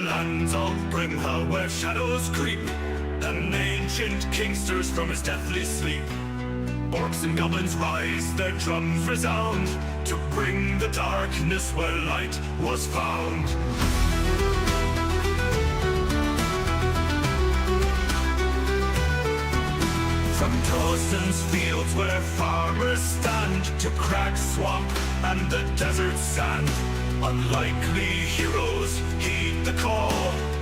lands of Brimhal where shadows creep, and ancient king stirs from his deathly sleep. Orcs and goblins rise, their drums resound, to bring the darkness where light was found. From Dawson's fields where farmers stand, to Crag Swamp and the desert sand, unlikely heroes heed the call,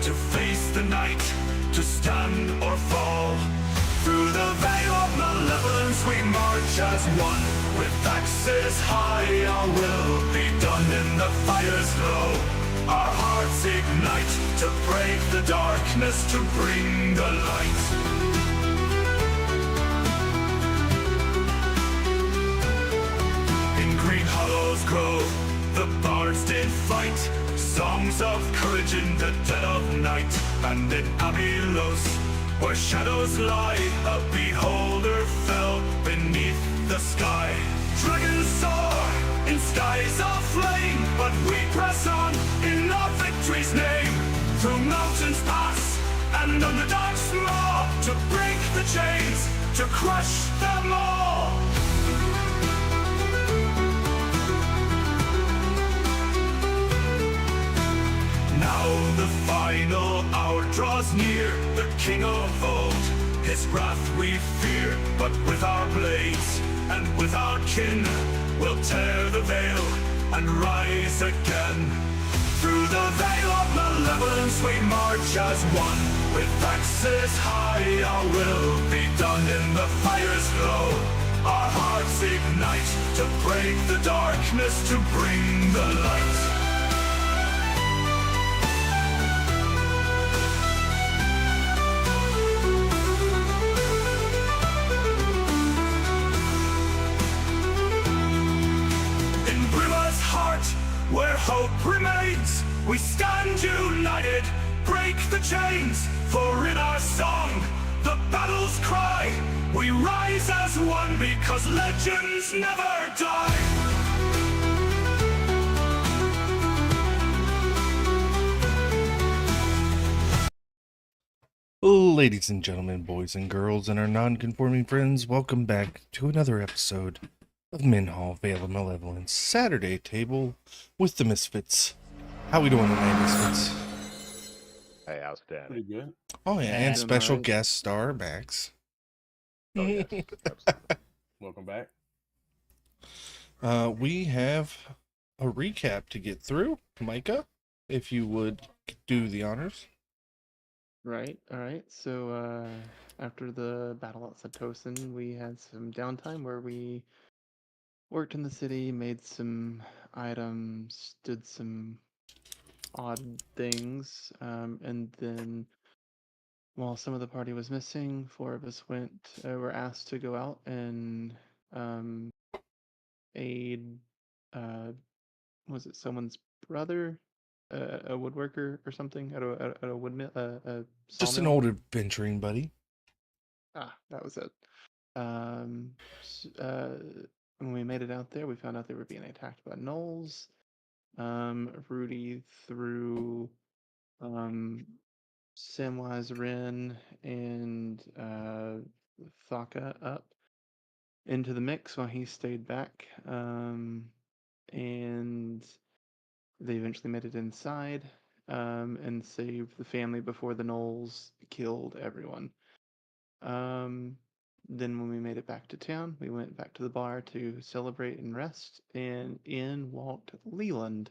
to face the night, to stand or fall. Through the veil of malevolence we march as one, with axes high our will be done in the fire's glow. Our hearts ignite to break the darkness, to bring the light. Green Hollow's grove, the bards did fight, songs of courage in the dead of night. And in Abylos, where shadows lie, a beholder fell beneath the sky. Dragons soar in skies of flame, but we press on in our victory's name. Through mountains pass and underdogs maw, to break the chains, to crush them all. Now the final hour draws near, the king of old, his wrath we fear. But with our blades and with our kin, we'll tear the veil and rise again. Through the veil of malevolence we march as one, with axes high our will be done in the fire's glow. Our hearts ignite to break the darkness, to bring the light. Where hope remains, we stand united, break the chains. For in our song, the battle's cry, we rise as one, because legends never die. Ladies and gentlemen, boys and girls, and our non-conforming friends, welcome back to another episode of Minhal, Veil of Malevolence, Saturday Table with the Misfits. How we doing tonight, Misfits? Hey, outstanding. Pretty good. Oh yeah, and special guest star, Max. Oh, yes, absolutely. Welcome back. We have a recap to get through. Micah, if you would do the honors. Right, alright. So, after the battle at Satosin, we had some downtime where we worked in the city, made some items, did some odd things, and then while some of the party was missing, 4 of us were asked to go out and aid, was it someone's brother? A woodworker or something at a wood mill, a Just an sawmill? old adventuring buddy. Ah, that was it. When we made it out there, we found out they were being attacked by gnolls. Rudy threw Samwise Rin and Thaka up into the mix while he stayed back. And they eventually made it inside and saved the family before the gnolls killed everyone. Then when we made it back to town, we went back to the bar to celebrate and rest, and in walked Leland.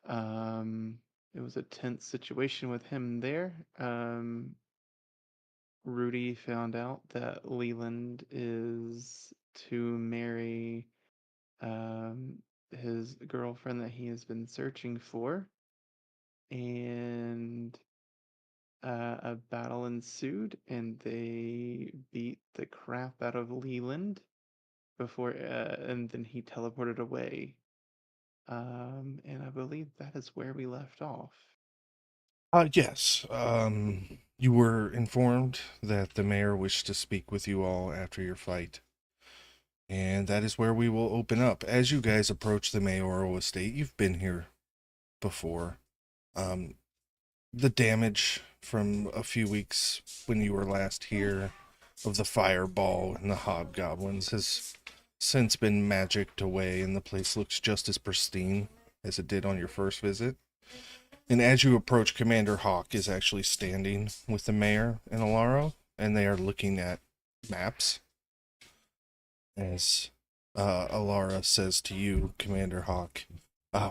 It was a tense situation with him there. Rudy found out that Leland is to marry his girlfriend that he has been searching for, and a battle ensued, and they beat the crap out of Leland before, and then he teleported away. And I believe that is where we left off. Yes. You were informed that the mayor wished to speak with you all after your fight. And that is where we will open up. As you guys approach the mayoral estate, you've been here before. the damage from a few weeks when you were last here of the fireball and the hobgoblins has since been magicked away, and the place looks just as pristine as it did on your first visit. And as you approach, Commander Hawk is actually standing with the mayor and Alaro, and they are looking at maps. As Alara says to you, Commander Hawk,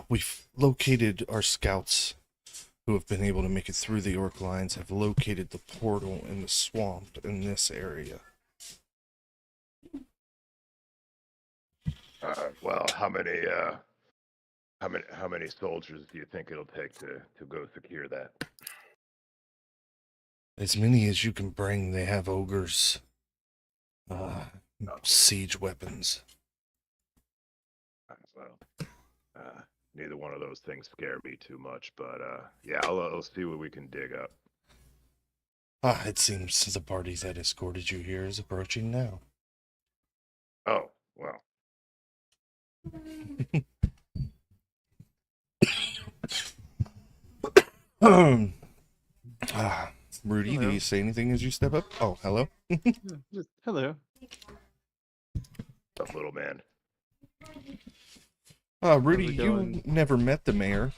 we've located our scouts who have been able to make it through the orc lines, have located the portal in the swamp in this area. Well, how many soldiers do you think it'll take to go secure that? As many as you can bring. They have ogres, siege weapons. Well, neither one of those things scare me too much, but yeah, I'll see what we can dig up. It seems the party that escorted you here is approaching now. Oh, well. Rudy, do Hello. you say anything as you step up? Oh, hello. Just hello. Tough little man. Rudy, How's it you going? never met the mayor.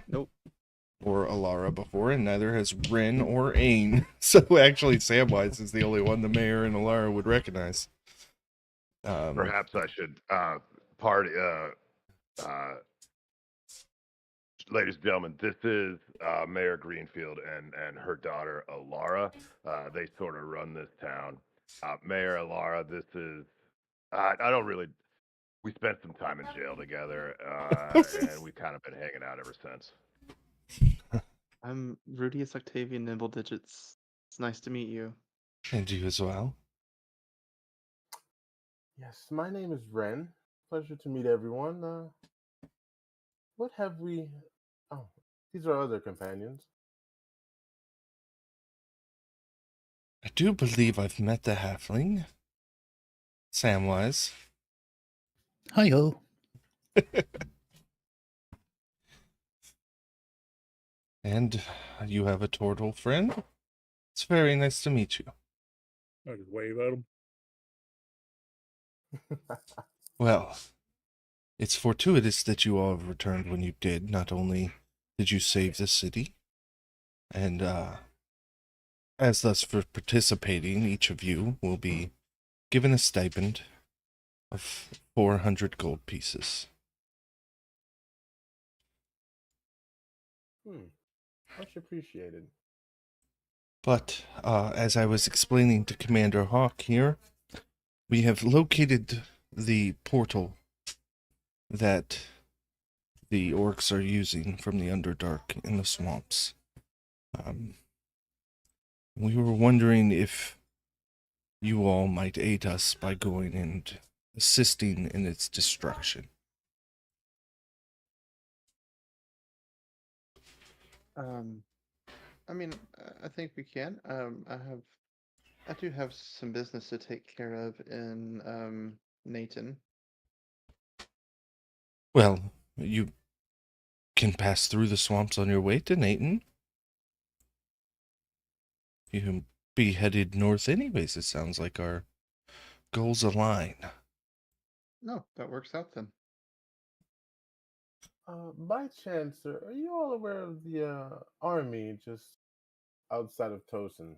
Nope. Or Alara before, and neither has Ren or Ain. So actually, Samwise is the only one the mayor and Alara would recognize. Perhaps I should party. Ladies and gentlemen, this is Mayor Greenfield and her daughter Alara. They sort of run this town. Mayor Alara, this is. I don't really. We spent some time in jail together, and we've kind of been hanging out ever since. I'm Rudius Octavian Nimble Digits. It's nice to meet you. And you as well. Yes, my name is Ren. Pleasure to meet everyone. What have we? Oh, these are other companions. I do believe I've met the halfling. Samwise. Hi-ho. And you have a turtle friend? It's very nice to meet you. I just wave at him. Well, it's fortuitous that you all have returned when you did. Not only did you save the city, and as thus for participating, each of you will be given a stipend of 400 gold pieces. Much appreciated. But as I was explaining to Commander Hawk here, we have located the portal that the orcs are using from the Underdark in the swamps. We were wondering if you all might aid us by going and assisting in its destruction. I mean, I think we can. I do have some business to take care of in Nathan. Well, you can pass through the swamps on your way to Nathan. You can be headed north anyways. It sounds like our goals align. No, that works out then. By chance, sir, are you all aware of the army just outside of Tosin?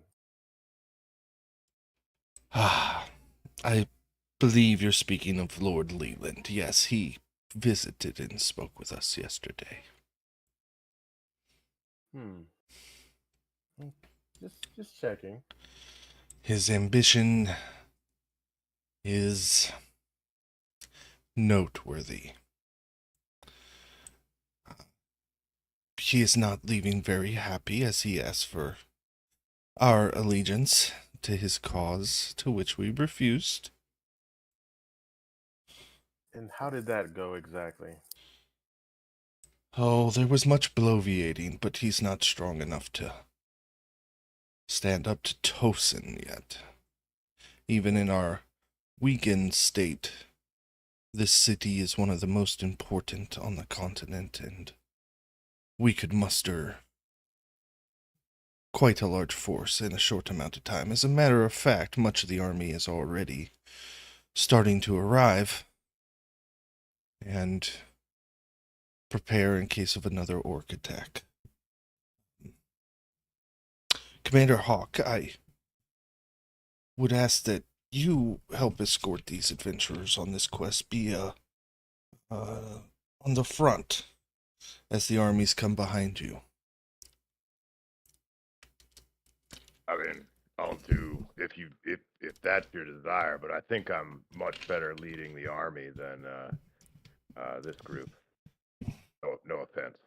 I believe you're speaking of Lord Leland. Yes, he visited and spoke with us yesterday. Hmm. Just checking. His ambition is noteworthy. He is not leaving very happy as he asks for our allegiance to his cause, to which we refused. And how did that go exactly? Oh, there was much bloviating, but he's not strong enough to stand up to Tosin yet. Even in our weakened state, this city is one of the most important on the continent, and we could muster quite a large force in a short amount of time. As a matter of fact, much of the army is already starting to arrive and prepare in case of another orc attack. Commander Hawk, I would ask that you help escort these adventurers on this quest. Be on the front as the armies come behind you. I mean, I'll do if that's your desire, but I think I'm much better leading the army than this group. No offense.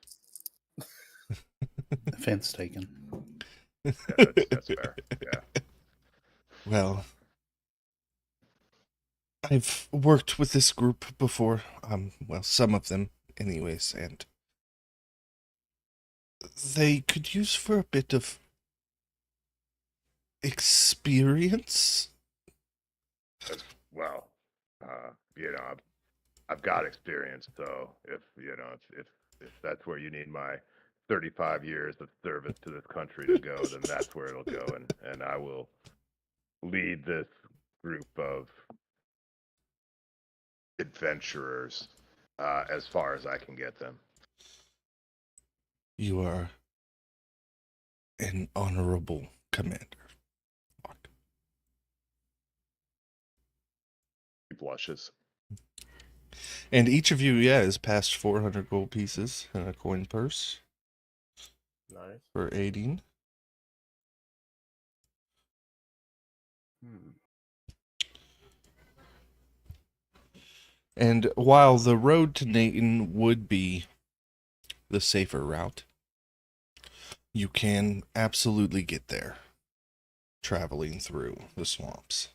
Offense taken. Yeah, that's fair. Yeah. Well, I've worked with this group before. Well, some of them, anyways, and they could use for a bit of experience. Well, I've got experience, so if that's where you need my 35 years of service to this country to go, then that's where it'll go, and I will lead this group of adventurers as far as I can get them. You are an honorable commander. He blushes. And each of you, has passed 400 gold pieces in a coin purse Nice. for aiding. And while the road to Nayton would be the safer route, you can absolutely get there traveling through the swamps.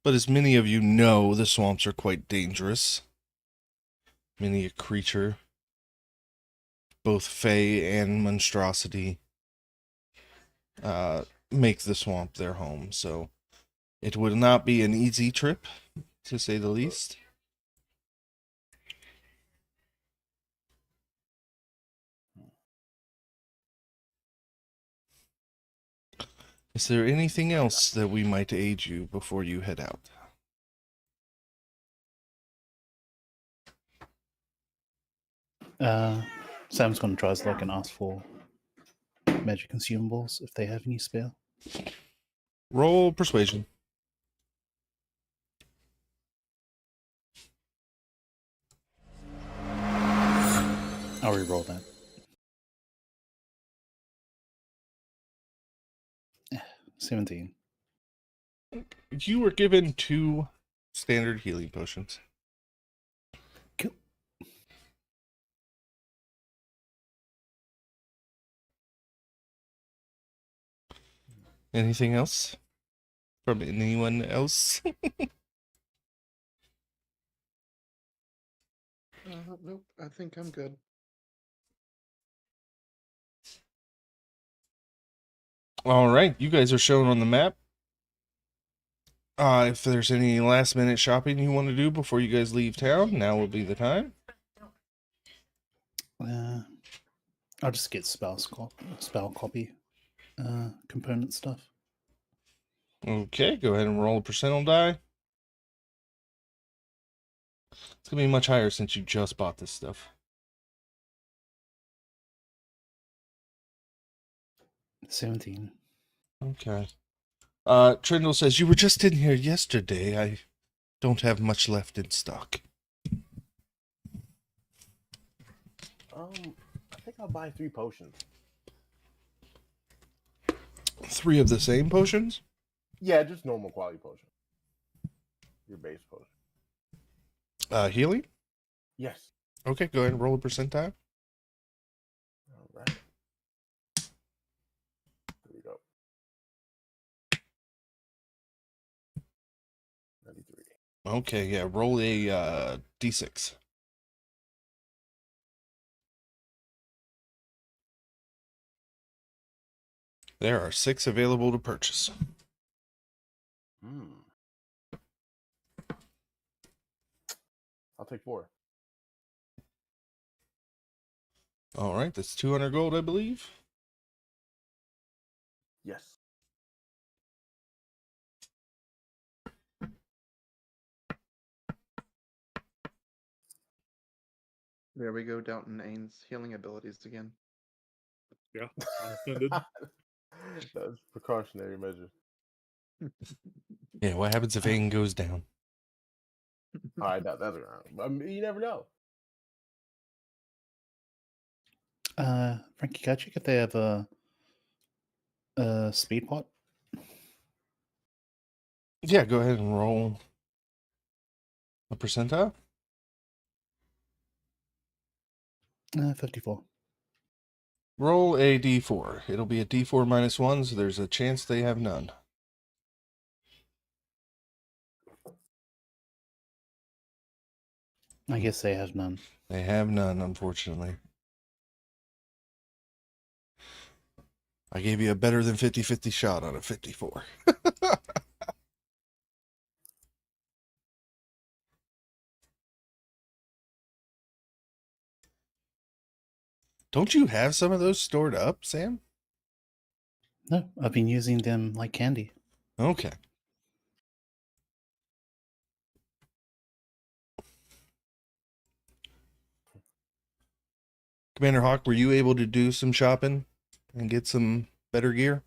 But as many of you know, the swamps are quite dangerous. Many a creature, both fey and monstrosity, make the swamp their home. So it would not be an easy trip, to say the least. Is there anything else that we might aid you before you head out? Sam's gonna try his luck and ask for magic consumables if they have any spare. Roll persuasion. I'll re-roll that. 17. You were given 2 standard healing potions. Cool. Anything else from anyone else? Nope, I think I'm good. All right, you guys are shown on the map. If there's any last minute shopping you want to do before you guys leave town, now will be the time. I'll just get spell copy component stuff. Okay, go ahead and roll a percentile die. It's going to be much higher since you just bought this stuff. 17. Okay. Trindle says, you were just in here yesterday. I don't have much left in stock. I think I'll buy 3 potions. 3 of the same potions? Yeah, just normal quality potion. Your base potion. Healing? Yes. Okay, go ahead and roll a percentile. All right. Here we go. 93. Okay, yeah, roll a d6. There are 6 available to purchase. I'll take 4. All right, that's 200 gold, I believe. Yes. There we go, Downton Ains healing abilities again. Yeah. Intended. That's precautionary measure. Yeah, what happens if Aang goes down? I doubt that's around. I mean, you never know. Frankie, can I check if they have a speed pot? Yeah, go ahead and roll a percentile. 54. Roll a d4. It'll be a d4 minus 1, so there's a chance they have none. I guess they have none. They have none, unfortunately. I gave you a better than 50-50 shot on a 54. Don't you have some of those stored up, Sam? No, I've been using them like candy. Okay. Commander Hawk, were you able to do some shopping and get some better gear?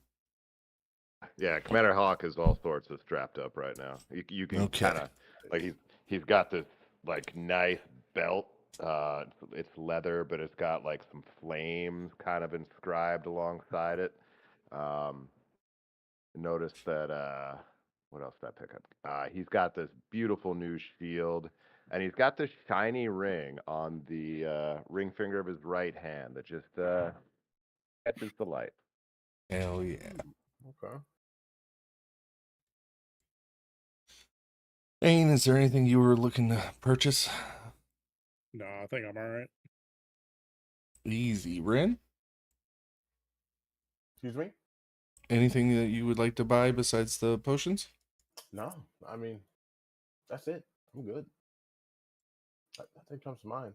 Yeah, Commander Hawk is all sorts of strapped up right now. You can Okay. kind of like he's got this like nice belt. It's leather, but it's got like some flames kind of inscribed alongside it. Um, Notice that what else did I pick up? He's got this beautiful new shield, and he's got this shiny ring on the ring finger of his right hand that just catches the light. Hell yeah. Okay. Ain, is there anything you were looking to purchase? No, I think I'm all right. Easy. Ren? Excuse me? Anything that you would like to buy besides the potions? No, I mean, that's it. I'm good. I think comes to mind.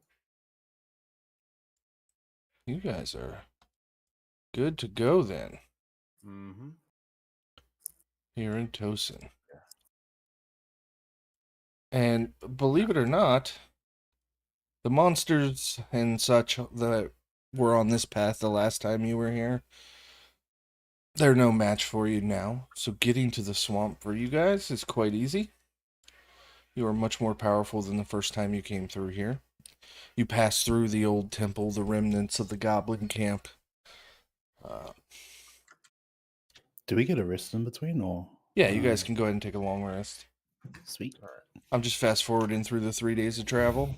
You guys are good to go then. Mm-hmm. Here in Tosin. And believe it or not, the monsters and such that were on this path the last time you were here, they're no match for you now. So getting to the swamp for you guys is quite easy. You are much more powerful than the first time you came through here. You pass through the old temple, the remnants of the goblin camp. Do we get a rest in between, or? Yeah, you guys can go ahead and take a long rest. Sweet. I'm just fast forwarding through the 3 days of travel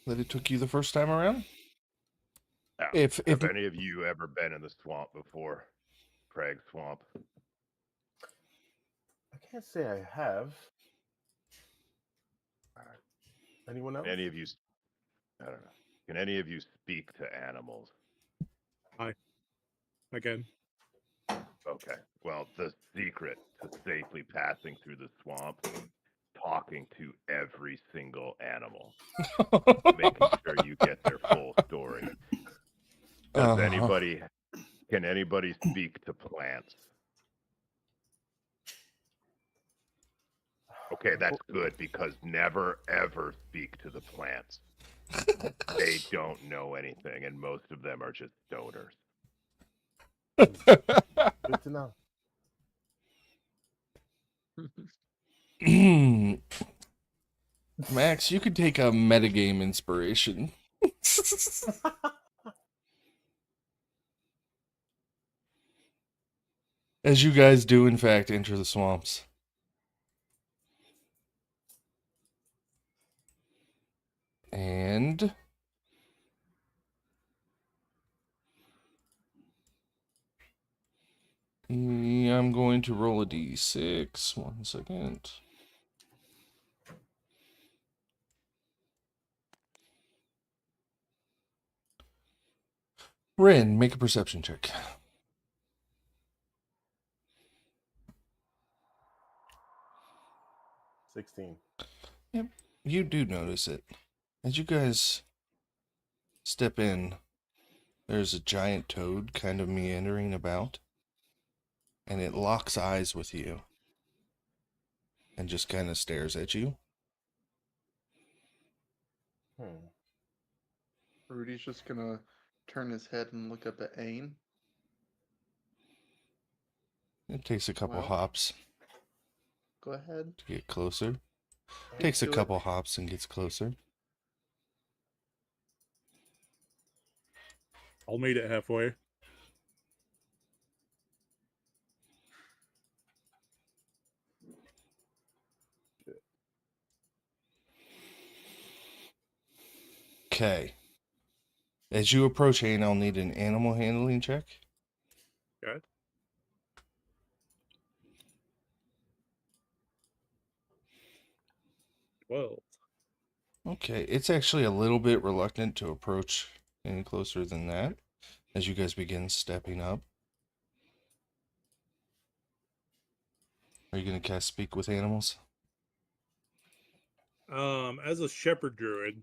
that it took you the first time around. Now, If have any of you ever been in the swamp before? Craig Swamp. I can't say I have. Anyone else? Any of you? I don't know. Can any of you speak to animals? Again. Okay. Well, the secret to safely passing through the swamp, talking to every single animal, making sure you get their full story. Does anybody? Can anybody speak to plants? Okay, that's good because never ever speak to the plants. They don't know anything, and most of them are just stoners. Good to know. Max, you could take a metagame inspiration. As you guys do, in fact, enter the swamps. And I'm going to roll a d6. 1 second. Ren, make a perception check. 16. Yep, you do notice it. As you guys step in, there's a giant toad kind of meandering about, and it locks eyes with you and just kind of stares at you. Hmm. Rudy's just gonna turn his head and look up at Ain. It takes a couple Well. hops Go ahead. to get closer. Speak Takes a to it. couple hops and gets closer. I'll meet it halfway. Okay. As you approach Ain, I'll need an animal handling check. Okay. Well, Okay, it's actually a little bit reluctant to approach any closer than that as you guys begin stepping up. Are you going to cast Speak with Animals? as a shepherd druid,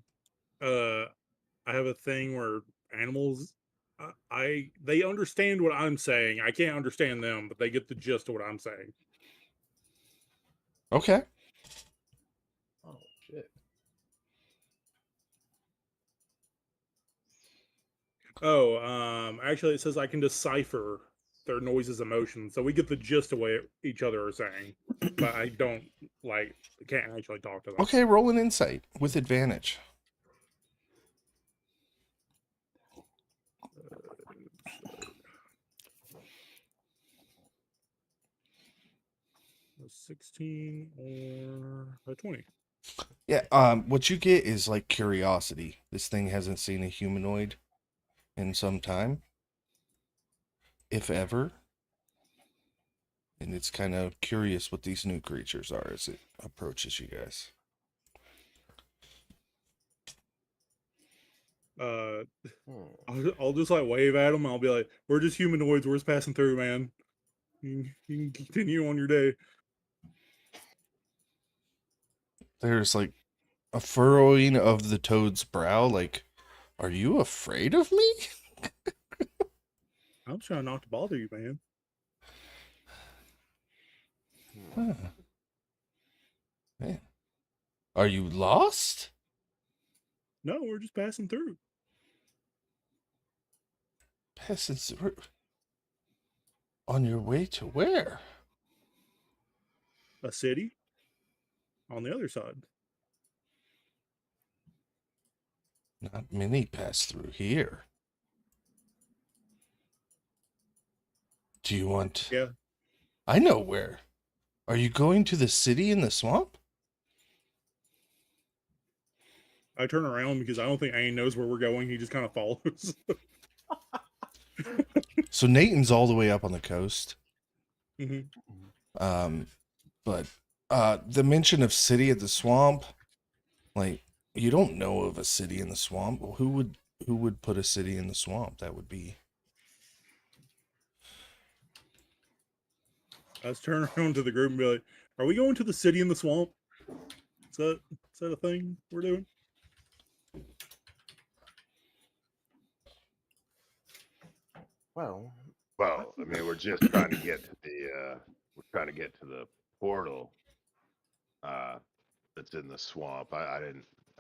I have a thing where animals, they understand what I'm saying. I can't understand them, but they get the gist of what I'm saying. Okay. Oh shit. Oh, actually, it says I can decipher their noises, emotions, so we get the gist of what each other are saying. But I don't can't actually talk to them. Okay, roll an insight with advantage. A 16 or a 20. Yeah, what you get is like curiosity. This thing hasn't seen a humanoid in some time, if ever. And it's kind of curious what these new creatures are as it approaches you guys. I'll just like wave at them. I'll be like, "We're just humanoids. We're just passing through, man. You can continue on your day." There's like a furrowing of the toad's brow, like, are you afraid of me? I'm trying not to bother you, man. Huh. Man. Are you lost? No, we're just passing through. Passing through. On your way to where? A city on the other side. Not many pass through here. Do you want... Yeah, I know where. Are you going to the city in the swamp? I turn around because I don't think Aang knows where we're going. He just kind of follows. So Nathan's all the way up on the coast. Mhm. But the mention of city at the swamp, like, you don't know of a city in the swamp. Well, who would put a city in the swamp? That would be... I just turn around to the group and be like, "Are we going to the city in the swamp? Is that a thing we're doing?" Well, Well, I mean, we're just trying to get to the portal that's in the swamp. I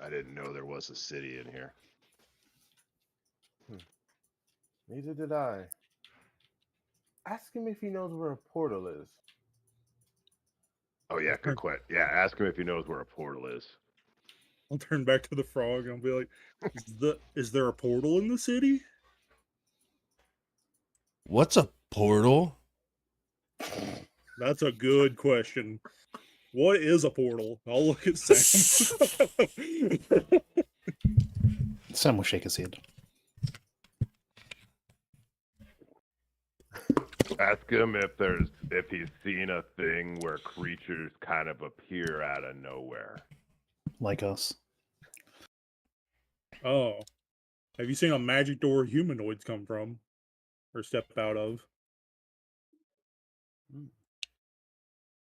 didn't know there was a city in here. neither did I. Ask him if he knows where a portal is. Oh yeah, good question. Yeah, ask him if he knows where a portal is. I'll turn back to the frog and I'll be like, "Is there a portal in the city?" What's a portal? That's a good question. What is a portal? I'll look at Sam. Sam will shake his head. Ask him if he's seen a thing where creatures kind of appear out of nowhere. Like us. Oh, have you seen a magic door humanoids come from or step out of?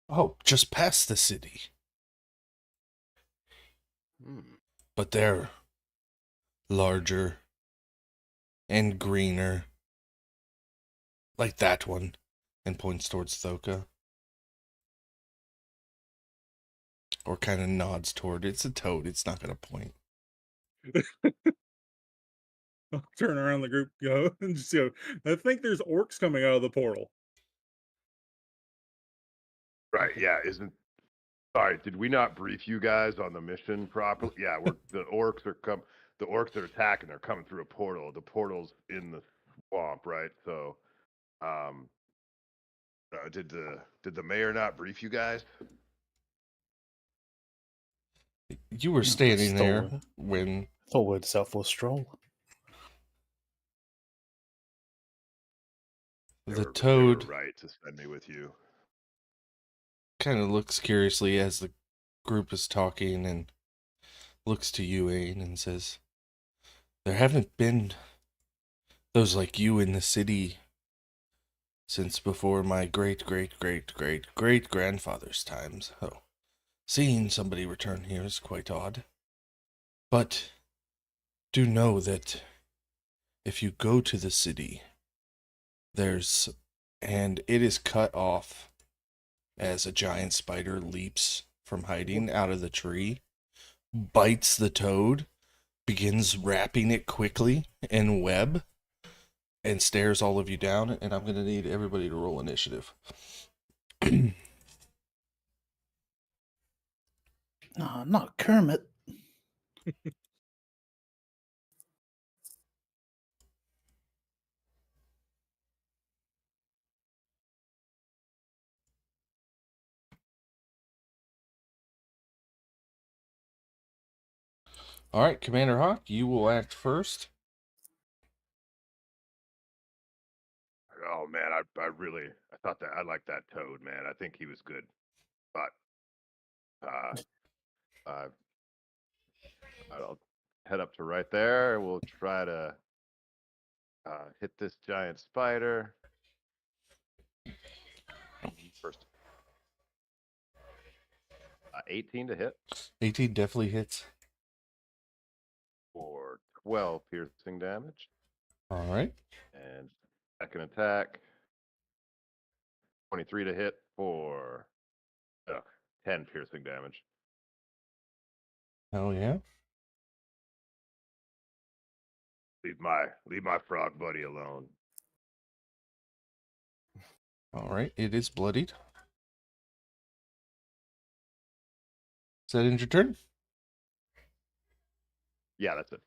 Oh, just past the city. Hmm. But they're larger and greener. Like that one. And points towards Thoka. Or kind of nods toward it. It's a toad. It's not going to point. I'll turn around the group, go, and just go, I think there's orcs coming out of the portal. Right, yeah, sorry, did we not brief you guys on the mission properly? Yeah, the orcs are attacking, they're coming through a portal. The portal's in the swamp, right? So, did the mayor not brief you guys? You were standing there Stolen. when Thought we'd just out for a stroll. the They were toad right to send me with you. kind of looks curiously as the group is talking and looks to you, Ain, and says, there haven't been those like you in the city since before my great-great-great-great-great-grandfather's times. Oh, seeing somebody return here is quite odd. But do know that if you go to the city, and it is cut off as a giant spider leaps from hiding out of the tree, bites the toad, begins wrapping it quickly in web, and stares all of you down, and I'm going to need everybody to roll initiative. Nah, not Kermit. All right, Commander Hawk, you will act first. Oh man, I thought that I liked that toad, man. I think he was good. But I'll head up to right there. We'll try to hit this giant spider. First, 18 to hit 18 definitely hits. for 12 piercing damage. All right. And second attack, 23 to hit for 10 piercing damage. Hell yeah. Leave my frog buddy alone. All right, it is bloodied. Is that end your turn? Yeah, that's it.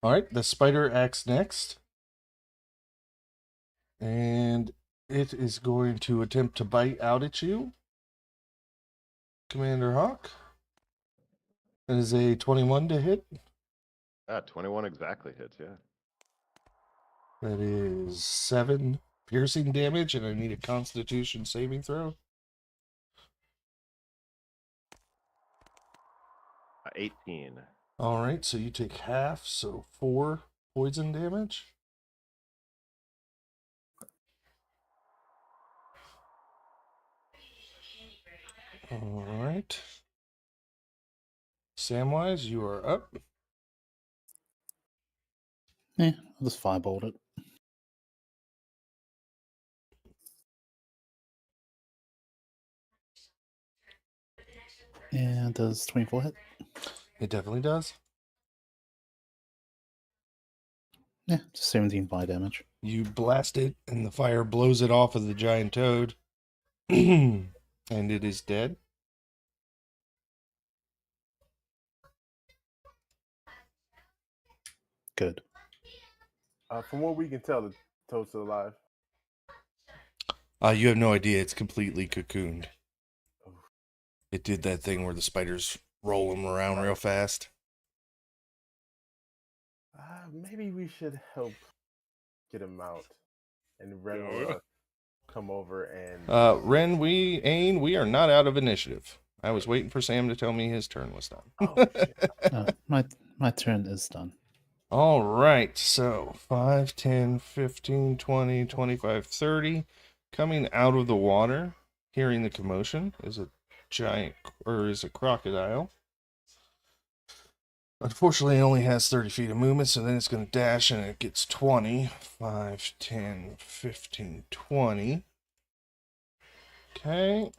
All right, the spider acts next. And it is going to attempt to bite out at you. Commander Hawk. That is a 21 to hit. 21 exactly hits, yeah. That is 7 piercing damage, and I need a Constitution saving throw. 18. All right, so you take half, so 4 poison damage. All right. Samwise, you are up. Yeah, I'll just firebolt it. And does 24 hit? It definitely does. Yeah, just 17 fire damage. You blast it, and the fire blows it off of the giant toad. And it is dead. Good. From what we can tell, the toad's still alive. You have no idea. It's completely cocooned. It did that thing where the spiders roll them around real fast. Maybe we should help get him out, and Ren will come over and. Ren, we are not out of initiative. I was waiting for Sam to tell me his turn was done. Oh, shit. My turn is done. All right, so 5, 10, 15, 20, 25, 30. Coming out of the water, hearing the commotion, is a crocodile. Unfortunately, it only has 30 feet of movement, so then it's going to dash and it gets 20. 5, 10, 15, 20. Okay.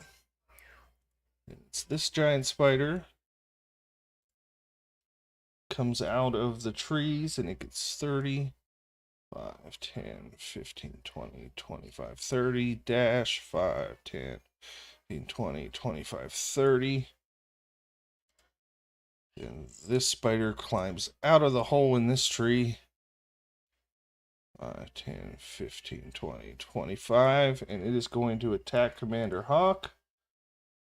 It's this giant spider. Comes out of the trees and it gets 30. 5, 10, 15, 20, 25, 30. Dash. 5, 10, 15, 20, 25, 30. And this spider climbs out of the hole in this tree. 5, 10, 15, 20, 25. And it is going to attack Commander Hawk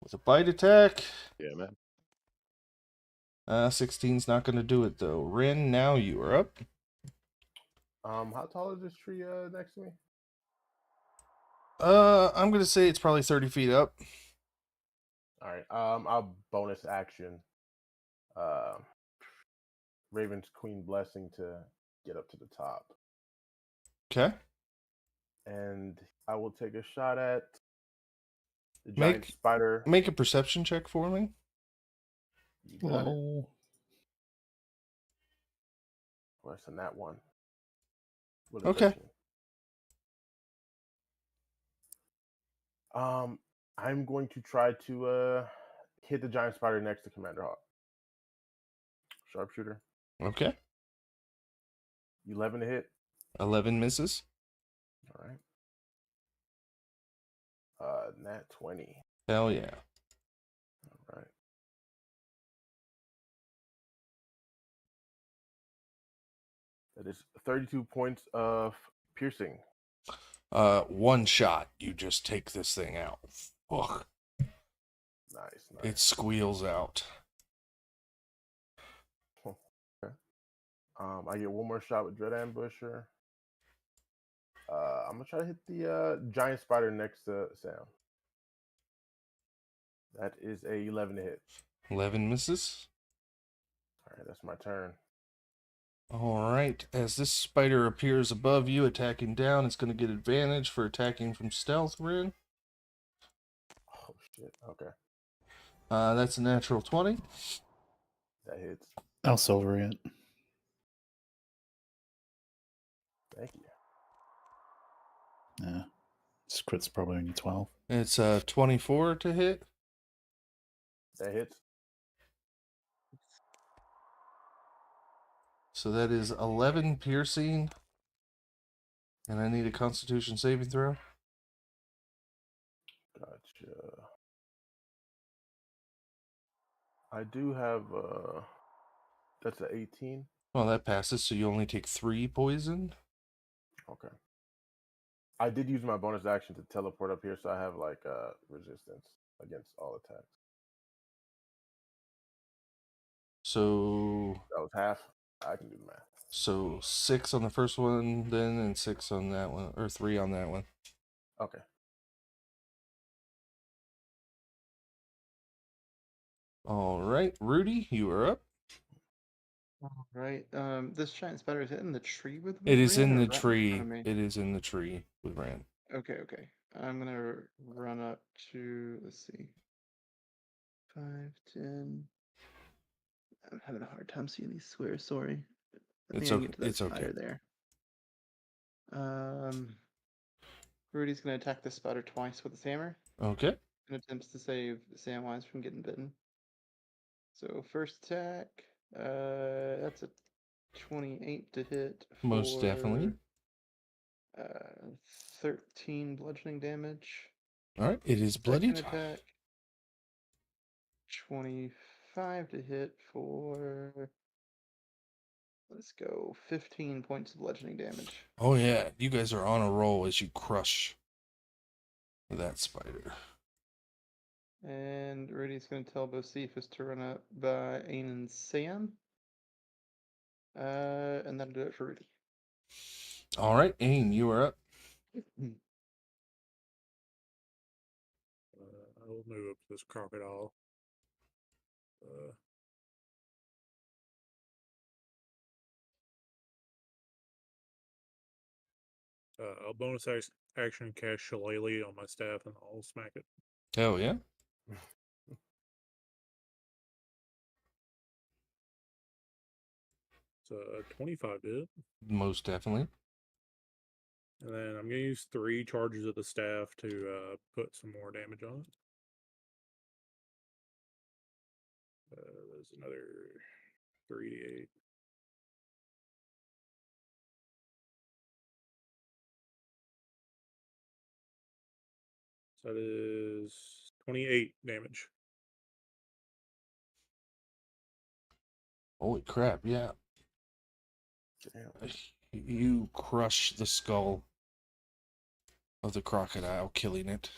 with a bite attack. Yeah, man. 16's not going to do it, though. Ren, now you are up. How tall is this tree next to me? I'm going to say it's probably 30 feet up. All right. I'll bonus action. Raven's Queen Blessing to get up to the top, Okay. and I will take a shot at the giant spider. Make a perception check for me. You got it. Whoa. Worse than that one. With Okay. 13. I'm going to try to hit the giant spider next to Commander Hawk. Sharpshooter. Okay. 11 to hit. 11 misses. All right. Nat 20. Hell yeah. All right. That is 32 points of piercing. One shot, you just take this thing out. Ugh. Nice. It squeals out. Okay. I get one more shot with Dread Ambusher. I'm gonna try to hit the giant spider next to Sam. That is a 11 to hit. 11 misses. All right, that's my turn. All right. As this spider appears above you, attacking down, it's going to get advantage for attacking from stealth, Ren. Oh shit. Okay, That's a natural 20. that hits. I'll silver it. Thank you. Yeah. This crit's probably only 12. It's 24 to hit. That hits. So that is 11 piercing. And I need a Constitution saving throw. Gotcha. I do have that's an 18. Well, that passes, so you only take 3 poison. Okay. I did use my bonus action to teleport up here, so I have like resistance against all attacks. So That was half. I can do the math. So 6 on the first one, then, and 6 on that one, or 3 on that one. Okay. All right, Rudy, you are up. All right. This giant spider is in the tree with It is Ren in or the right in front tree. of me? It is in the tree with Rand. Okay, okay. I'm gonna run up to, let's see, 5, 10. I'm having a hard time seeing these squares. Sorry. Let me get to that It's okay. spider there. Rudy's gonna attack the spider twice with his hammer Okay. and attempts to save Samwise from getting bitten. So first attack, that's a 28 to hit for Most definitely. 13 bludgeoning damage. All right, it is bloodied. Second attack, 25 to hit for, let's go, 15 points of bludgeoning damage. Oh yeah, you guys are on a roll as you crush that spider. And Rudy's going to tell Bocephus to run up by Ain and Sam. And that'll do it for Rudy. All right, Ain, you are up. I'll move up to this crocodile. I'll bonus action cast Shillelagh on my staff and I'll smack it. Hell yeah. So 25 to hit. Most definitely. And then I'm going to use 3 charges of the staff to put some more damage on it. There's another 3d8. So that is 28 damage. Holy crap, yeah. Damn. You crush the skull of the crocodile, killing it.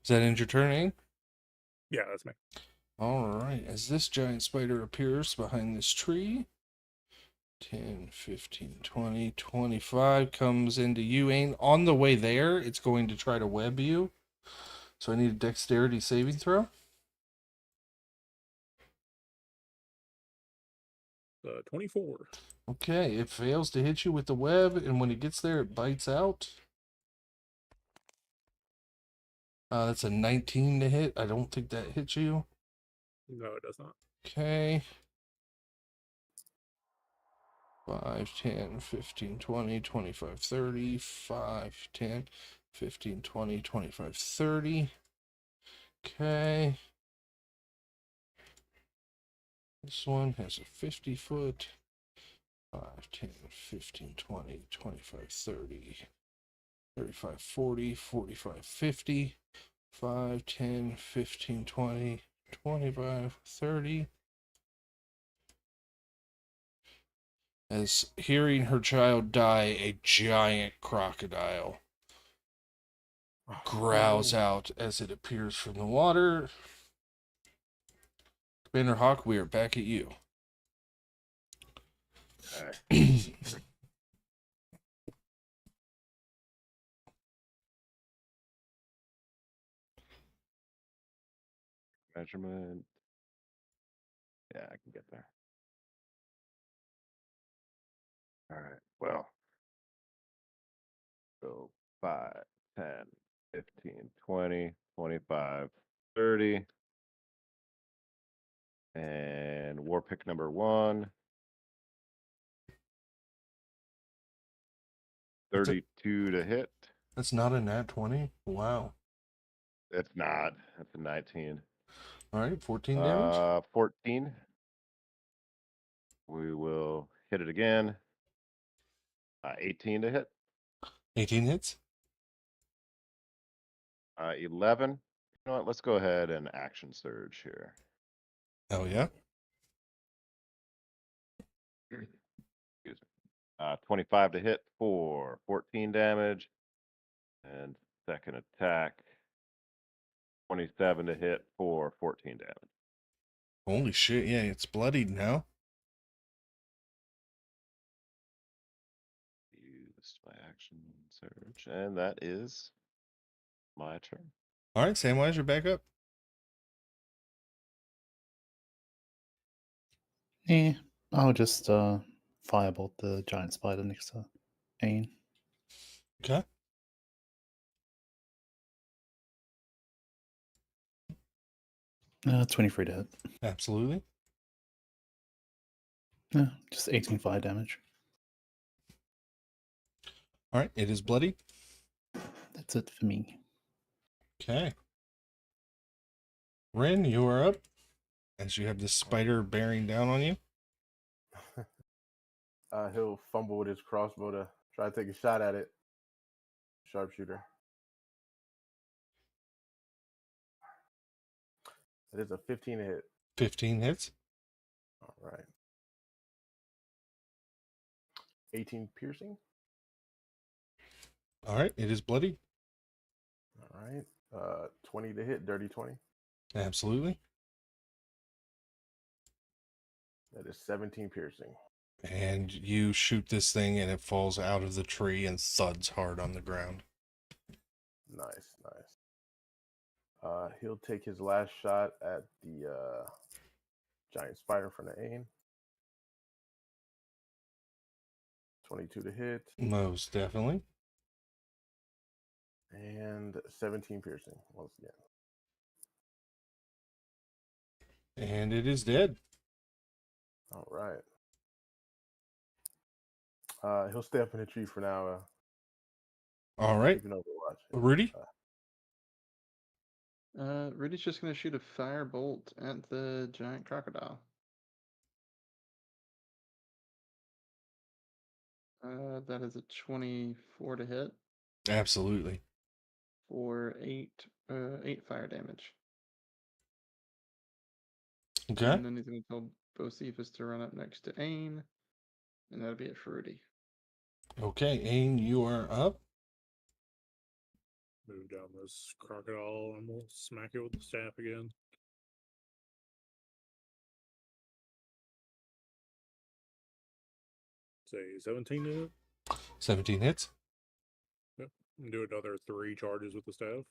Does that end your turn, eh? Yeah, that's me. All right, as this giant spider appears behind this tree, 10, 15, 20, 25 comes into you, Ain. On the way there, it's going to try to web you. So I need a dexterity saving throw. 24. Okay, it fails to hit you with the web, and when it gets there, it bites out. That's a 19 to hit. I don't think that hits you. No, it does not. Okay. 5, 10, 15, 20, 25, 30. 5, 10, 15, 20, 25, 30. Okay. This one has a 50 foot. 5, 10, 15, 20, 25, 30. 35, 40, 45, 50. 5, 10, 15, 20, 25, 30. As hearing her child die, a giant crocodile growls out as it appears from the water. Commander Hawk, we are back at you. Okay. Measurement. Yeah, I can get there. All right. Well, so 5, 10, 15, 20, 25, 30. And war pick number 1. That's 32 to hit. That's not a nat 20. Wow. It's not. That's a 19. All right, 14 damage. 14. We will hit it again. 18 to hit. 18 hits. 11. You know what? Let's go ahead and action surge here. Oh, yeah. Excuse me. 25 to hit for 14 damage. And second attack, 27 to hit for 14 damage. Holy shit, yeah, it's bloodied now. Used my action surge, and that is my turn. All right, Samwise, you're back up. Yeah, I'll just firebolt the giant spider next to Ain. Okay. 23 to hit. Absolutely. Yeah, just 18 fire damage. All right, it is bloody. That's it for me. Okay. Ren, you are up. As you have this spider bearing down on you. He'll fumble with his crossbow to try to take a shot at it. Sharpshooter. It is a 15 to hit. 15 hits. All right. 18 piercing. All right, it is bloody. All right. 20 to hit. Dirty 20. Absolutely. That is 17 piercing. And you shoot this thing and it falls out of the tree and thuds hard on the ground. Nice, nice. He'll take his last shot at the giant spider from the aim. 22 to hit. Most definitely. And 17 piercing once again. And it is dead. All right. He'll stay up in the tree for now. All right. Keeping overwatch. Rudy? Rudy's just gonna shoot a fire bolt at the giant crocodile. That is a 24 to hit Absolutely. for 8 fire damage. Okay. And then he's gonna tell Bocephus to run up next to Ain, and that'll be it for Rudy. Okay, Ain, you are up. Move down this crocodile and we'll smack it with the staff again. Say 17 to hit. 17 hits. Yep. And do another 3 charges with the staff.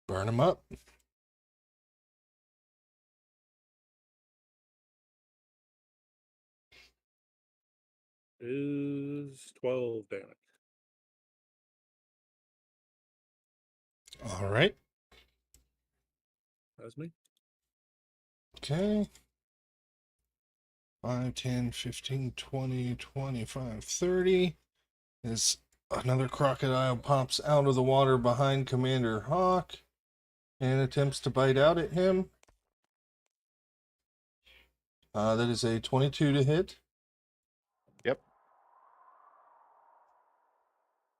Burn him up. Is 12 damage. All right. That's me. Okay. 5, 10, 15, 20, 25, 30. As another crocodile pops out of the water behind Commander Hawk and attempts to bite out at him. That is a 22 to hit. Yep.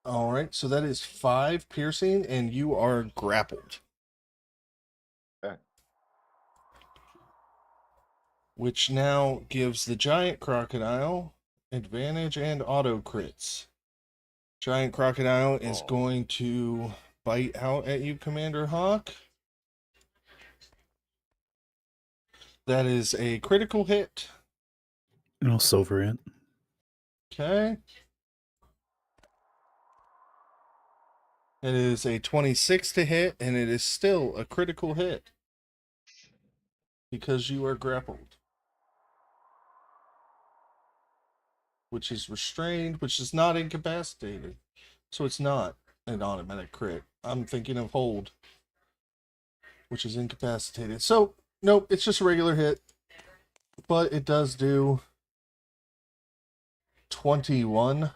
All right, so that is 5 piercing, and you are grappled. Okay. Which now gives the giant crocodile advantage and auto crits. Giant crocodile is Oh. going to bite out at you, Commander Hawk. That is a critical hit. And I'll silver it. Okay. It is a 26 to hit, and it is still a critical hit. Because you are grappled. Which is restrained, which is not incapacitated. So it's not an automatic crit. I'm thinking of hold, which is incapacitated. So, nope, it's just a regular hit. But it does do 21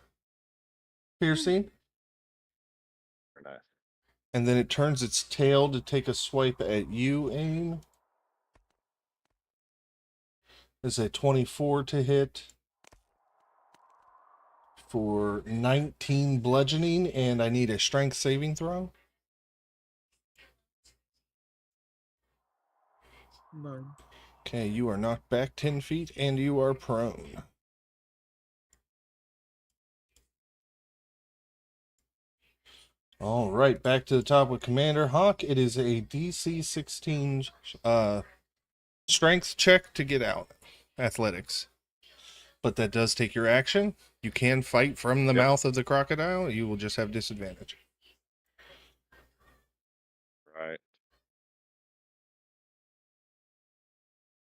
piercing. Very nice. And then it turns its tail to take a swipe at you, Aim. It's a 24 to hit for 19 bludgeoning, and I need a strength saving throw. 9. Okay, you are knocked back 10 feet, and you are prone. All right, back to the top with Commander Hawk. It is a DC 16 strength check to get out. Athletics. But that does take your action. You can fight from the mouth of the crocodile. You will just have disadvantage. Right.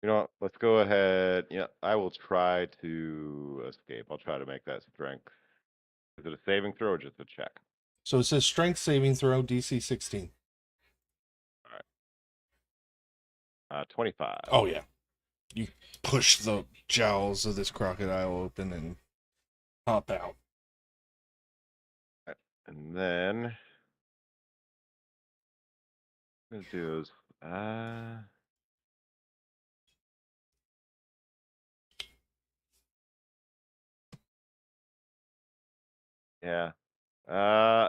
You know what? Let's go ahead. Yeah, I will try to escape. I'll try to make that strength. Is it a saving throw or just a check? So it says strength saving throw, DC 16. 25. Oh, yeah. You push the jowls of this crocodile open and hop out. And then I'm gonna do is yeah.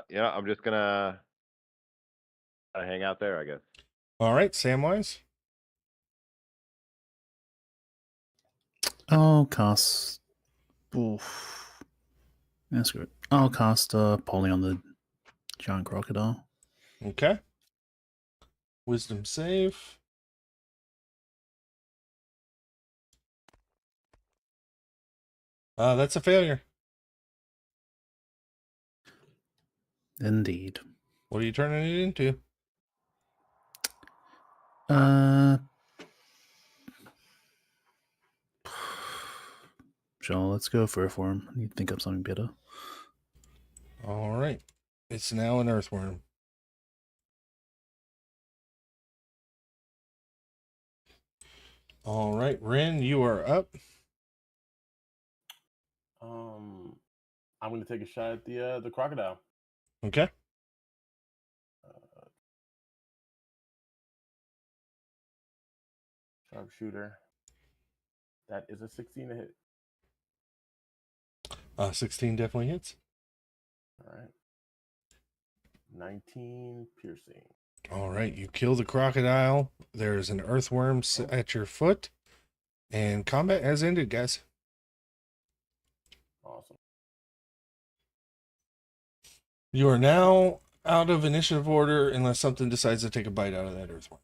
Yeah, I'm just gonna hang out there, I guess. All right, Samwise. I'll cast. Oof. Yeah, screw it. I'll cast Polly on the giant crocodile. Okay. Wisdom save. That's a failure. Indeed. What are you turning it into? Sure, let's go for him. I need to think up something better. All right. It's now an earthworm. All right, Ren, you are up. I'm gonna take a shot at the crocodile. Okay. Sharpshooter. That is a 16 to hit. 16 definitely hits. All right. 19 piercing. All right, you kill the crocodile. There's an earthworm at your foot, and combat has ended, guys. Awesome. You are now out of initiative order unless something decides to take a bite out of that earthworm.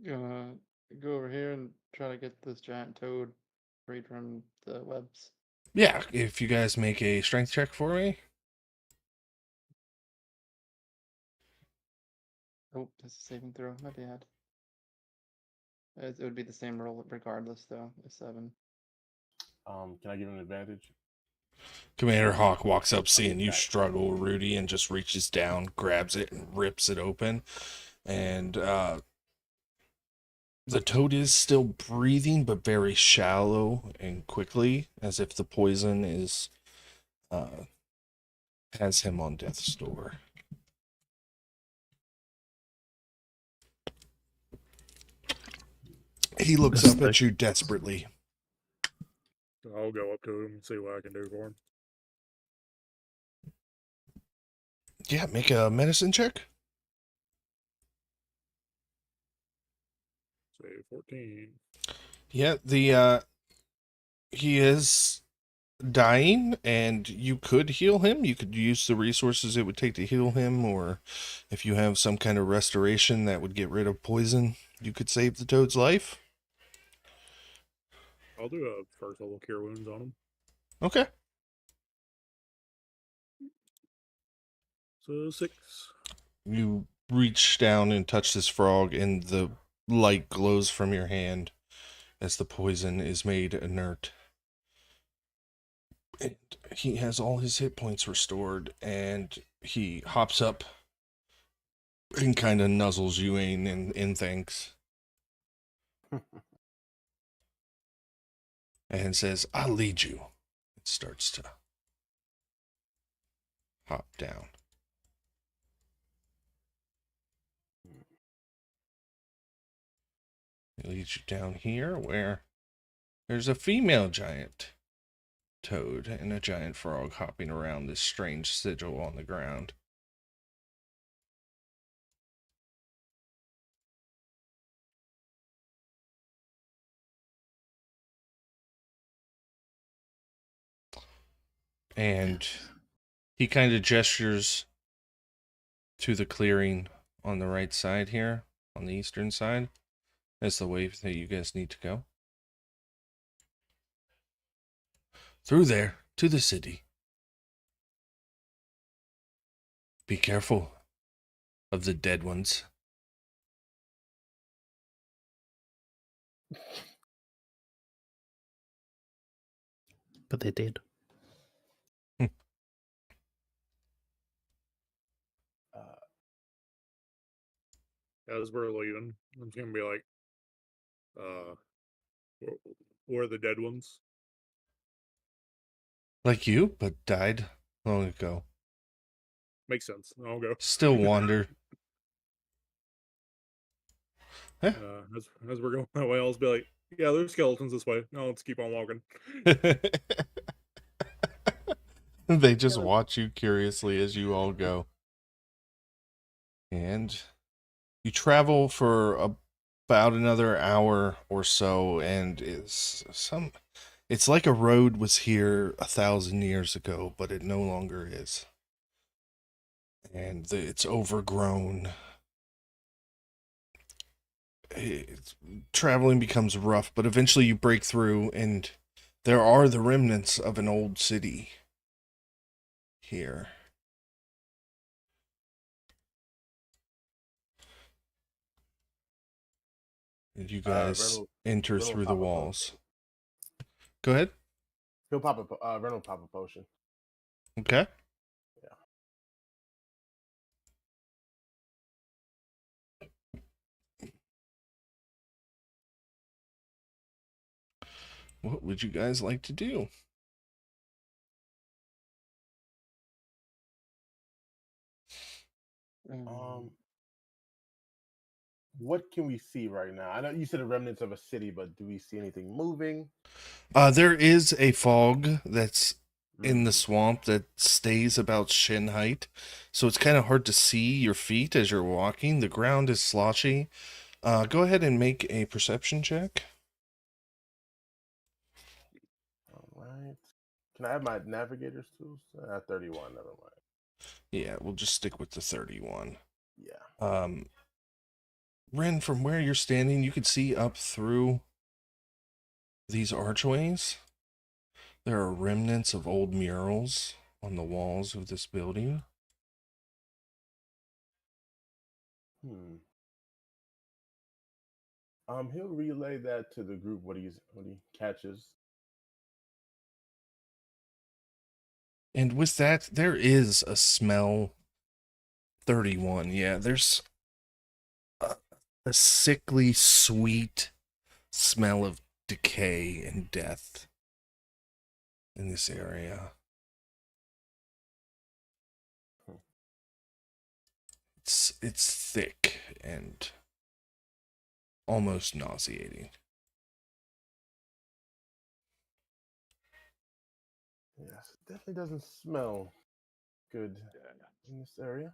Gonna go over here and try to get this giant toad freed from the webs. Yeah, if you guys make a strength check for me. Oh, that's a saving throw. My bad. It would be the same roll regardless, though. A 7. Can I give him an advantage? Commander Hawk walks up, seeing you struggle, Rudy, and just reaches down, grabs it, and rips it open. And the toad is still breathing, but very shallow and quickly, as if the poison is has him on death's door. He looks up at you desperately. I'll go up to him and see what I can do for him. Yeah, make a medicine check. Say 14. Yeah, he is dying, and you could heal him. You could use the resources it would take to heal him, or if you have some kind of restoration that would get rid of poison, you could save the toad's life. I'll do a first level cure wounds on him. Okay. So 6. You reach down and touch this frog, and the light glows from your hand as the poison is made inert. And he has all his hit points restored, and he hops up and kind of nuzzles you in thanks. And says, I'll lead you. It starts to hop down. It leads you down here where there's a female giant toad and a giant frog hopping around this strange sigil on the ground. And he kind of gestures to the clearing on the right side here, on the eastern side. That's the way that you guys need to go. Through there, to the city. Be careful of the dead ones. But they did. As we're leaving, I'm just gonna be like, where are the dead ones? Like you, but died long ago. Makes sense. I'll go. Still wander. As we're going that way, I'll just be like, yeah, there's skeletons this way. No, let's keep on walking. They just watch you curiously as you all go. And you travel for about another hour or so, and it's like a road was here 1,000 years ago, but it no longer is. And it's overgrown. Traveling becomes rough, but eventually you break through, and there are the remnants of an old city here. And you guys enter through the walls. Go ahead. He'll pop Ren will pop a potion. Okay. What would you guys like to do? Um, what can we see right now? I know you said the remnants of a city, but do we see anything moving? There is a fog that's in the Mm. swamp that stays about shin height, so it's kind of hard to see your feet as you're walking. The ground is sloshy. Go ahead and make a perception check. All right. Can I have my navigator's tools? 31. Never mind. Yeah, we'll just stick with the 31. Yeah. Ren, from where you're standing, you can see up through these archways. There are remnants of old murals on the walls of this building. He'll relay that to the group what he catches. And with that, there is a smell. 31, yeah, there's a sickly, sweet smell of decay and death in this area. It's thick and almost nauseating. Yes, it definitely doesn't smell good in this area.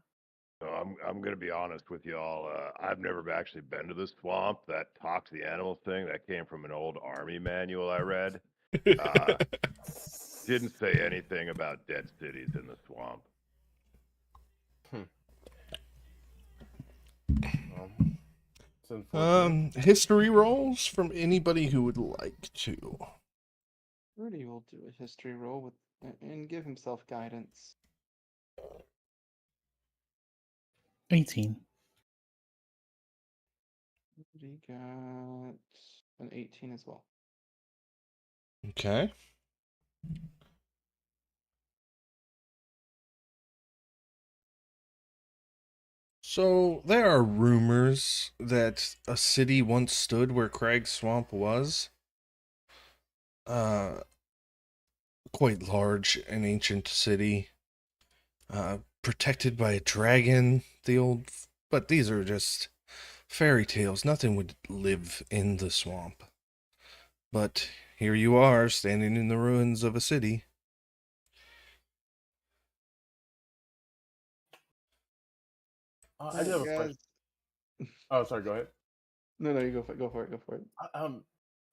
So I'm gonna be honest with y'all. I've never actually been to the swamp. That talk to the animals thing that came from an old army manual I read. Didn't say anything about dead cities in the swamp. It's unfortunate. History rolls from anybody who would like to. Rudy will do a history roll with and give himself guidance. 18. Rudy got an 18 as well. Okay. So there are rumors that a city once stood where Crag Swamp was. Quite large and ancient city. Protected by a dragon. But these are just fairy tales. Nothing would live in the swamp. But here you are, standing in the ruins of a city. I do have a question. Oh, sorry. Go ahead. No, you go for it. Go for it. Go for it.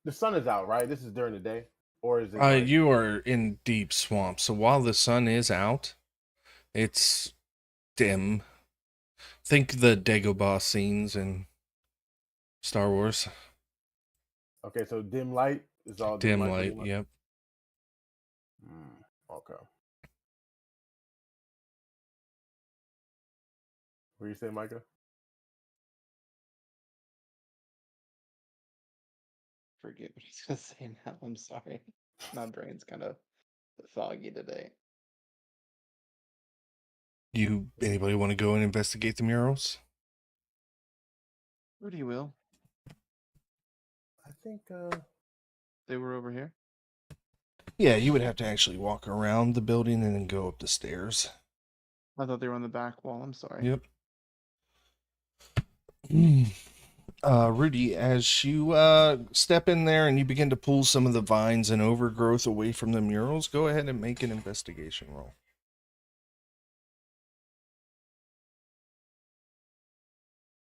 The sun is out, right? This is during the day, or is it? Like... You are in deep swamp, so while the sun is out, it's dim. Think the Dagobah scenes in Star Wars. Okay, so dim light is all Dim light, yep. Okay. What do you say, Micah? Forget what he's gonna say now. I'm sorry. My brain's kind of foggy today. Anybody want to go and investigate the murals? Rudy will. I think They were over here. Yeah, you would have to actually walk around the building and then go up the stairs. I thought they were on the back wall. I'm sorry. Yep. Rudy, as you step in there and you begin to pull some of the vines and overgrowth away from the murals, go ahead and make an investigation roll.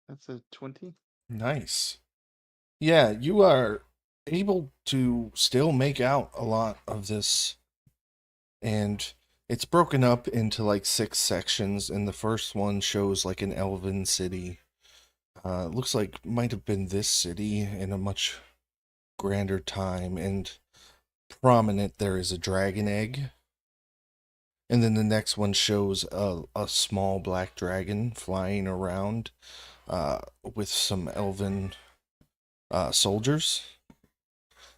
That's a 20. Nice. Yeah, you are able to still make out a lot of this, and it's broken up into like 6 sections, and the first one shows like an elven city. Looks like might have been this city in a much grander time, and prominent there is a dragon egg. And then the next one shows a small black dragon flying around with some elven soldiers.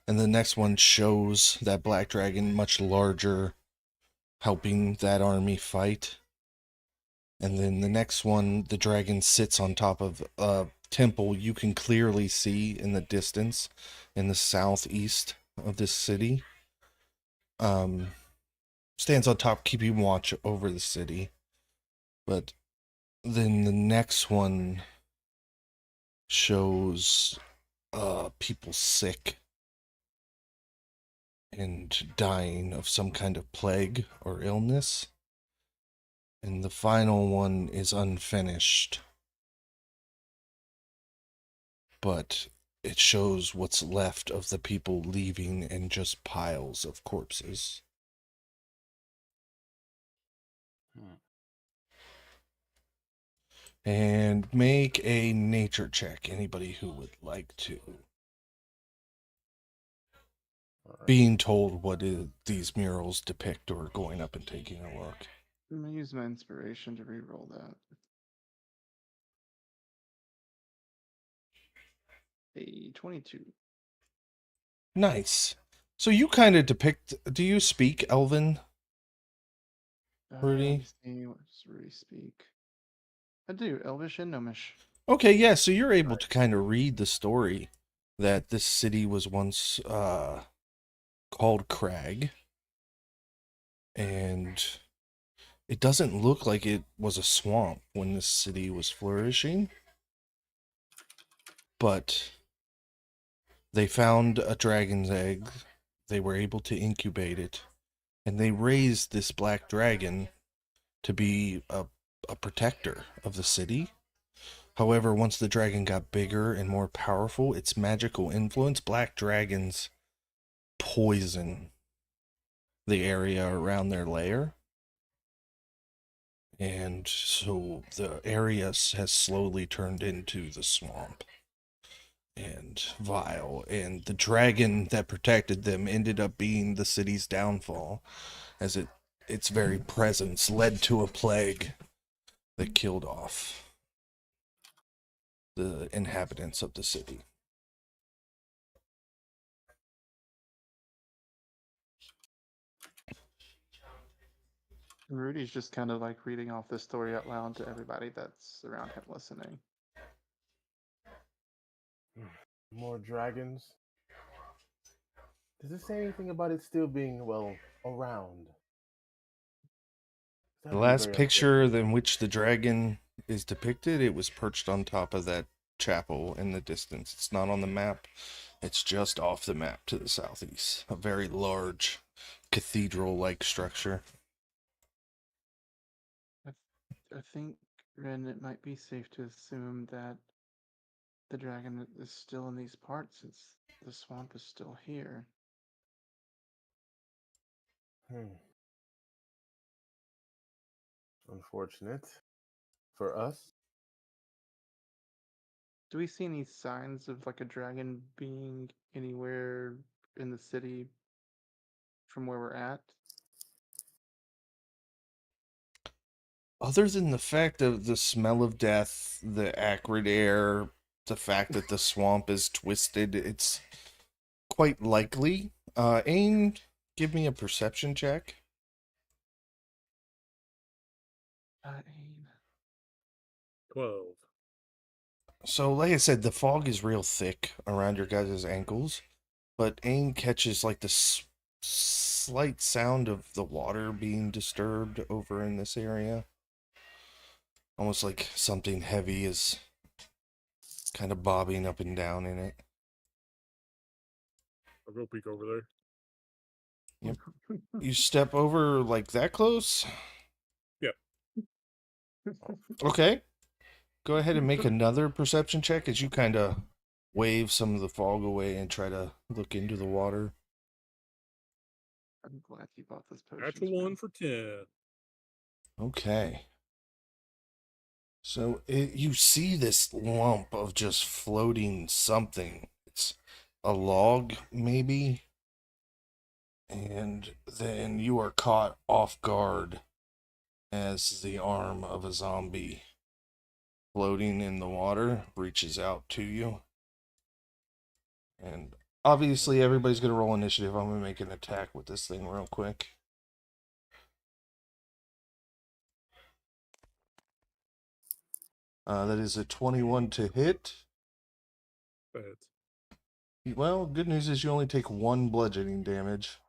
And the next one shows that black dragon much larger, helping that army fight. And then the next one, the dragon sits on top of a temple you can clearly see in the distance in the southeast of this city. Stands on top, keeping watch over the city. But then the next one shows people sick and dying of some kind of plague or illness. And the final one is unfinished. But it shows what's left of the people leaving and just piles of corpses. And make a nature check, anybody who would like to. Being told what these murals depict or going up and taking a look. I'm gonna use my inspiration to re-roll that. A 22. Nice. So you kind of depict. Do you speak Elven? Let me Rudy? see, what does Rudy speak? I do, Elvish and Gnomish. Okay, yeah. So you're able to kind of read the story that this city was once called Crag, and it doesn't look like it was a swamp when this city was flourishing, but they found a dragon's egg. They were able to incubate it, and they raised this black dragon to be a protector of the city. However, once the dragon got bigger and more powerful, its magical influence, black dragons poison the area around their lair. And so the area has slowly turned into the swamp and vile. And the dragon that protected them ended up being the city's downfall, as its very presence led to a plague that killed off the inhabitants of the city. Rudy's just kind of like reading off this story out loud to everybody that's around him listening. More dragons. Does it say anything about it still being, well, around? The That'd be last very picture in which the dragon is depicted, it was perched on top of that chapel in the distance. It's not on the map. It's just off the map to the southeast. A very large cathedral-like structure. I think, Ren, it might be safe to assume that the dragon is still in these parts since the swamp is still here. unfortunate for us. Do we see any signs of like a dragon being anywhere in the city from where we're at? Other than the fact of the smell of death, the acrid air, the fact that the swamp is twisted, it's quite likely. Ain, give me a perception check. Ain. 12. So, like I said, the fog is real thick around your guys' ankles, but Ain catches like the slight sound of the water being disturbed over in this area. Almost like something heavy is kind of bobbing up and down in it. I'll go peek over there. Yep. You step over like that close? Yep. Okay. Go ahead and make another perception check as you kind of wave some of the fog away and try to look into the water. I'm glad you bought this potion. Natural 1 for 10. Okay. So you see this lump of just floating something. It's a log, maybe. And then you are caught off guard as the arm of a zombie floating in the water reaches out to you. And obviously everybody's going to roll initiative. I'm going to make an attack with this thing real quick. That is a 21 to hit. But Well, good news is you only take 1 bludgeoning damage.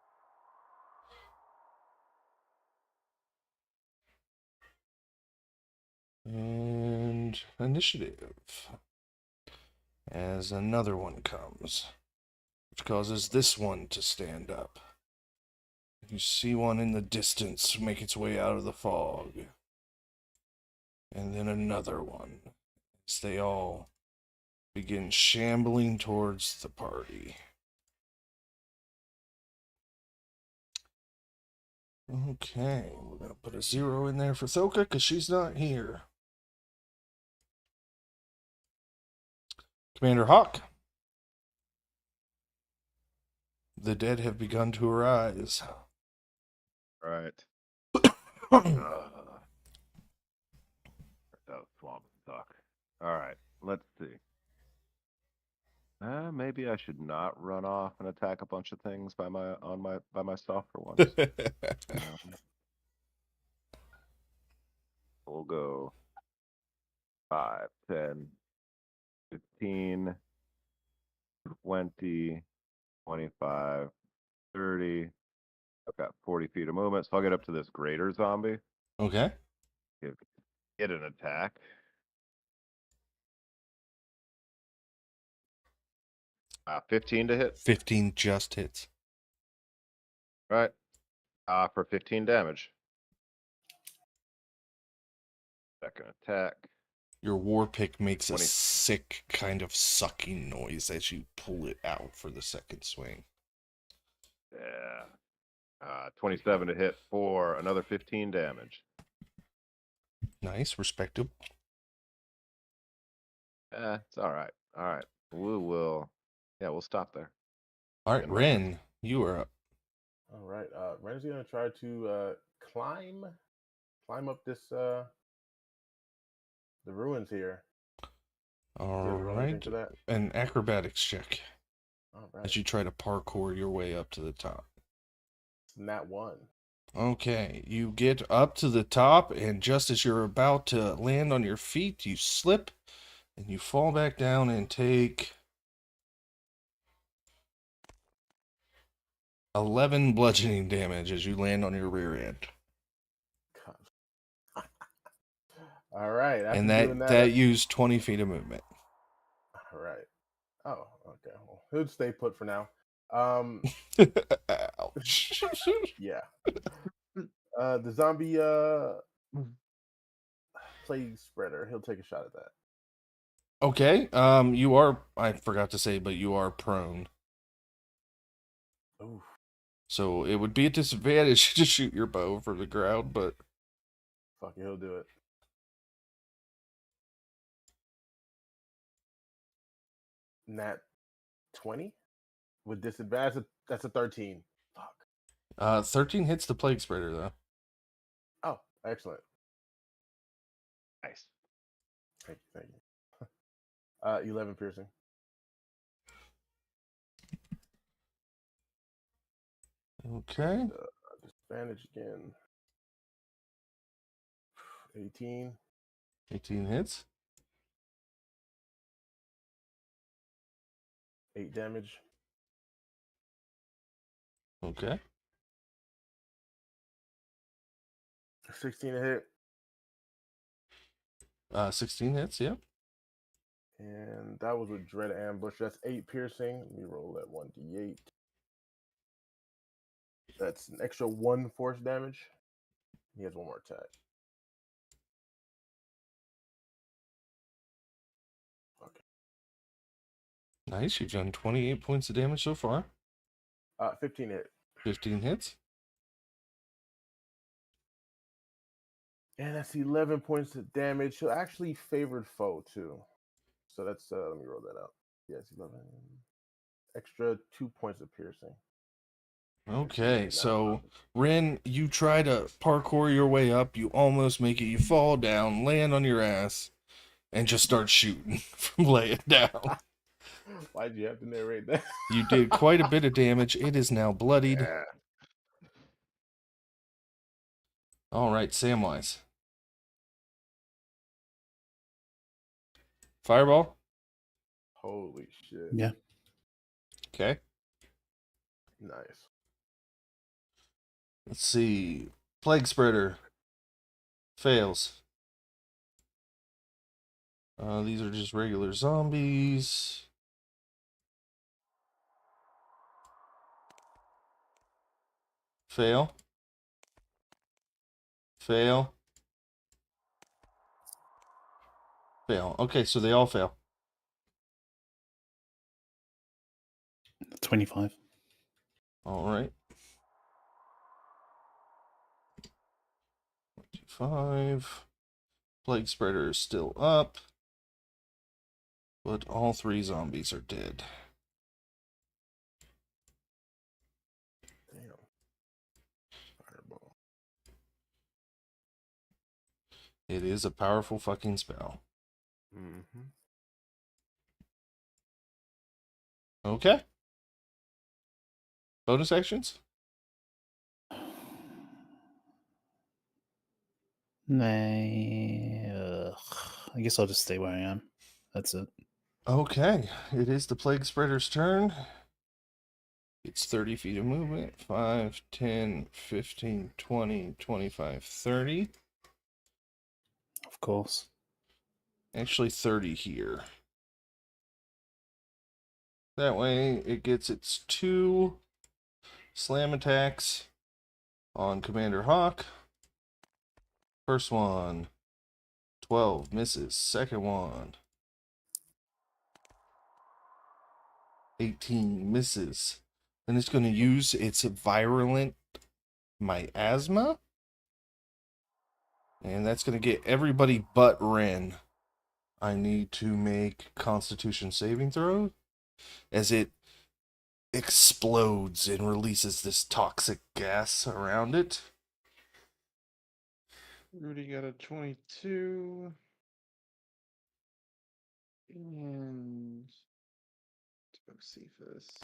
And initiative. As another one comes, which causes this one to stand up. You see one in the distance make its way out of the fog. And then another one. As they all begin shambling towards the party. Okay, we're going to put a 0 in there for Thoka because she's not here. Commander Hawk. The dead have begun to arise. Right. That swamp suck. All right, let's see. Maybe I should not run off and attack a bunch of things by myself for once. We'll go 5, 10, 15, 20, 25, 30. I've got 40 feet of movement, so I'll get up to this greater zombie. Okay. Get an attack. Uh, 15 to hit. 15 just hits. Right. For 15 damage. Second attack. Your war pick makes a 20. sick kind of sucking noise as you pull it out for the second swing. Yeah. 27 to hit for another 15 damage. Nice, respectable. It's all right. All right. We'll stop there. All right, Getting my Ren, you are up. All right. Ren's gonna try to climb up this the ruins here. All You guys roll anything right, for that? an acrobatics check All right. as you try to parkour your way up to the top. Nat 1. Okay, you get up to the top, and just as you're about to land on your feet, you slip, and you fall back down and take 11 bludgeoning damage as you land on your rear end. All right. After And doing that used 20 feet of movement. All right. Oh, okay. Well, he'll stay put for now. Ouch. Yeah. The zombie plague spreader. He'll take a shot at that. Okay, I forgot to say, but you are prone. Ooh. So it would be a disadvantage to shoot your bow from the ground, but Fuck it, he'll do it. Nat 20 with disadvantage. That's a 13. Fuck. 13 hits the plague spreader though. Oh, excellent. Nice. Thank you. 11 piercing. Okay. Disadvantage again. 18. 18 hits. 8 damage. Okay. 16 to hit. 16 hits, yeah. And that was with Dread Ambush. That's 8 piercing. Let me roll that 1d8. That's an extra 1 force damage. He has 1 more attack. Okay. Nice, you've done 28 points of damage so far. 15 hit. 15 hits. And that's 11 points of damage. So actually favored foe too. So that's let me roll that out. Yes, 11. Extra 2 points of piercing. Okay, so Ren, you try to parkour your way up, you almost make it, you fall down, land on your ass, and just start shooting from laying down. Why'd you have to narrate that? You did quite a bit of damage. It is now bloodied. Yeah. All right, Samwise. Fireball? Holy shit. Yeah. Okay. Nice. Let's see. Plague Spreader. Fails. These are just regular zombies. Fail. Fail. Fail. Okay, so they all fail. 25. All right. 5. Plague Spreader is still up. But all 3 zombies are dead. Damn. Fireball. It is a powerful fucking spell. Mm-hmm. Okay. Bonus actions? Nah, I guess I'll just stay where I am. That's it. Okay. It is the Plague Spreader's turn. It's 30 feet of movement. 5, 10, 15, 20, 25, 30. Of course. Actually, 30 here. That way, it gets its 2 slam attacks on Commander Hawk. First one, 12, misses. Second one, 18, misses. Then it's going to use its virulent miasma. And that's going to get everybody but Ren. I need to make Constitution saving throw as it explodes and releases this toxic gas around it. Rudy got a 22. And Josephus.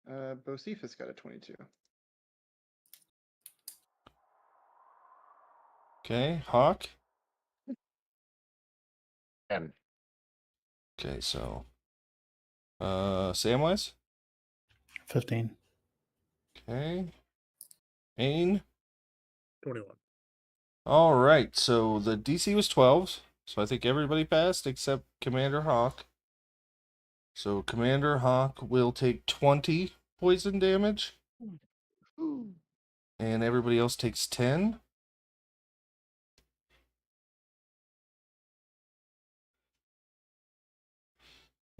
Bocephus got a 22. Okay, Hawk. 10. Okay, so Samwise. 15. Okay. Ain. 21. All right, so the DC was 12, so I think everybody passed except Commander Hawk. So Commander Hawk will take 20 poison damage, Ooh. and everybody else takes 10.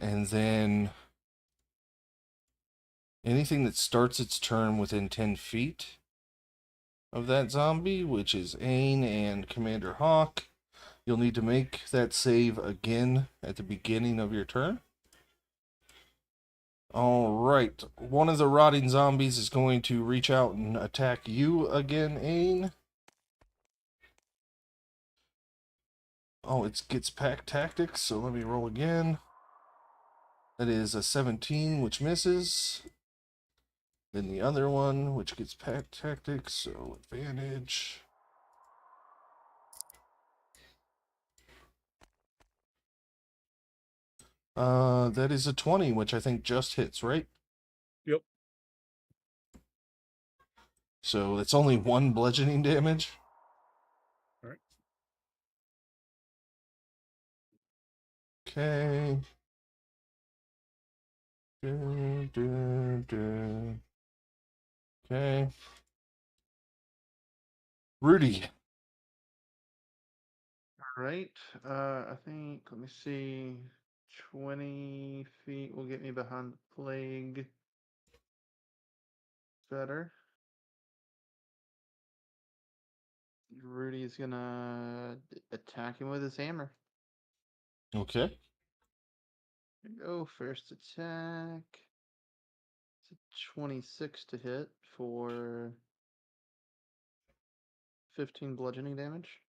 And then anything that starts its turn within 10 feet of that zombie, which is Ain and Commander Hawk, you'll need to make that save again at the beginning of your turn. All right, one of the rotting zombies is going to reach out and attack you again, Ain. Oh, it gets pack tactics, so let me roll again. That is a 17, which misses. Then the other one, which gets pack tactics, so advantage. That is a 20, which I think just hits, right? Yep. So it's only 1 bludgeoning damage. All right. Okay. Okay. Rudy. All right. I think, let me see. 20 feet will get me behind the plague. Better. Rudy's gonna attack him with his hammer. Okay. Here we go. First attack. It's a 26 to hit for 15 bludgeoning damage.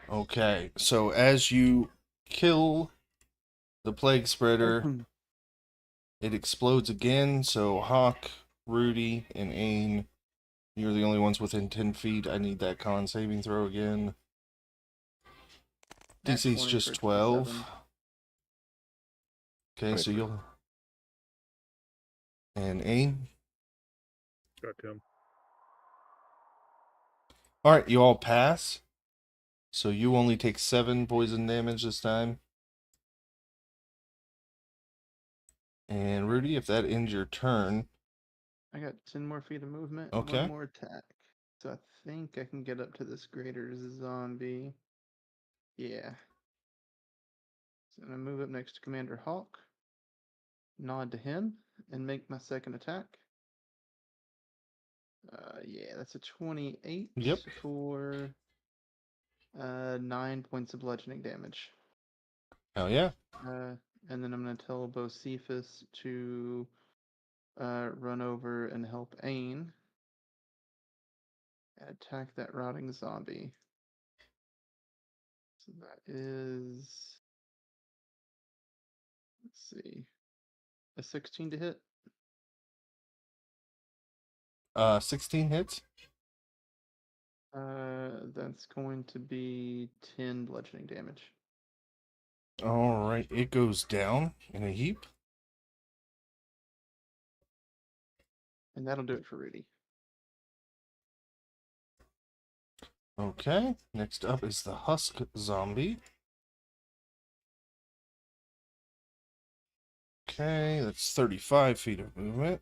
Okay. So as you kill the plague spreader, it explodes again. So Hawk, Rudy, and Ain, you're the only ones within 10 feet. I need that con saving throw again. Nat DC's 20 just for 12. 27. Okay, so 23. you'll. And aim. Got him. Alright, you all pass. So you only take 7 poison damage this time. And Rudy, if that ends your turn. I got 10 more feet of movement, Okay. 1 more attack. So I think I can get up to this greater zombie. Yeah. So I'm gonna move up next to Commander Hawk, nod to him, and make my second attack. Yeah, that's a 28 Yep. for 9 points of bludgeoning damage. Hell yeah. And then I'm gonna tell Bocephus to run over and help Ain and attack that rotting zombie. So that is, let's see, a 16 to hit. 16 hits. That's going to be 10 bludgeoning damage. Alright, it goes down in a heap. And that'll do it for Rudy. Okay, next up is the Husk Zombie. Okay, that's 35 feet of movement.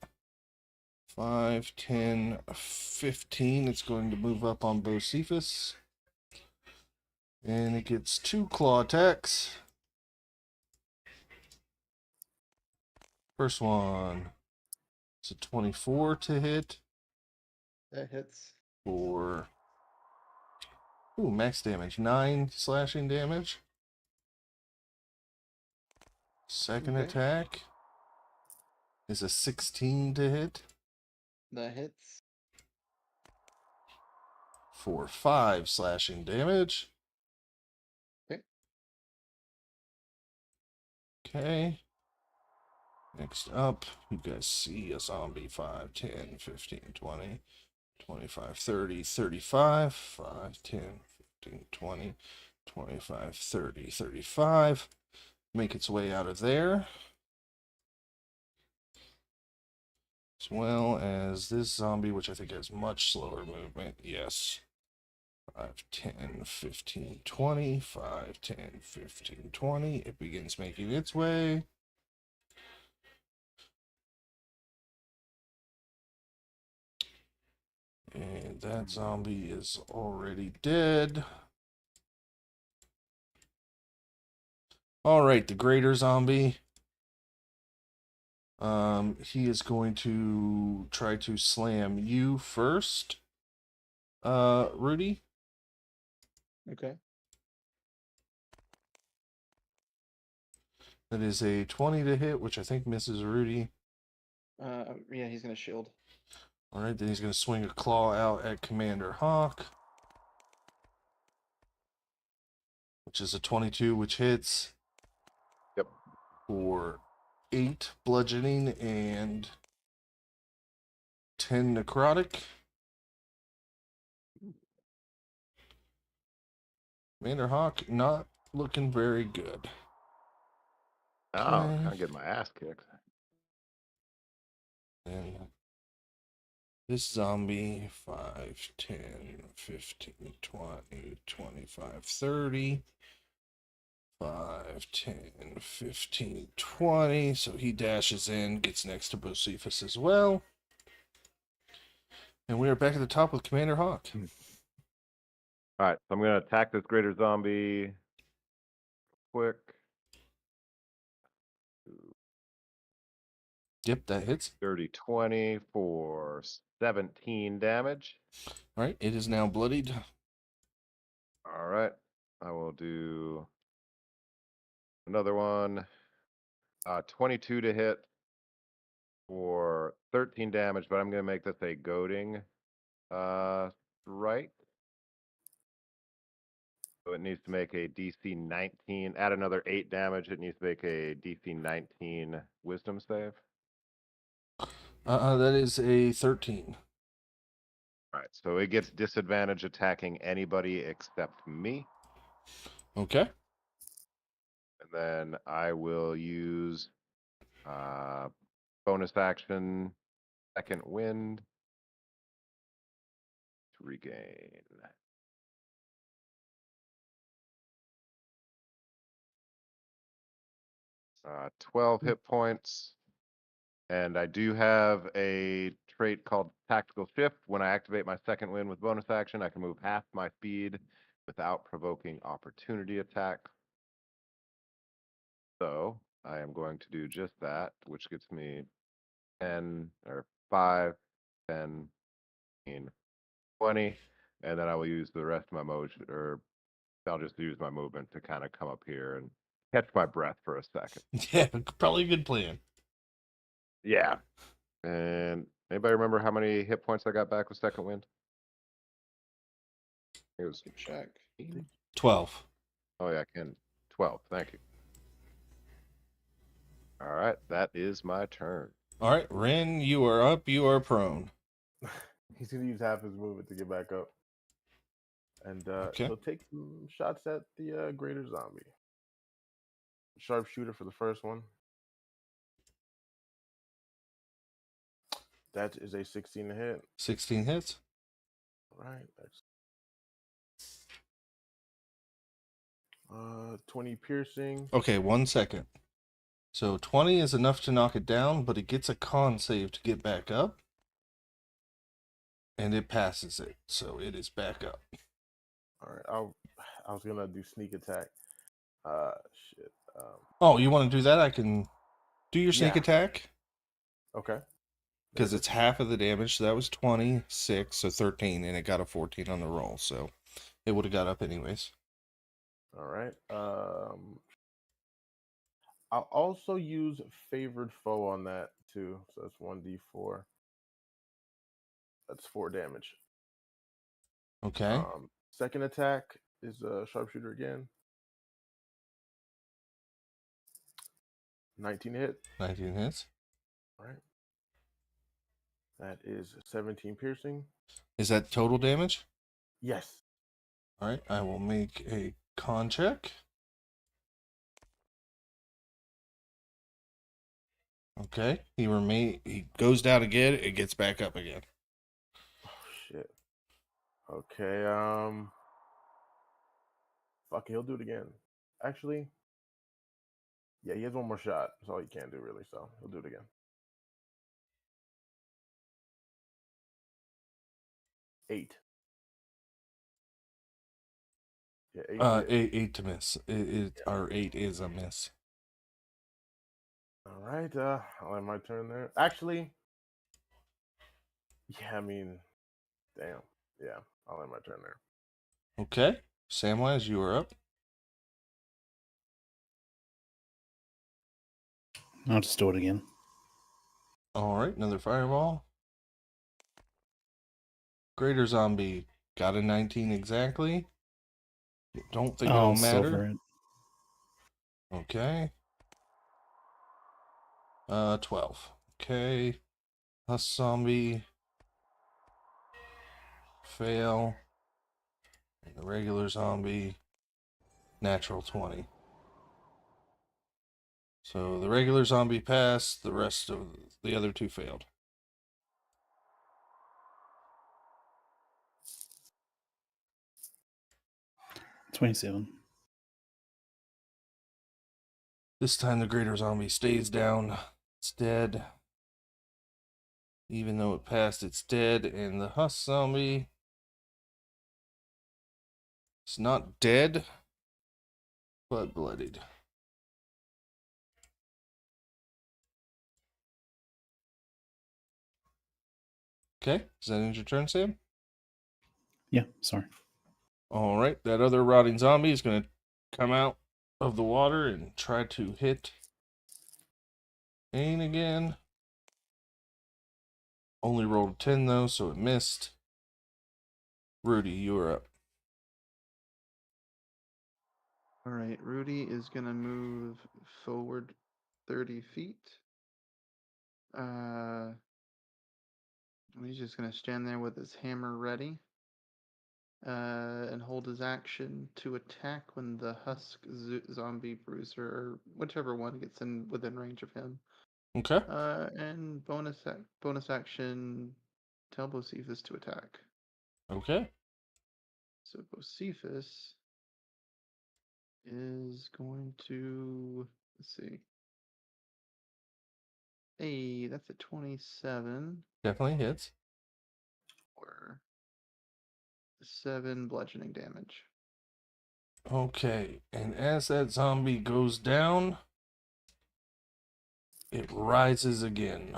5, 10, 15. It's going to move up on Bocephus. And it gets 2 claw attacks. First one. It's a 24 to hit. That hits. For max damage. 9 slashing damage. Second Okay. attack is a 16 to hit. That hits. For 5 slashing damage. Okay. Okay. Next up, you guys see a zombie. 5, 10, 15, 20, 25, 30, 35. 5, 10, 15, 20, 25, 30, 35. Make its way out of there. As well as this zombie, which I think has much slower movement. Yes. 5, 10, 15, 20. 5, 10, 15, 20. It begins making its way. And that zombie is already dead. Alright, the greater zombie. He is going to try to slam you first. Rudy. Okay. That is a 20 to hit, which I think misses Rudy. Yeah, he's gonna shield. Alright, then he's going to swing a claw out at Commander Hawk. Which is a 22, which hits. Yep. For 8 bludgeoning and 10 necrotic. Commander Hawk not looking very good. Oh, Okay. kind of getting my ass kicked. And this zombie, 5, 10, 15, 20, 25, 30. 5, 10, 15, 20. So he dashes in, gets next to Bocephus as well. And we are back at the top with Commander Hawk. All right, so I'm going to attack this greater zombie quick. Yep, that hits. 30, 20 for 17 damage. All right, it is now bloodied. All right, I will do another one. 22 to hit for 13 damage, but I'm going to make this a goading strike. So it needs to make a DC 19. Add another 8 damage. It needs to make a DC 19 wisdom save. That is a 13. All right, so it gets disadvantage attacking anybody except me. Okay. then I will use bonus action, second wind to regain. Uh, 12 hit points. And I do have a trait called Tactical Shift. When I activate my second wind with bonus action, I can move half my speed without provoking opportunity attack. So I am going to do just that, which gets me 10 or 5, 10, 15, 20. And then I will use the rest of my motion, or I'll just use my movement to kind of come up here and catch my breath for a second. Yeah, probably a good plan. Yeah. And anybody remember how many hit points I got back with second wind? It was Check. 12. Oh yeah, Ken. 12. Thank you. All right, that is my turn. All right, Ren, you are up. You are prone. He's gonna use half his movement to get back up, and Okay. he'll take some shots at the greater zombie. Sharpshooter for the first one. That is a 16 to hit. 16 hits. Right. That's 20 piercing. Okay, 1 second. So 20 is enough to knock it down, but it gets a con save to get back up. And it passes it, so it is back up. All right. I was gonna do sneak attack. Shit. Oh, you want to do that? I can do your sneak Yeah. attack. Okay. Because it's half of the damage, so that was 26, so 13, and it got a 14 on the roll, so it would have got up anyways. All right. I'll also use favored foe on that too. So that's 1d4. That's 4 damage. Okay. Second attack is a sharpshooter again. 19 hit. 19 hits. All right. That is 17 piercing. Is that total damage? Yes. All right, I will make a con check. Okay, he goes down again, it gets back up again. Oh shit. Okay, fuck it, he'll do it again. Actually, yeah, he has one more shot. That's all he can do really, so he'll do it again. 8. Yeah, 8 to hit. 8 to miss. Our 8 is a miss. All right, I'll have my turn there. Actually, yeah, I mean, damn. Yeah, I'll have my turn there. Okay, Samwise, you are up. I'll just do it again. All right, another fireball. Greater zombie got a 19 exactly. Don't think I'll it'll silver matter. it. Okay. 12. Okay. Husk zombie. Fail. And the regular zombie. Natural 20. So the regular zombie passed, the rest of the other two failed. $27. This time the greater zombie stays down. It's dead. Even though it passed, it's dead. And the husk zombie is not dead, but bloodied. Okay, does that end your turn, Sam? Yeah, sorry. All right, that other rotting zombie is going to come out of the water and try to hit Ain again. Only rolled a 10 though, so it missed. Rudy, you are up. All right, Rudy is gonna move forward 30 feet. He's just gonna stand there with his hammer ready. and hold his action to attack when the husk zombie bruiser or whichever one gets in within range of him. Okay. And bonus action, tell Bocephus to attack. Okay. So Bocephus is going to, let's see. Hey, that's a 27 Definitely hits. or 7 bludgeoning damage. Okay. And as that zombie goes down, it rises again.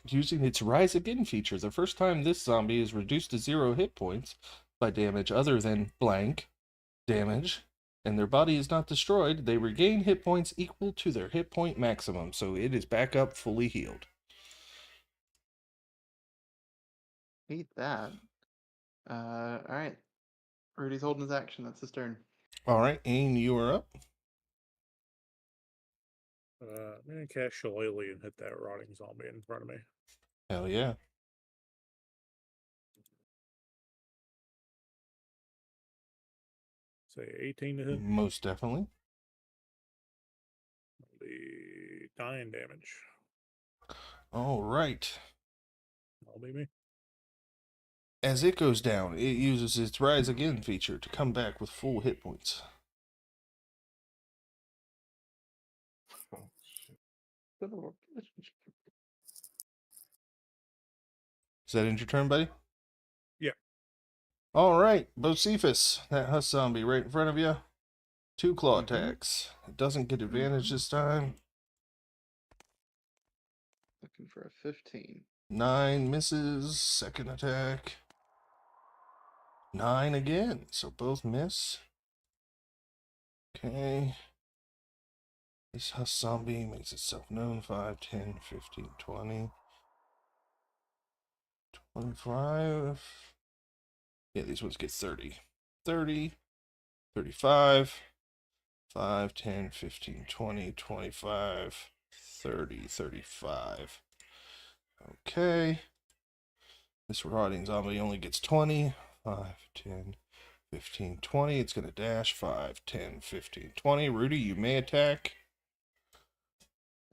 Using its Rise Again feature, the first time this zombie is reduced to 0 hit points by damage other than blank damage, and their body is not destroyed, they regain hit points equal to their hit point maximum, so it is back up fully healed. Hate that. Alright. Rudy's holding his action. That's his turn. Alright, Aim, you are up. I'm gonna cast Shillelagh and hit that rotting zombie in front of me. Hell yeah. Say 18 to hit. Most definitely. The 9 damage. Alright. That'll be me. As it goes down, it uses its Rise Again feature to come back with full hit points. Is that end your turn, buddy? Yeah. Alright, Bocephus, that husk zombie right in front of you. 2 claw attacks. It doesn't get advantage this time. Looking for a 15. 9 misses. Second attack. 9 again. So both miss. Okay. This husk zombie makes itself known. 5, 10, 15, 20. 25. Yeah, these ones get 30. 30. 35. 5, 10, 15, 20, 25, 30, 35. Okay. This rotting zombie only gets 20. 5, 10, 15, 20. It's going to dash. 5, 10, 15, 20. Rudy, you may attack.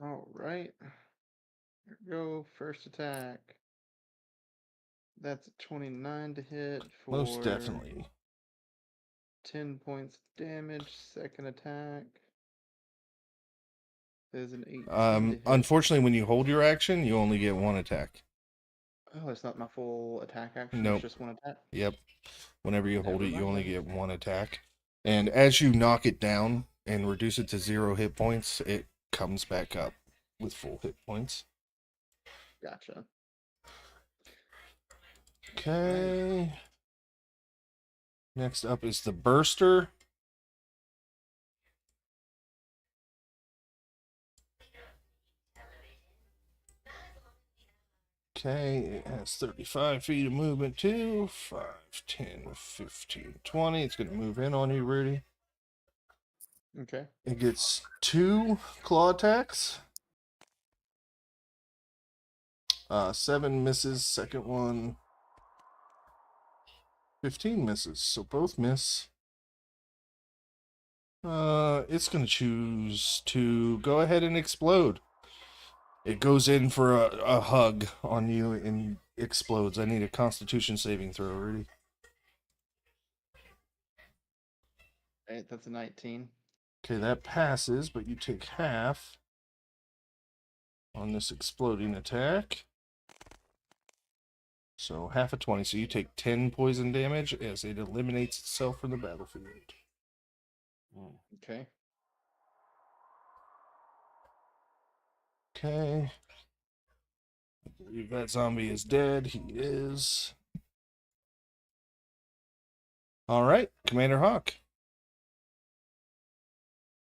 Alright. Here we go. First attack. That's a 29 to hit for Most definitely. 10 points damage. Second attack is an 18 to hit. Unfortunately, when you hold your action, you only get 1 attack. Oh, it's not my full attack action. Nope. It's just 1 attack. Yep. Whenever you hold Never it, you only mind. get 1 attack. And as you knock it down and reduce it to 0 hit points, it comes back up with full hit points. Gotcha. Okay. Next up is the Burster. Okay, it has 35 feet of movement too. 5, 10, 15, 20. It's going to move in on you, Rudy. Okay. It gets 2 claw attacks. 7 misses. Second one. 15 misses. So both miss. It's going to choose to go ahead and explode. It goes in for a hug on you and explodes. I need a Constitution saving throw, Rudy. Alright, that's a 19. Okay, that passes, but you take half on this exploding attack. So half of 20. So you take 10 poison damage as it eliminates itself from the battlefield. Okay. Okay. I believe that zombie is dead. He is. All right, Commander Hawk.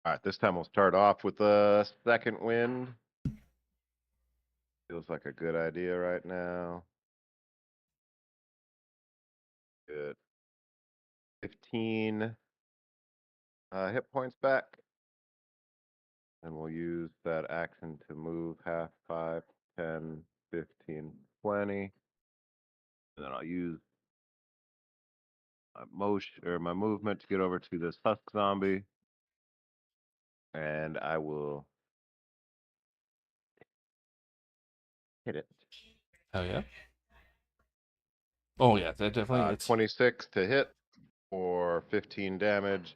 All right, this time we'll start off with a second wind. Feels like a good idea right now. Good. 15 hit points back. And we'll use that action to move half, 5, 10, 15, 20. And then I'll use my motion or my movement to get over to this husk zombie. And I will hit it. Hell yeah. Oh yeah, that definitely hits. 26 to hit for 15 damage.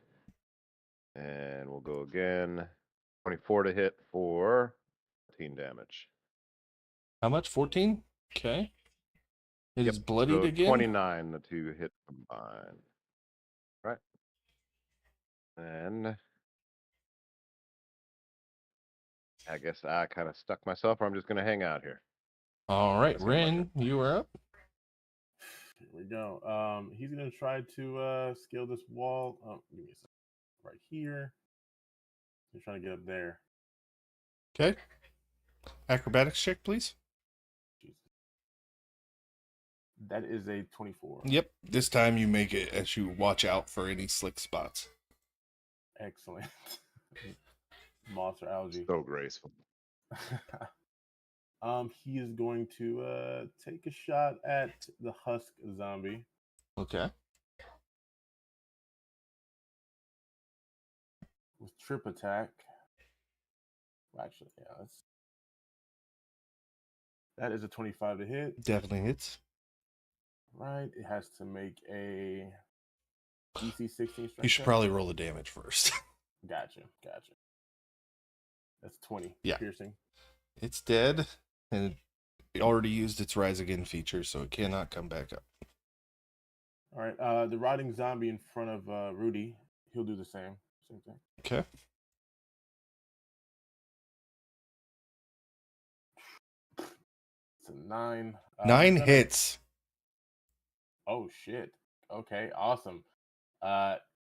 And we'll go again. 24 to hit for 15 damage. How much? 14? Okay. It Yep. is bloodied So again. 29 the two hit combined. Right. And I guess I kind of stuck myself, or I'm just going to hang out here. All right, That's gonna work. Ren, you are up. Here we go. He's gonna try to scale this wall. Oh, give me a second. Right here. He's trying to get up there. Okay. Acrobatics check, please. Jesus. That is a 24. Yep. This time you make it as you watch out for any slick spots. Excellent. Moss or algae. So graceful. He is going to take a shot at the husk zombie. Okay. With trip attack. Actually, yeah, that is a 25 to hit. Definitely hits. Right. It has to make a DC 16 strength. You should check. probably roll the damage first. Gotcha. That's 20. Yeah. Piercing. It's dead, and it already used its rise again feature, so it cannot come back up. All right. The rotting zombie in front of Rudy. He'll do the same. Same thing. Okay. It's a 9. 9 hits. Oh shit. Okay, awesome.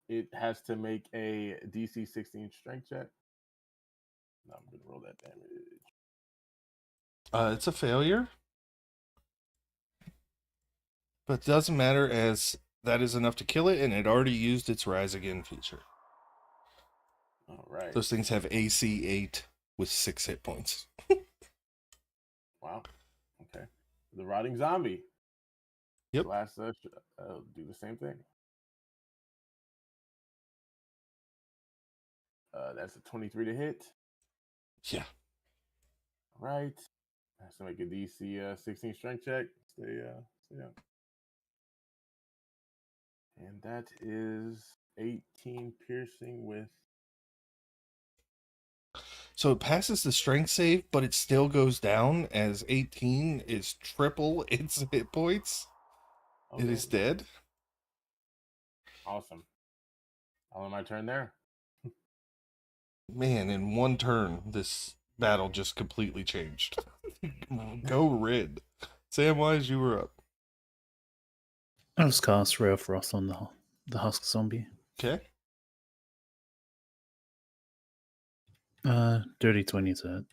It has to make a DC 16 strength check. No, I'm gonna roll that damage. It's a failure. But it doesn't matter, as that is enough to kill it, and it already used its rise again feature. All right. Those things have AC 8 with 6 hit points. Wow. Okay. The rotting zombie. Yep. Last do the same thing. That's a 23 to hit. Yeah. All right. Has to make a DC 16 strength check. Stay up. And that is 18 piercing with. So it passes the strength save, but it still goes down, as 18 is triple its hit points. Okay. It is dead. Awesome. I'll end my turn there. Man, in one turn, this battle just completely changed. Go Red. Samwise, you were up. I'll just cast Ray of Frost on the husk zombie. Okay. Dirty 20 to hit.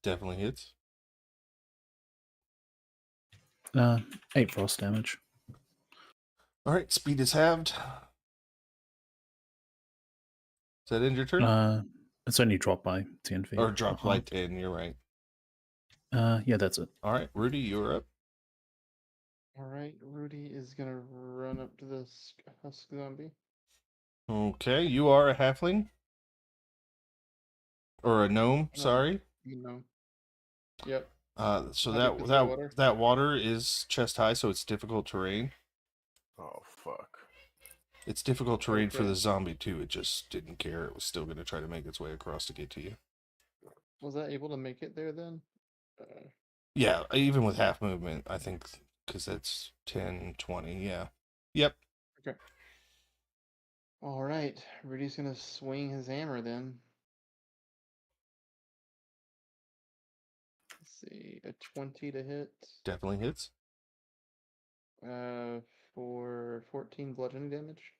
Definitely hits. 8 frost damage. All right, speed is halved. Does that end your turn? It's only dropped by 10 feet. Or dropped by 10, you're right. Yeah, that's it. All right, Rudy, you're up. All right, Rudy is gonna run up to this husk zombie. Okay, you are a halfling? Or a gnome, sorry. No. Yep. So How deep is the water? that water is chest high, so it's difficult terrain. Oh fuck. It's difficult terrain for Okay. the zombie too. It just didn't care. It was still going to try to make its way across to get to you. Was that able to make it there then? Yeah, even with half movement, I think, because that's 10, 20, yeah. Yep. Okay. All right, Rudy's gonna swing his hammer then. Let's see, a 20 to hit. Definitely hits. For 14 bludgeoning damage.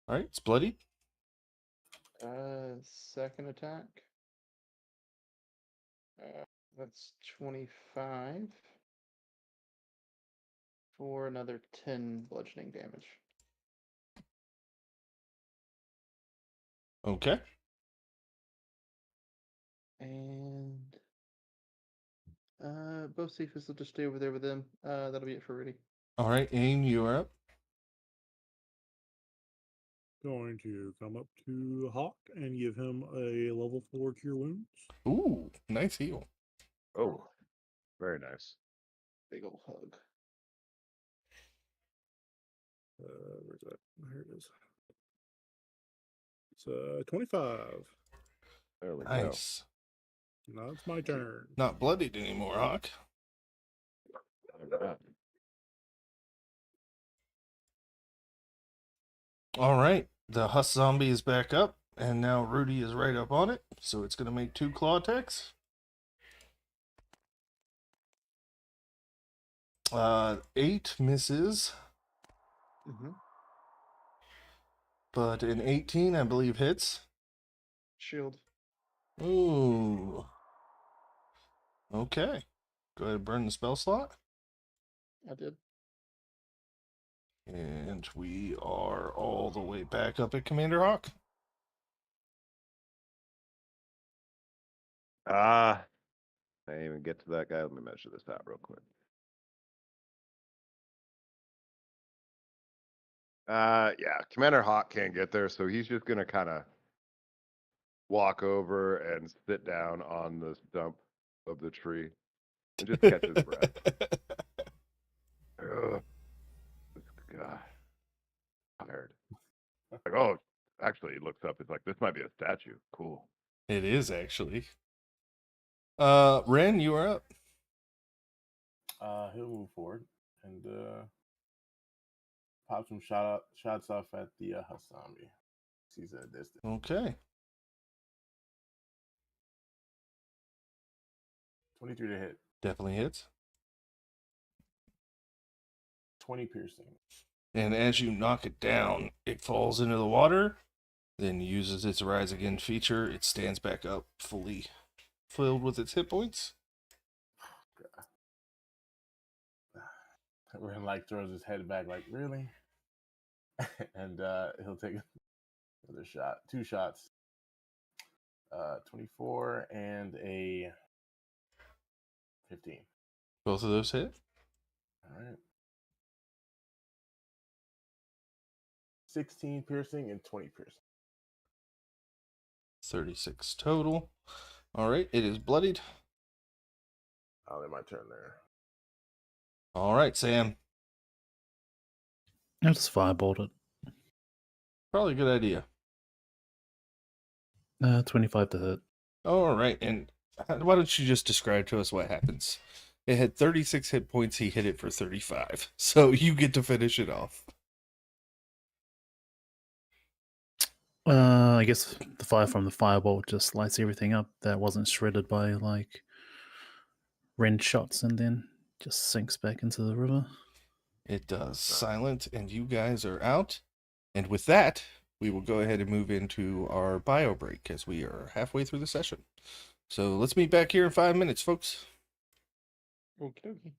All right, it's bloody. Second attack. That's 25 for another 10 bludgeoning damage. Okay. And Both Cephas will just stay over there with them. That'll be it for Rudy. All right, Aim, you are up. Going to come up to Hawk and give him a level 4 cure wounds. Ooh, nice heal. Oh, very nice. Big ol' hug. Where's that? There it is. It's 25. There we go. Nice. Now it's my turn. Not bloodied anymore, Hawk. All right, the Huss zombie is back up, and now Rudy is right up on it, so it's going to make 2 claw attacks. 8 misses, Mm-hmm. but an 18, I believe, hits. Shield. Ooh. Okay. Go ahead and burn the spell slot. I did. And we are all the way back up at Commander Hawk. I didn't even get to that guy. Let me measure this out real quick. Yeah, Commander Hawk can't get there, so he's just gonna kind of walk over and sit down on the stump of the tree and just catch his breath. Ugh, this guy tired. Like, oh, actually, he looks up. He's like, this might be a statue. Cool. It is actually. Ren, you are up. He'll move forward and pop some shots off at the Huss zombie. He's at a distance. Okay. 23 to hit. Definitely hits. 20 piercing. And as you knock it down, it falls into the water, then uses its Rise Again feature. It stands back up, fully filled with its hit points. Ren like throws his head back, like, really? And he'll take another shot. 2 shots. 24 and a 15. Both of those hit. All right. 16 piercing and 20 piercing. 36 total. All right, it is bloodied. I'll end my turn there. All right, Sam. I'll just firebolt it. Probably a good idea. 25 to hit. All right, and why don't you just describe to us what happens? It had 36 hit points. He hit it for 35. So you get to finish it off. I guess the fire from the firebolt just lights everything up that wasn't shredded by like rend shots, and then just sinks back into the river. It does. Silent, and you guys are out. And with that, we will go ahead and move into our bio break as we are halfway through the session. So let's meet back here in 5 minutes, folks. Okie dokie.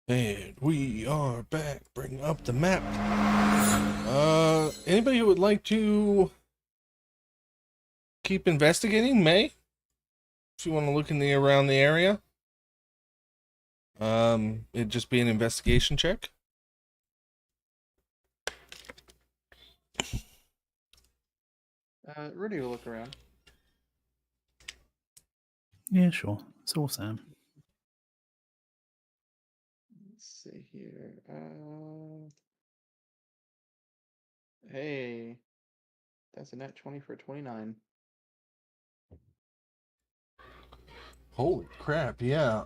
And we are back. Bring up the map. Anybody who would like to keep investigating may. If you want to look in the around the area. It'd just be an investigation check. Rudy will look around. Yeah, sure. So will Sam. Let's see here. Hey, that's a net 20 for 29. Holy crap, yeah.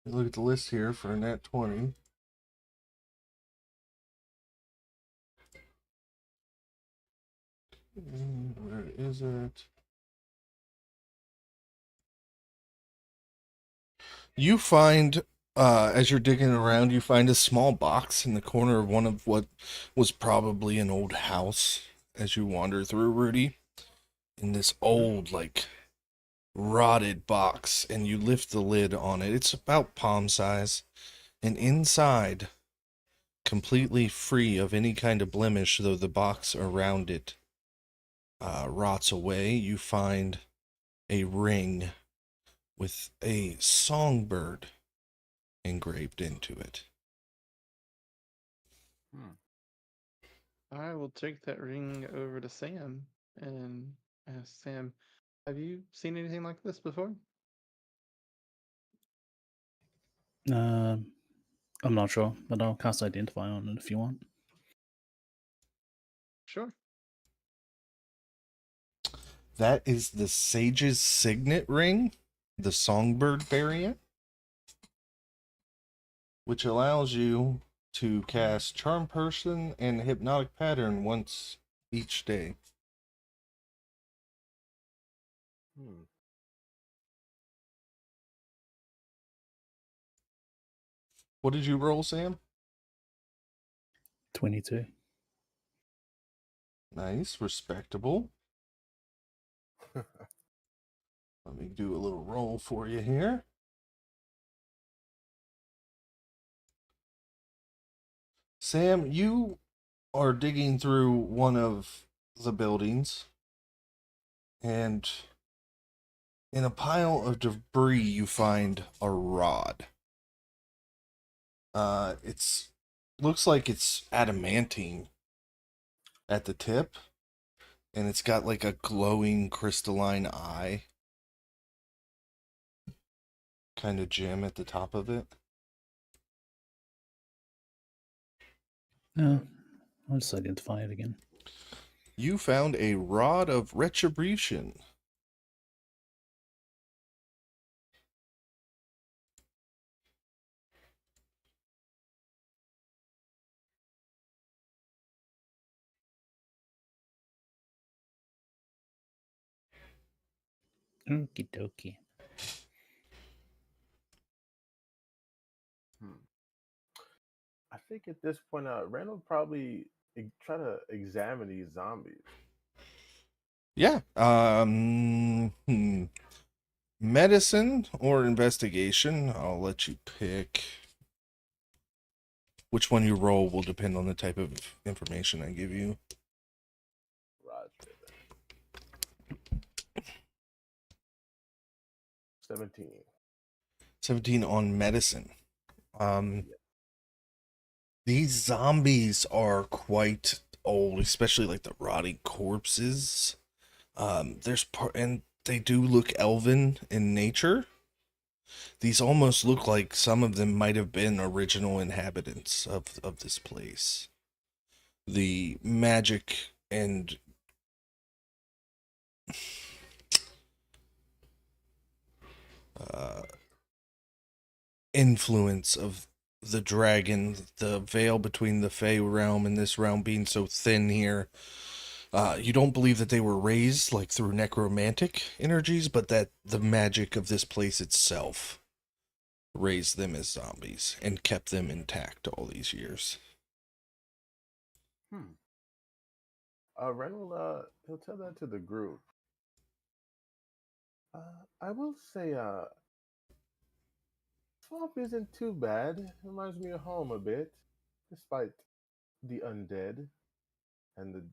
Look at the list here for a nat 20. Where is it? You find, as you're digging around, you find a small box in the corner of one of what was probably an old house as you wander through, Rudy. In this old, like, rotted box, and you lift the lid on it. It's about palm size. And inside, completely free of any kind of blemish, though the box around it rots away, you find a ring with a songbird engraved into it. I will take that ring over to Sam and ask Sam, have you seen anything like this before? I'm not sure, but I'll cast Identify on it if you want. Sure. That is the Sage's Signet Ring, the Songbird variant, which allows you to cast Charm Person and Hypnotic Pattern once each day. What did you roll, Sam? 22. Nice, respectable. Let me do a little roll for you here. Sam, you are digging through one of the buildings, and in a pile of debris you find a rod. It's looks like it's adamantine at the tip, and it's got like a glowing crystalline eye kind of gem at the top of it. No, I'll just identify it again. You found a rod of retribution. Okie dokie. I think at this point, Randall would probably try to examine these zombies. Yeah. Medicine or investigation? I'll let you pick. Which one you roll will depend on the type of information I give you. Roger. 17. 17 on medicine. These zombies are quite old, especially like the rotting corpses. And they do look elven in nature. These almost look like some of them might have been original inhabitants of this place. The magic and influence of the dragon, the veil between the Fey realm and this realm being so thin here. You don't believe that they were raised like through necromantic energies, but that the magic of this place itself raised them as zombies and kept them intact all these years. Randall, he'll tell that to the group. I will say, swamp isn't too bad. It reminds me of home a bit, despite the undead and the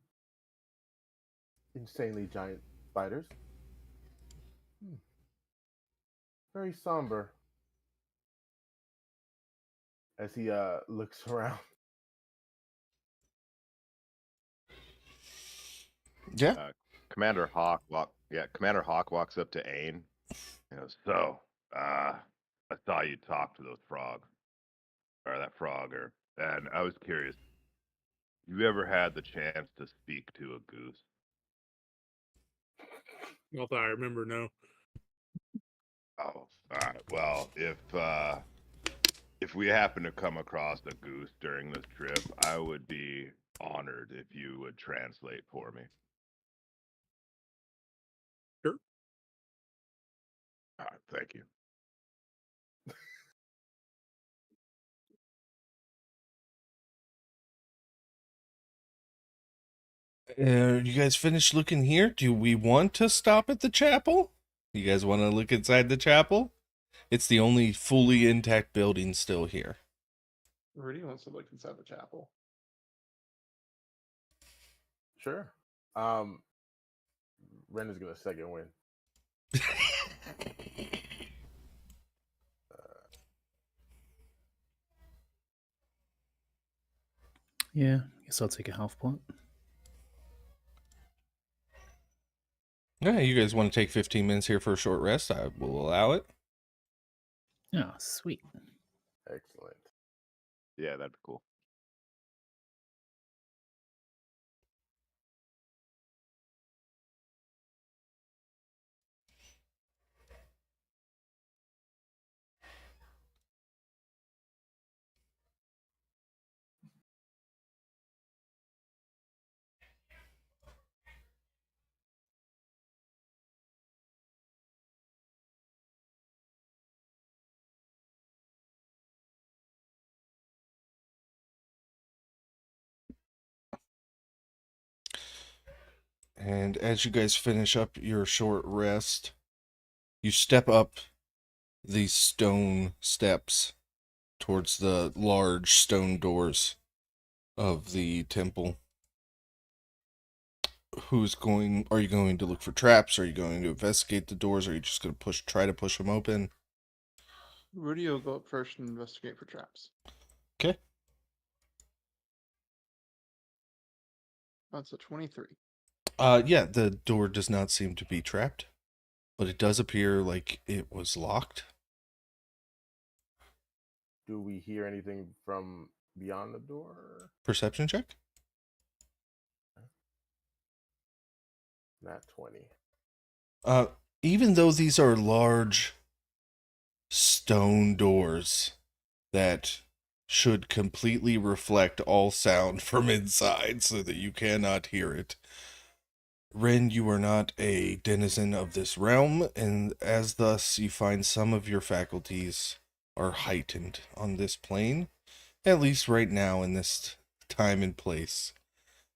insanely giant spiders. Hmm. Very somber as he looks around. Yeah. Commander Hawk walks up to Ain. He goes, so, I saw you talk to those frogs, or that frogger, and I was curious. You ever had the chance to speak to a goose? Not that I remember, no. Oh, all right. Well, if we happen to come across a goose during this trip, I would be honored if you would translate for me. Sure. All right, thank you. You guys finished looking here? Do we want to stop at the chapel? You guys want to look inside the chapel? It's the only fully intact building still here. Rudy wants to look inside the chapel. Sure. Ren is gonna second win. Yeah, guess I'll take a half point. Yeah, you guys want to take 15 minutes here for a short rest? I will allow it. Oh, sweet. Excellent. Yeah, that'd be cool. And as you guys finish up your short rest, you step up these stone steps towards the large stone doors of the temple. Are you going to look for traps? Are you going to investigate the doors? Are you just going to try to push them open? Rudy will go up first and investigate for traps. Okay. That's a 23. Yeah, the door does not seem to be trapped, but it does appear like it was locked. Do we hear anything from beyond the door? Perception check? Not 20. Even though these are large stone doors that should completely reflect all sound from inside so that you cannot hear it, Ren, you are not a denizen of this realm, and as thus you find some of your faculties are heightened on this plane, at least right now in this time and place.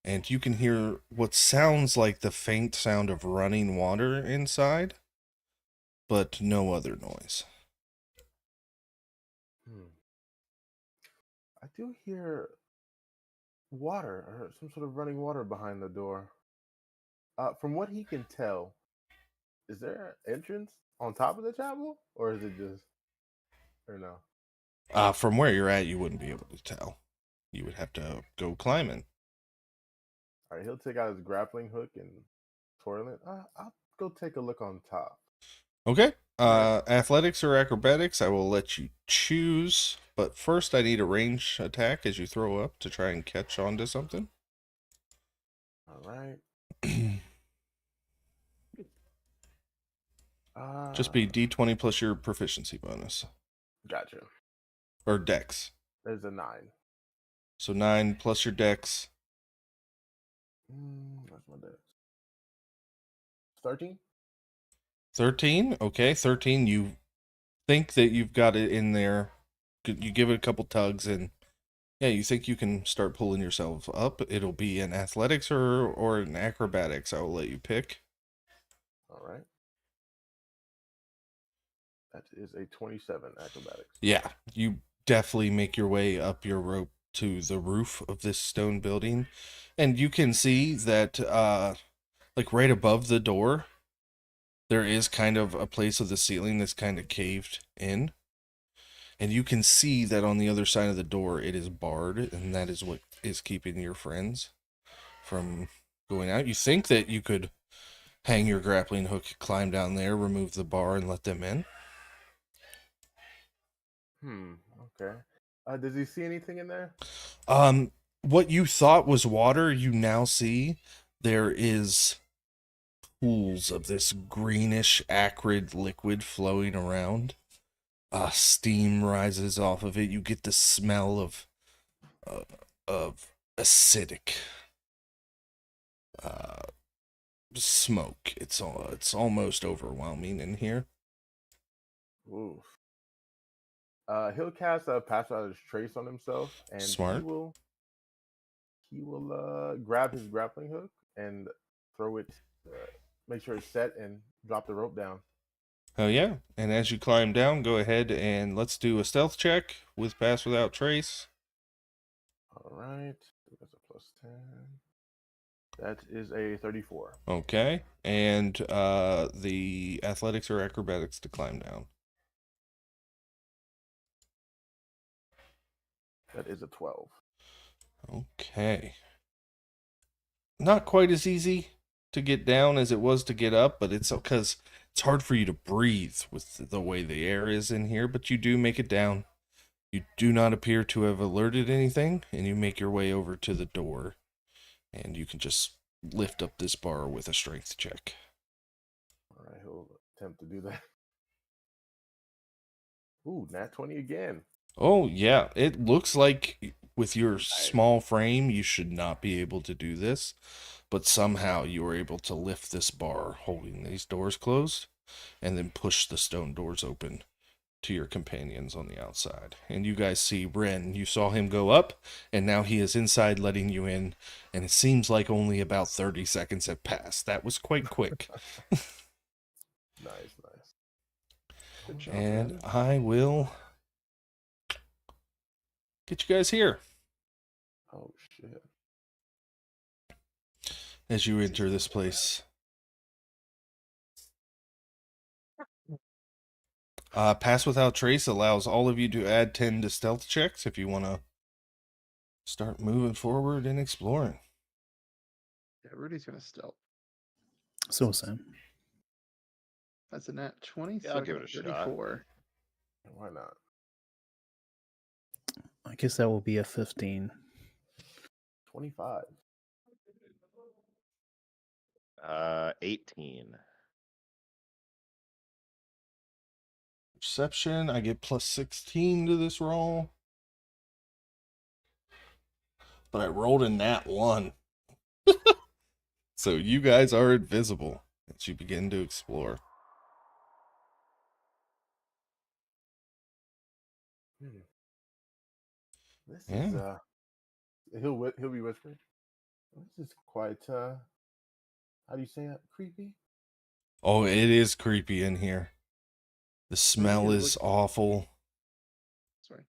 And you can hear what sounds like the faint sound of running water inside, but no other noise. I do hear water or some sort of running water behind the door. From what he can tell, is there an entrance on top of the chapel, or is it just, or no? From where you're at, you wouldn't be able to tell. You would have to go climbing. All right, he'll take out his grappling hook and twirl it. I'll go take a look on top. Okay. Athletics or acrobatics, I will let you choose. But first, I need a range attack as you throw up to try and catch onto something. All right. Just be D20 plus your proficiency bonus. Gotcha. Or dex. There's a 9. So 9 plus your dex. That's my dex. 13? 13? Okay, 13. You think that you've got it in there. You give it a couple tugs and yeah, you think you can start pulling yourself up. It'll be an athletics or an acrobatics. I will let you pick. All right. That is a 27 acrobatics. Yeah, you definitely make your way up your rope to the roof of this stone building, and you can see that like right above the door there is kind of a place of the ceiling that's kind of caved in, and you can see that on the other side of the door it is barred, and that is what is keeping your friends from going out. You think that you could hang your grappling hook, climb down there, remove the bar, and let them in. Okay. Does he see anything in there? What you thought was water, you now see there is pools of this greenish, acrid liquid flowing around. Steam rises off of it. You get the smell of acidic smoke. It's almost overwhelming in here. Oof. He'll cast a pass without his trace on himself, and Smart. he will grab his grappling hook and throw it. Make sure it's set and drop the rope down. Oh yeah, and as you climb down, go ahead and let's do a stealth check with pass without trace. All right, that's a plus 10. That is a 34. Okay, and the athletics or acrobatics to climb down. That is a 12. Okay. Not quite as easy to get down as it was to get up, but it's because it's hard for you to breathe with the way the air is in here, but you do make it down. You do not appear to have alerted anything, and you make your way over to the door, and you can just lift up this bar with a strength check. All right, he'll attempt to do that. Ooh, nat 20 again. Oh, yeah. It looks like with your small frame, you should not be able to do this, but somehow you were able to lift this bar holding these doors closed and then push the stone doors open to your companions on the outside. And you guys see Ren. You saw him go up, and now he is inside letting you in, and it seems like only about 30 seconds have passed. That was quite quick. Nice. Good job, And man. I will get you guys here Oh, shit. as you enter this place. Pass without trace allows all of you to add 10 to stealth checks if you want to start moving forward and exploring. Yeah, Rudy's gonna stealth. So Sam. That's a nat 20, Yeah, so I'll I give got it a shot. 34. Why not? I guess that will be a 15. 25. 18. Perception, I get plus 16 to this roll. But I rolled a nat 1. So you guys are invisible as you begin to explore. This is Yeah. he'll be whispering. This is quite how do you say that? Creepy? Oh, it is creepy in here. The smell Rudy is look- awful. Sorry.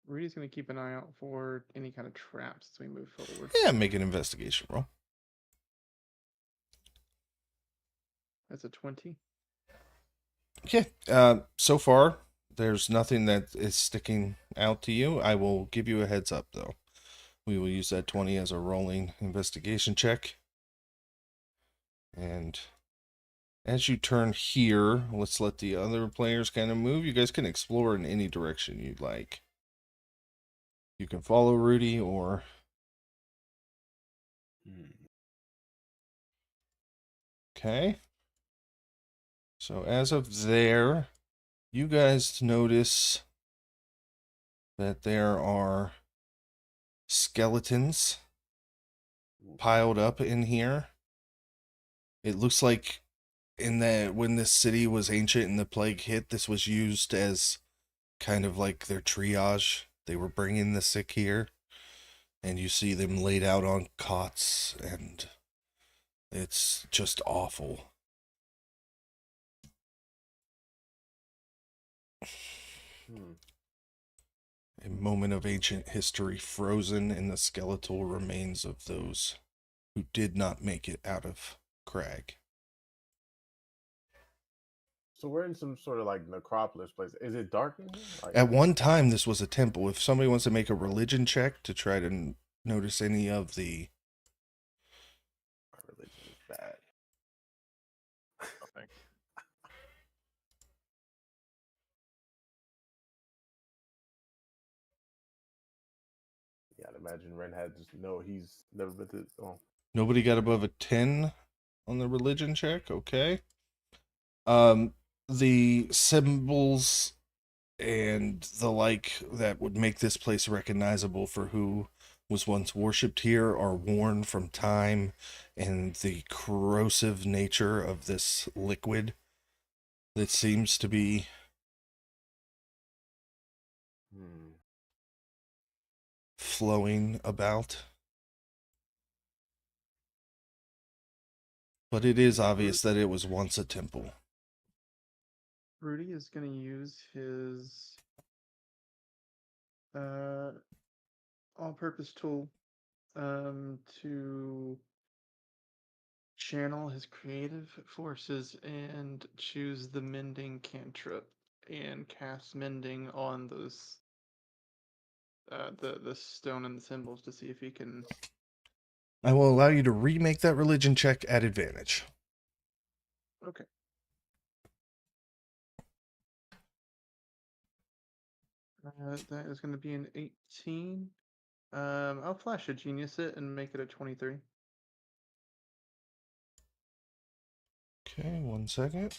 Rudy's gonna keep an eye out for any kind of traps as we move forward. Yeah, make an investigation roll. That's a 20. Okay. So far, there's nothing that is sticking out to you. I will give you a heads up, though. We will use that 20 as a rolling investigation check. And as you turn here, let's let the other players kind of move. You guys can explore in any direction you'd like. You can follow Rudy or... Okay. So as of there, you guys notice that there are skeletons piled up in here. It looks like when this city was ancient and the plague hit, this was used as kind of like their triage. They were bringing the sick here, and you see them laid out on cots, and it's just awful. Hmm. A moment of ancient history frozen in the skeletal remains of those who did not make it out of Crag. So we're in some sort of like necropolis place. Is it dark in here? Like, At one time, this was a temple. If somebody wants to make a religion check to try to notice any of the... my religion is bad. Nothing. Yeah, I'd imagine Ren had just no. He's never been to. Oh, Nobody got above a 10 on the religion check. Okay. The symbols and the like that would make this place recognizable for who was once worshipped here are worn from time and the corrosive nature of this liquid that seems to be hmm. flowing about. But it is obvious that it was once a temple. Rudy is going to use his all-purpose tool to channel his creative forces and choose the mending cantrip and cast mending on those the stone and the symbols to see if he can. I will allow you to remake that religion check at advantage. Okay. That is going to be an 18. I'll flash a genius it and make it a 23. Okay, 1 second.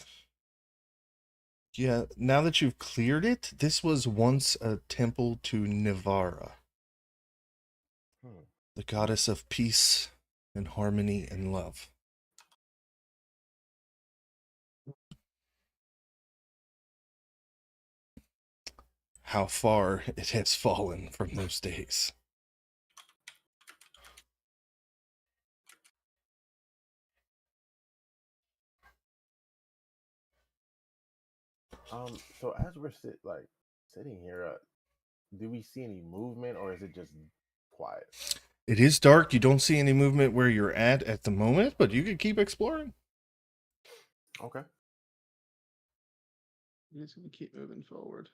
Yeah, now that you've cleared it, this was once a temple to Nivara, Hmm. the goddess of peace and harmony and love. How far it has fallen from those days. So as we're sitting here, do we see any movement or is it just quiet? It is dark. You don't see any movement where you're at the moment, but you can keep exploring. Okay. He's going to keep moving forward.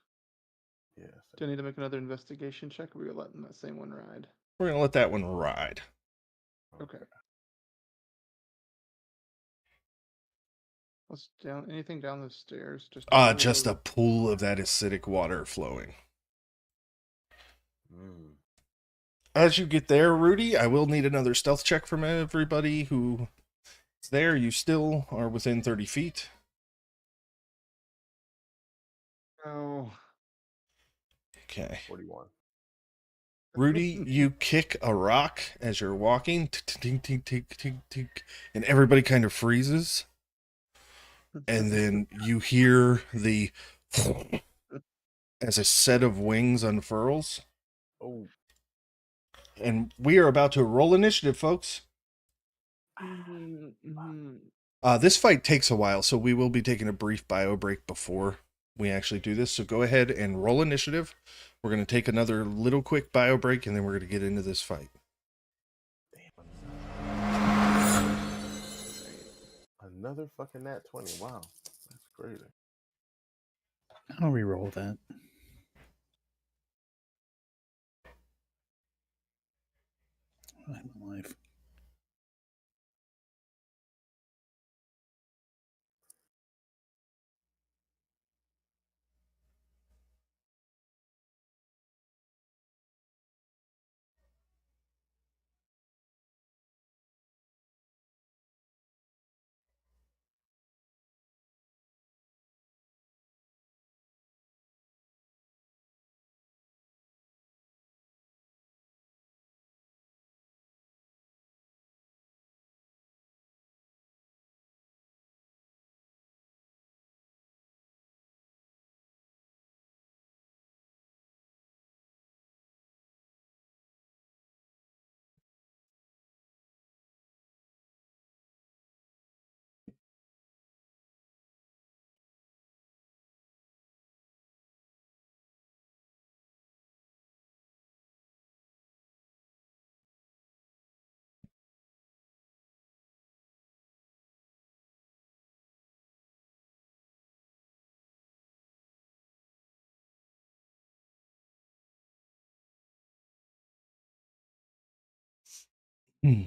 Yeah. Do I need to make another investigation check, or are we letting that same one ride? We're going to let that one ride. Okay. What's down? Anything down the stairs? Just a pool of that acidic water flowing. Mm. As you get there, Rudy, I will need another stealth check from everybody who is there. You still are within 30 feet. Oh. Okay. 41. Rudy, you kick a rock as you're walking, tink, tink, tink, tink, tink, and everybody kind of freezes. And then you hear the as a set of wings unfurls. Oh. And we are about to roll initiative, folks. Mm-hmm. This fight takes a while, so we will be taking a brief bio break before we actually do this. So go ahead and roll initiative. We're going to take another little quick bio break, and then we're going to get into this fight. Another fucking nat 20. Wow. That's crazy. I'll re-roll that. I'm alive. Hmm.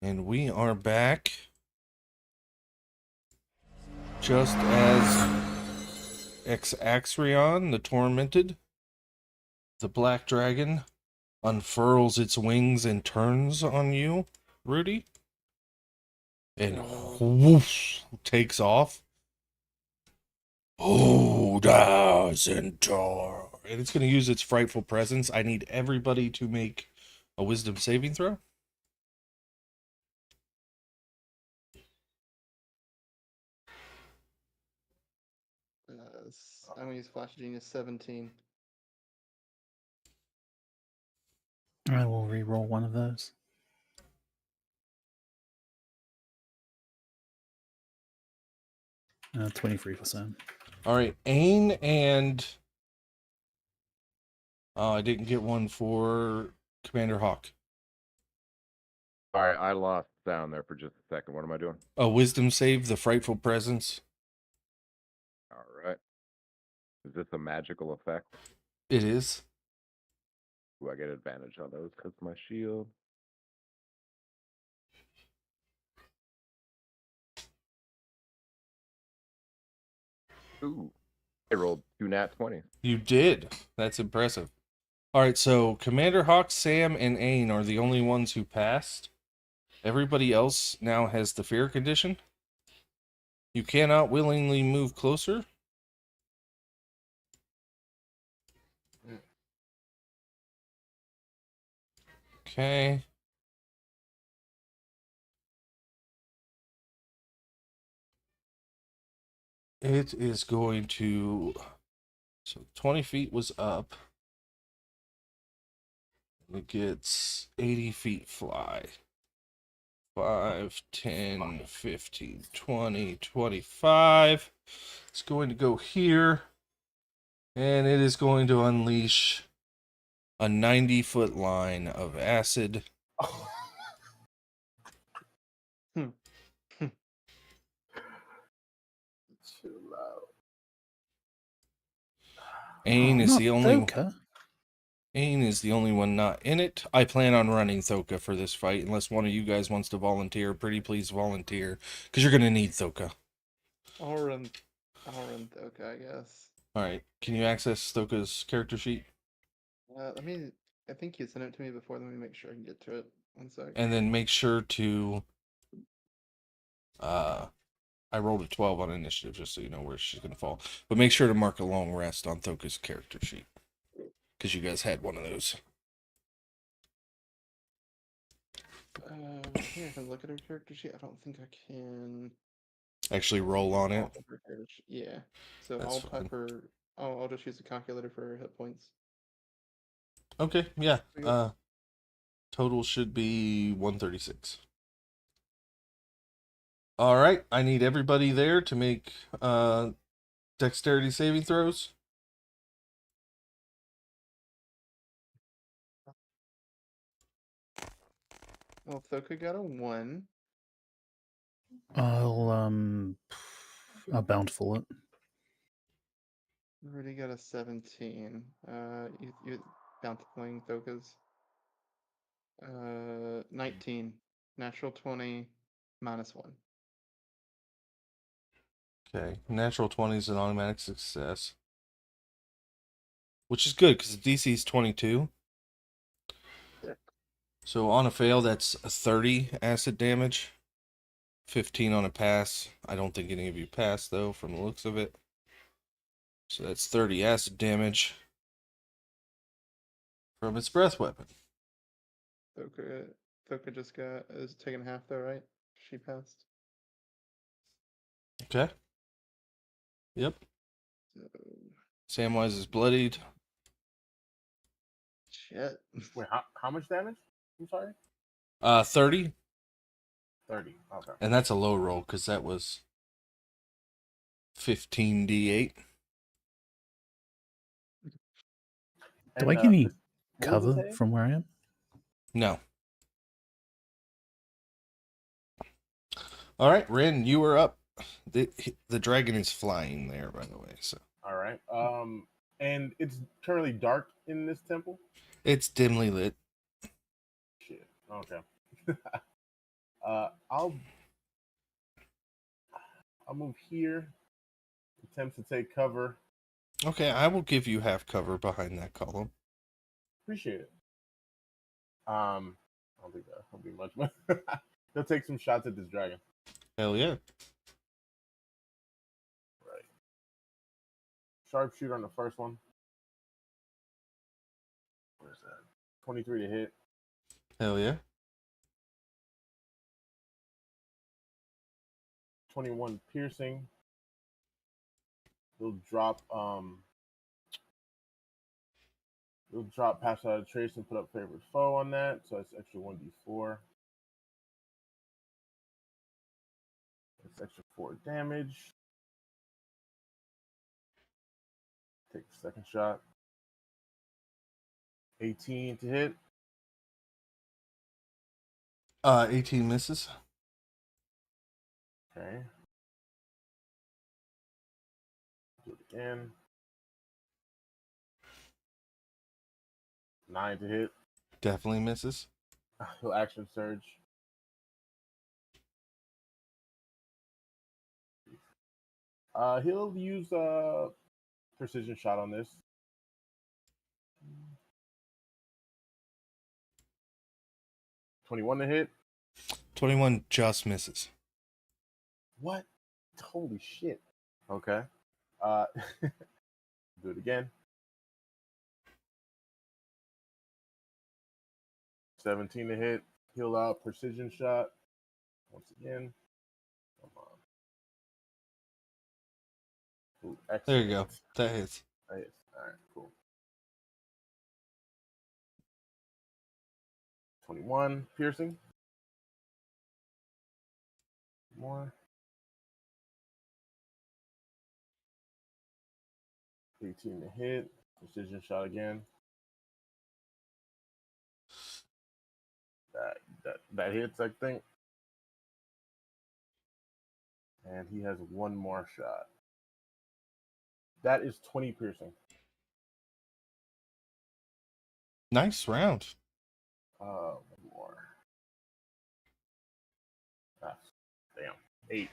And we are back. Just as Axrion, the Tormented, the Black Dragon, unfurls its wings and turns on you, Rudy, and whoosh, takes off. Oh, Centaur. And it's going to use its frightful presence. I need everybody to make a wisdom saving throw. I'm gonna use Flash Genius 17. I will re-roll one of those. . 23%. All right, Ain and I didn't get one for Commander Hawk. All right, I lost sound there for just a second. What am I doing? A wisdom save, the frightful presence. All right. Is this a magical effect? It is. Do I get advantage on those because of my shield? Ooh, I rolled 2 nat 20s. You did. That's impressive. All right, so Commander Hawk, Sam, and Ain are the only ones who passed. Everybody else now has the fear condition. You cannot willingly move closer. Okay. It is going to... So 20 feet was up. It gets 80 feet fly. 5, 10, 15, 20, 25. It's going to go here. And it is going to unleash a 90-foot line of acid. Too loud. Ain is Not the only... Doka. Ain is the only one not in it. I plan on running Thoka for this fight, unless one of you guys wants to volunteer. Pretty please volunteer, because you're gonna need Thoka. I'll run Thoka, I guess. All right. Can you access Thoka's character sheet? Let me. I think you sent it to me before. Let me make sure I can get to it. One sec. And then make sure to. I rolled a 12 on initiative, just so you know where she's gonna fall. But make sure to mark a long rest on Thoka's character sheet, because you guys had one of those. I think I can look at her character sheet. I don't think I can. Actually, roll on it. Off of her character sheet. Yeah. So That's I'll fine. type her. I'll just use a calculator for her hit points. Okay. Yeah. Okay. Total should be 136. All right. I need everybody there to make dexterity saving throws. Well, Thoka got a 1. I'll bountiful it. Rudy got a 17. You bountifying Thokas. 19. Natural 20. -1. Okay. Natural 20 is an automatic success, which is good because the DC is 22. Yeah. So on a fail, that's a 30 acid damage. 15 on a pass. I don't think any of you passed, though, from the looks of it. So that's 30 acid damage from its breath weapon. Thoka just is taking half though, right? She passed. Okay. Yep. So, Samwise is bloodied. shit. Wait, how much damage? I'm sorry. 30. 30. Okay. And that's a low roll because that was 15d8. Do I get any cover from where I am? No. All right, Rin, you are up. The dragon is flying there, by the way. So. All right. And it's currently dark in this temple. It's dimly lit. Shit. Okay. I'll move here. Attempt to take cover. Okay, I will give you half cover behind that column. Appreciate it. I don't think that'll be much, but they'll take some shots at this dragon. Hell yeah. Right. Sharpshooter on the first one. Where's that? 23 to hit. Hell yeah. 21 piercing. He'll drop pass out of trace and put up favorite foe on that, so that's extra 1d4. That's extra 4 damage. Take the second shot. 18 to hit. 18 misses. Okay. Do it again. 9 to hit. Definitely misses. He'll action surge. He'll use precision shot on this. $21 to hit. 21 just misses. What? Holy shit. Okay. Do it again. 17 to hit. Heal out. Precision shot. Once again. Come on. Ooh, excellent. There you go. That hits. That hits. All right, cool. 21 piercing. More. 18 to hit. Precision shot again. That hits, I think. And he has one more shot. That is 20 piercing. Nice round. One more. Ah, damn. 8.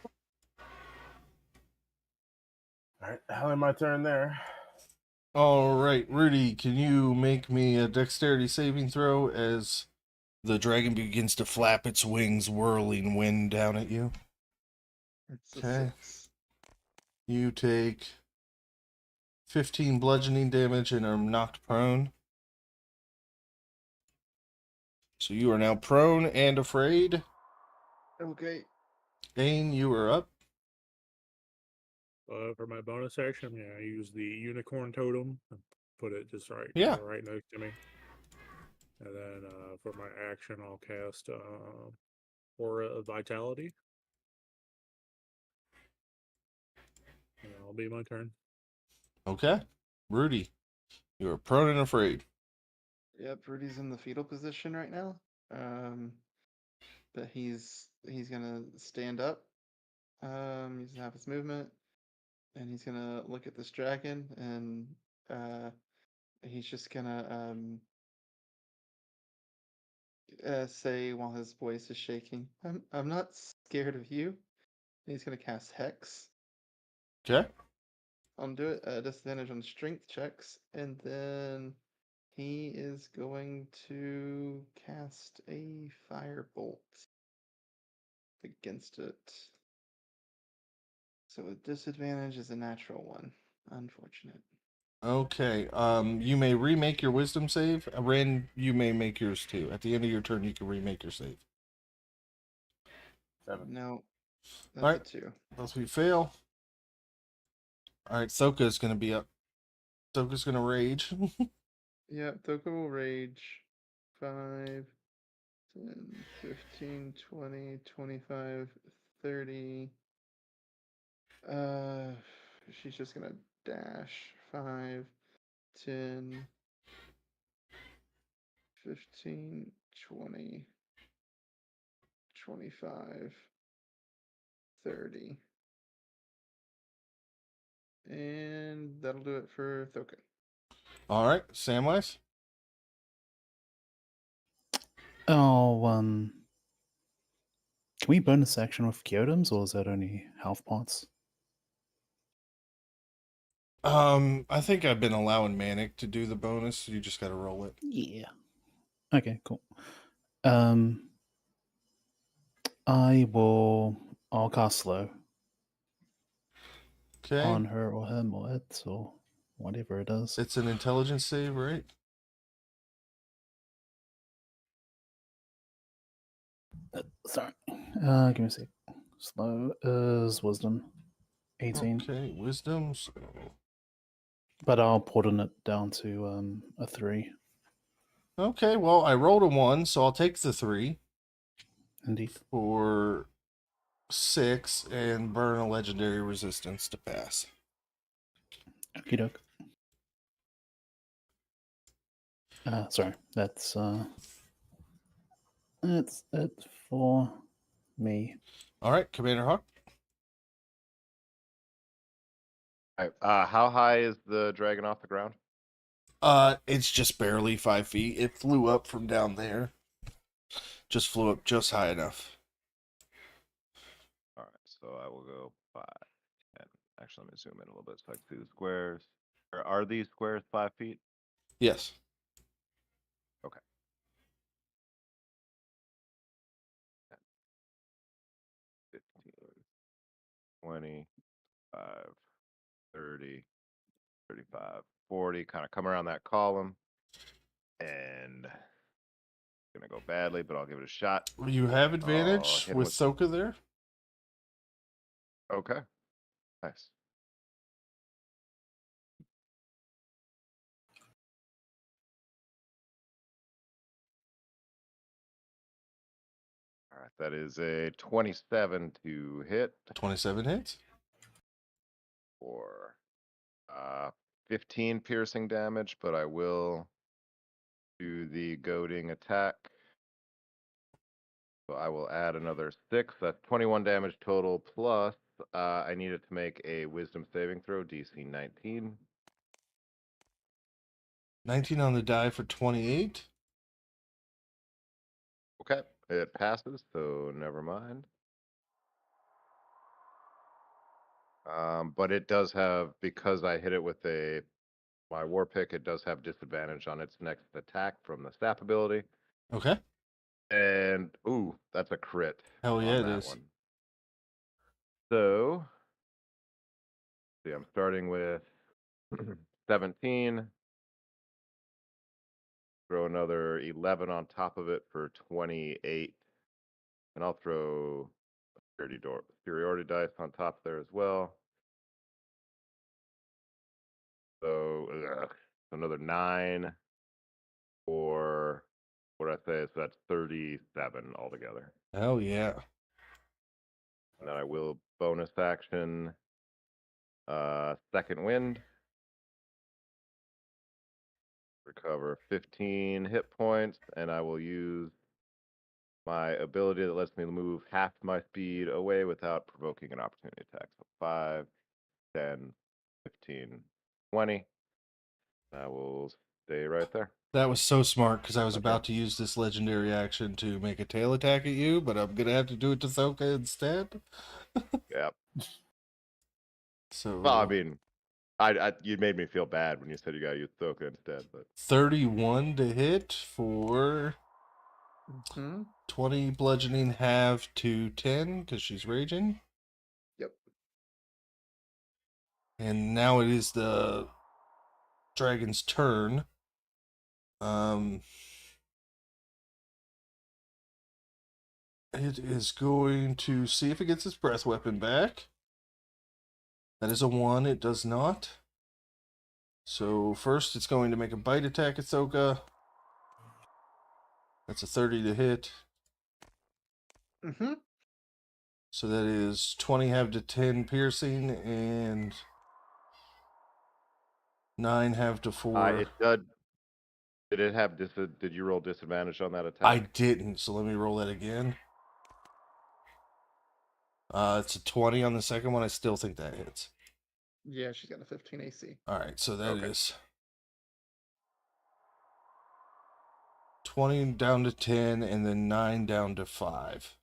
All right, Helen, my turn there. All right, Rudy, can you make me a dexterity saving throw as the dragon begins to flap its wings, whirling wind down at you? It's a Okay. 6. You take 15 bludgeoning damage and are knocked prone. So you are now prone and afraid. Okay. Dane, you are up. For my bonus action, yeah, I use the unicorn totem and put it just Yeah. right next to me. And then for my action, I'll cast Aura of Vitality. And that'll be my turn. Okay. Rudy, you are prone and afraid. Yep, Rudy's in the fetal position right now. But he's gonna stand up. He's gonna have his movement, and he's gonna look at this dragon, and he's just gonna say while his voice is shaking, I'm not scared of you. And he's gonna cast Hex. Okay. I'll do it disadvantage on strength checks, and then he is going to cast a firebolt against it. So a disadvantage is a natural one. Unfortunate. Okay. You may remake your wisdom save. Ren, you may make yours too. At the end of your turn, you can remake your save. 7. No, that's Alright. a 2. Unless we fail. Alright, Thoka is going to be up. Thoka's going to rage. Yeah, Thoka will rage. 5, 10, 15, 20, 25, 30. She's just gonna dash. 5, 10, 15, 20, 25, 30. And that'll do it for Thoka. Alright, Samwise. Oh, can we bonus action with Kyotoms, or is that only health pots? I think I've been allowing Manic to do the bonus, so you just got to roll it. Yeah. Okay, cool. I'll cast slow Okay. on her or him or it or whatever it is. It's an intelligence save, right? Sorry. Give me a sec. Slow is wisdom. 18. Okay, wisdom. So... But I'll porten it down to a 3. Okay, well, I rolled a 1, so I'll take the 3 Indeed. for 6 and burn a legendary resistance to pass. Okie doke. Sorry, that's it for me. All right, Commander Hawk. All right, how high is the dragon off the ground? It's just barely 5 feet. It flew up from down there. Just flew up just high enough. All right, so I will go 5, 10. Actually, let me zoom in a little bit so I can see the squares. Are these squares 5 feet? Yes. Okay. 15, 20, 5, 30, 35, 40. Kind of come around that column. And it's going to go badly, but I'll give it a shot. You have advantage hit him with with- Thoka there. Okay. Nice. All right, that is a 27 to hit 27 hits. for 15 piercing damage, but I will do the goading attack. So I will add another 6. That's 21 damage total, plus I need it to make a wisdom saving throw, DC 19. 19 on the die for 28. Okay, it passes, so never mind. But it does have, because I hit it with my war pick, it does have disadvantage on its next attack from the staff ability. Okay. And ooh, that's a crit Hell yeah, on it that is. one. So, see, I'm starting with 17. Throw another 11 on top of it for 28. And I'll throw superiority dice on top there as well. So, another 9 for what did I say? So that's 37 altogether. Hell yeah. And then I will bonus action, second wind. Recover 15 hit points, and I will use my ability that lets me move half my speed away without provoking an opportunity attack. So 5, 10, 15, 20. I will stay right there. That was so smart because I was Okay. about to use this legendary action to make a tail attack at you, but I'm gonna have to do it to Thoka instead. Yep. So Well, I mean, you made me feel bad when you said you got to use Thoka instead, but 31 to hit for Hmm. 20 bludgeoning, half to 10 because she's raging. Yep. And now it is the dragon's turn. It is going to see if it gets its breath weapon back. That is a 1. It does not. So first it's going to make a bite attack at Thoka. That's a 30 to hit. Mm-hmm. So that is 20 half to 10 piercing and 9 half to 4. it did. Did it have Did you roll disadvantage on that attack? I didn't, so let me roll that again. It's a 20 on the second one. I still think that hits. Yeah, she's got a 15 AC. All right, so that Okay. is 20 down to 10 and then 9 down to 5.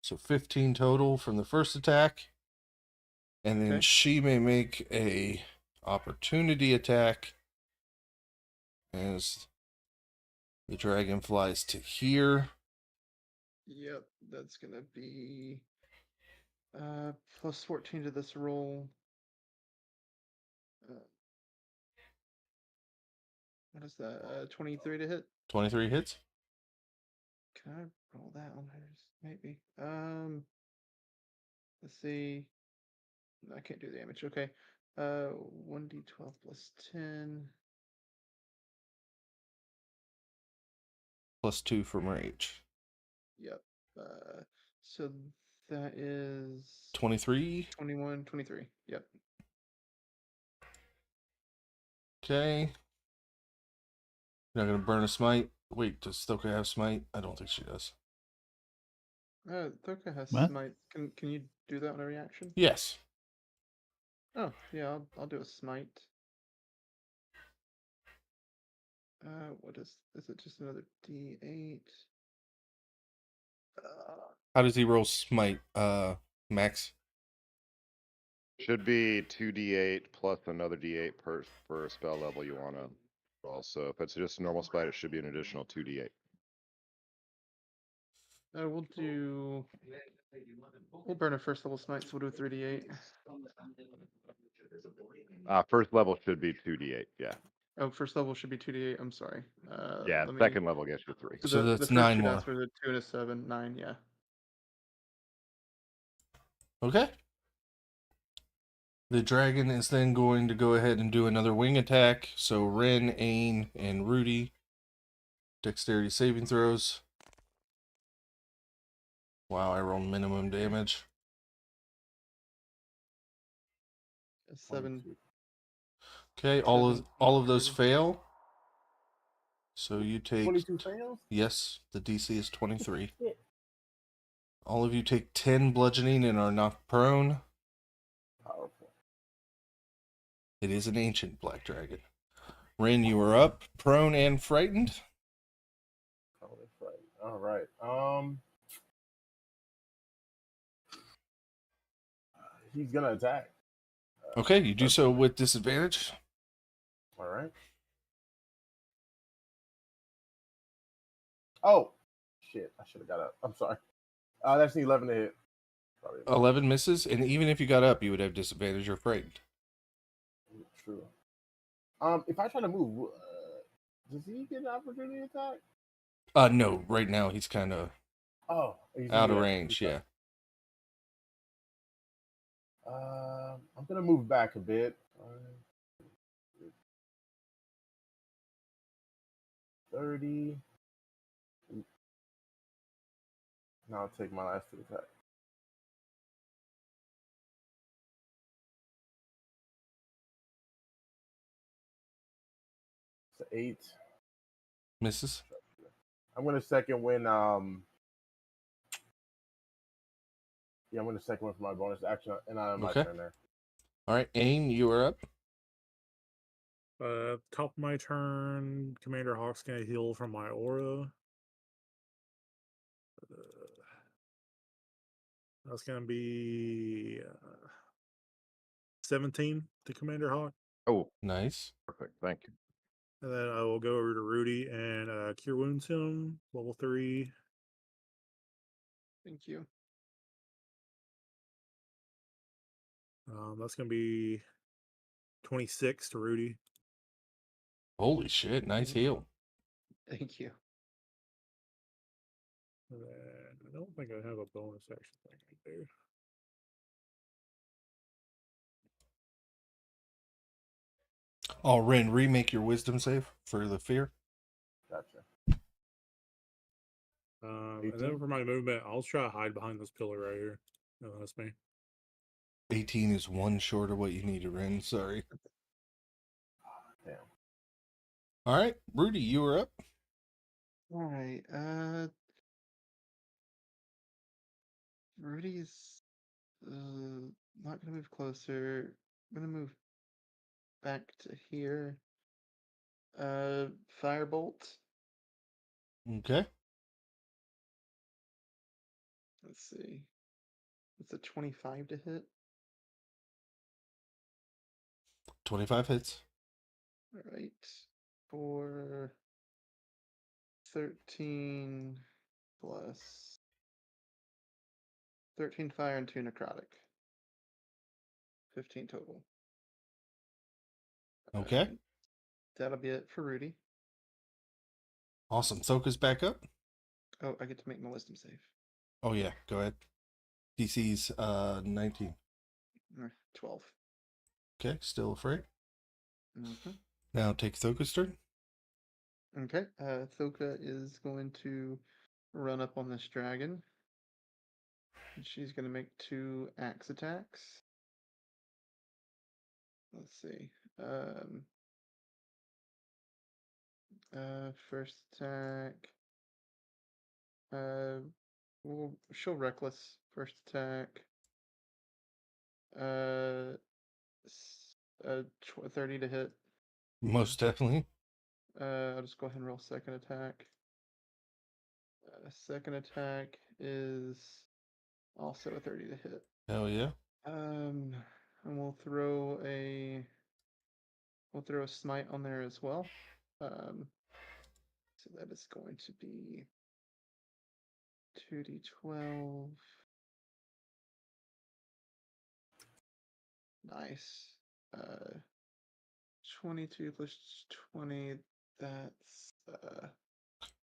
So 15 total from the first attack. And then Okay. she may make a opportunity attack as the dragon flies to here. Yep, that's gonna be plus 14 to this roll. What is that? 23 to hit. 23 hits. Can I roll that on hers? Maybe. Let's see. I can't do damage. Okay. 1d12 plus 10. Plus 2 from rage. Yep. So that is 23. 21, 23. Yep. Okay. You're not going to burn a smite. Wait, does Stoka have smite? I don't think she does. Thoka has What? smite. Can you do that on a reaction? Yes. Oh, yeah, I'll do a smite. What is it just another D8? How does he roll smite, Max? Should be 2d8 plus another d8 per spell level you want to roll. So if it's just a normal spite, it should be an additional 2d8. We'll burn a first level smite, so we'll do 3d8. First level should be 2d8. Yeah. Oh, first level should be 2d8. I'm sorry. Yeah. Second level gets you 3. So So the that's first 9 two more. dice were the 2 and a 7, 9. Yeah. Okay. The dragon is then going to go ahead and do another wing attack. So Ren, Ain, and Rudy, dexterity saving throws. Wow, I rolled minimum damage. A 7. Okay, all of 7, those 30. fail. So you take 22 fails? yes, the DC is 23. Shit. All of you take 10 bludgeoning and are knocked prone. Powerful. It is an ancient black dragon. Ren, you are up, prone and frightened. Oh, that's right. All right. He's gonna attack. Okay, you do so with disadvantage. All right. Oh, shit! I should have got up. I'm sorry. That's an 11 to hit. Probably 11 misses, and even if you got up, you would have disadvantage or frightened. true. If I try to move, does he get an opportunity attack? No, right now he's kind of Oh, he's out of yeah. range, yeah. I'm gonna move back a bit. 30. Now I'll take my last two attack. It's an 8. Misses. I'm gonna second win. Yeah, I'm gonna second win for my bonus action, and I'm my Okay. turn there. All right, Aim, you are up. Top of my turn, Commander Hawk's gonna heal from my aura. That's gonna be 17 to Commander Hawk. Oh, Nice. perfect. Thank you. And then I will go over to Rudy and Cure Wounds him, level 3. Thank you. That's going to be 26 to Rudy. Holy shit, nice heal. Thank you. And then I don't think I have a bonus action thing I can do. Oh, Ren, remake your wisdom save for the fear. Gotcha. And then for my movement, I'll try to hide behind this pillar right here. No, that's me. 18 is one short of what you needed, Ren. Sorry. Damn. All right, Rudy, you are up. All right. Rudy's not gonna move closer. I'm gonna move back to here. Firebolt. Okay. Let's see. It's a 25 to hit. 25 hits. All right. For 13 plus 13 fire and 2 necrotic. 15 total. Okay. Alright. That'll be it for Rudy. Awesome. Thoka's back up. Oh, I get to make my wisdom save. Oh, yeah, go ahead. DC's 19. 12. Okay, still afraid. Mm-hmm. Now take Thoka's turn. Okay. Thoka is going to run up on this dragon. And she's going to make 2 axe attacks. Let's see. First attack. She'll reckless. First attack. 30 to hit. Most definitely. I'll just go ahead and roll second attack. Second attack is also a 30 to hit. Hell yeah. And we'll throw a smite on there as well. So that is going to be 2d12. Nice. 22 plus 20, that's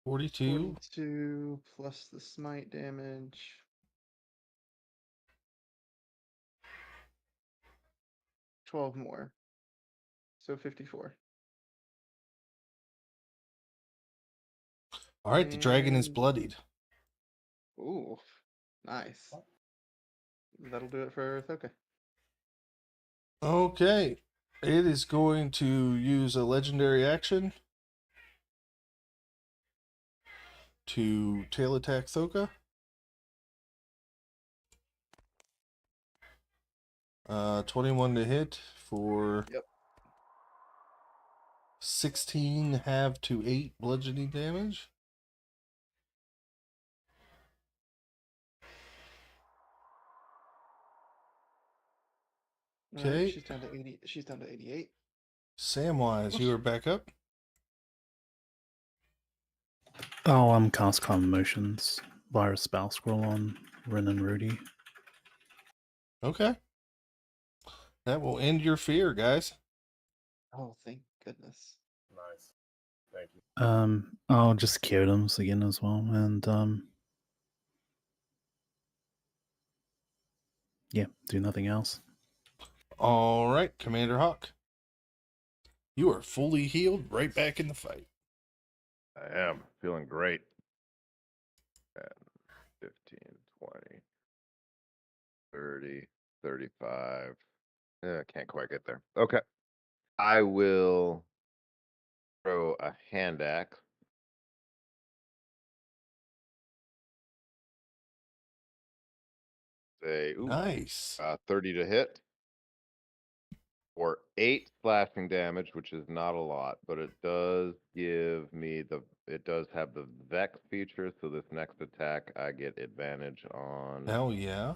42. 42 plus the smite damage. $12 more. So 54. All right, the dragon is And- bloodied. Ooh, nice. That'll do it for Thoka. Okay. It is going to use a legendary action to tail attack Thoka. 21 to hit for Yep. 16 half to 8 bludgeoning damage. All right, Okay. she's down to 80. She's down to 88. Samwise, you are back up. Oh, cast calm emotions via a spell scroll on Rin and Rudy. Okay. That will end your fear, guys. Oh, thank goodness. Nice. Thank you. I'll just cure them again as well, and yeah, do nothing else. All right, Commander Hawk. You are fully healed, right back in the fight. I am feeling great. 10, 15, 20, 30, 35. Can't quite get there. Okay. I will throw a hand axe. Say, Nice. 30 to hit. For 8 slashing damage, which is not a lot, but it does give me it does have the Vex feature, so this next attack I get advantage on. Hell yeah.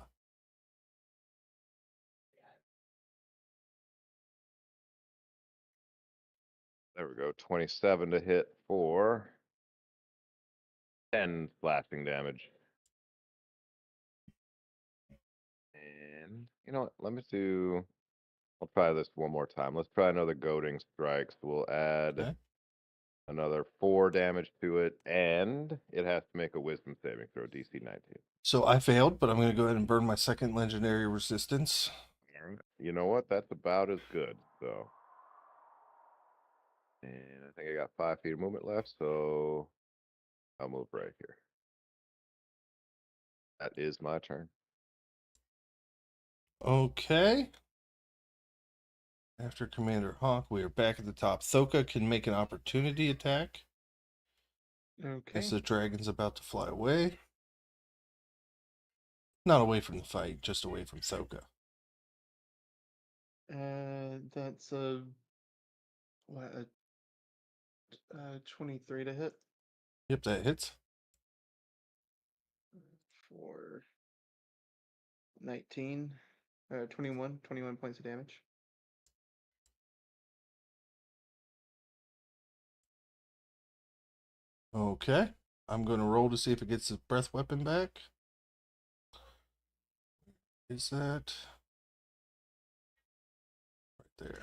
There we go, 27 to hit for 10 slashing damage. And you know what, I'll try this one more time. Let's try another goading strike. So we'll add Okay. another 4 damage to it, and it has to make a wisdom saving throw, DC 19. So I failed, but I'm going to go ahead and burn my second legendary resistance. You know what? That's about as good. So, and I think I got 5 feet of movement left, so I'll move right here. That is my turn. Okay. After Commander Hawk, we are back at the top. Thoka can make an opportunity attack Okay. as the dragon's about to fly away. Not away from the fight, just away from Thoka. That's a what? A 23 to hit Yep, that hits. for 19. 21 points of damage. Okay. I'm going to roll to see if it gets its breath weapon back. Is that right there?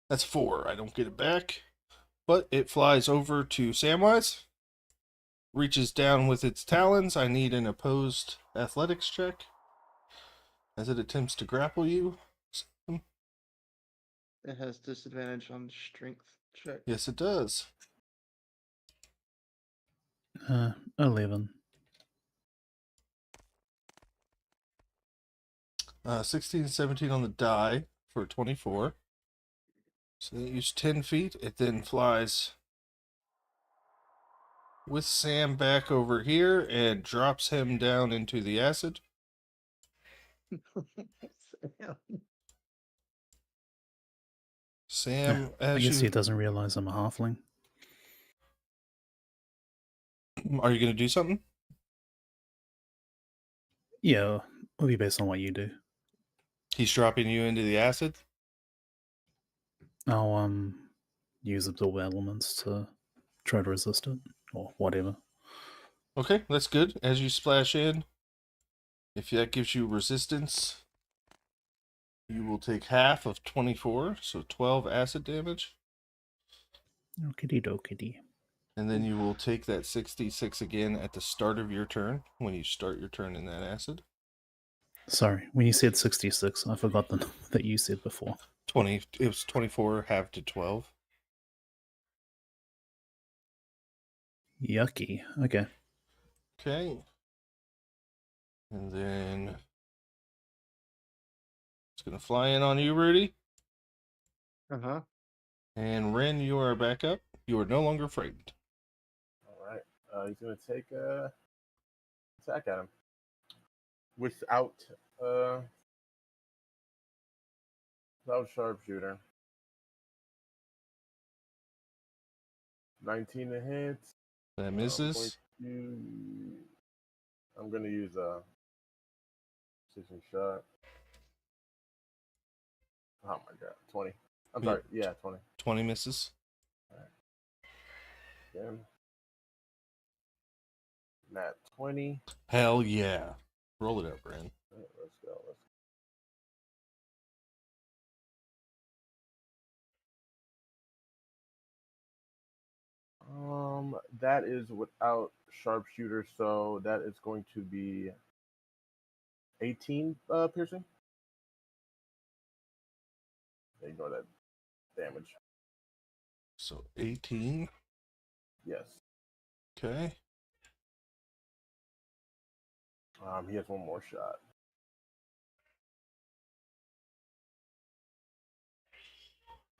That's 4. I don't get it back, but it flies over to Samwise, reaches down with its talons. I need an opposed athletics check as it attempts to grapple you. It has disadvantage on strength check. Yes, it does. 11. 16 17 on the die for 24. So they use 10 feet. It then flies with Sam back over here and drops him down into the acid. Sam, I as guess he you doesn't realize I'm a halfling. are you going to do something? Yeah, it'll be based on what you do. He's dropping you into the acid. I'll use absorb elements to try to resist it or whatever. Okay, that's good. As you splash in, if that gives you resistance, you will take half of 24, so 12 acid damage. Okie dokie. And then you will take that 66 again at the start of your turn, when you start your turn in that acid. Sorry, when you said 66, I forgot the number that you said before. 20, it was 24 half to 12. Yucky. Okay. Okay. And then it's going to fly in on you, Rudy. Uh-huh. And Ren, you are back up. You are no longer frightened. All right. He's gonna take a attack at him without sharpshooter. 19 to hit. That I'm misses. going to use a precision shot. Oh my god, 20. I'm Yeah. sorry. Yeah, 20. 20 misses. Again. Nat 20. Hell yeah. Roll it up, Brand. Right, let's go. That is without sharpshooter, so that is going to be 18 piercing. Ignore that damage. So 18. Yes. Okay. He has one more shot.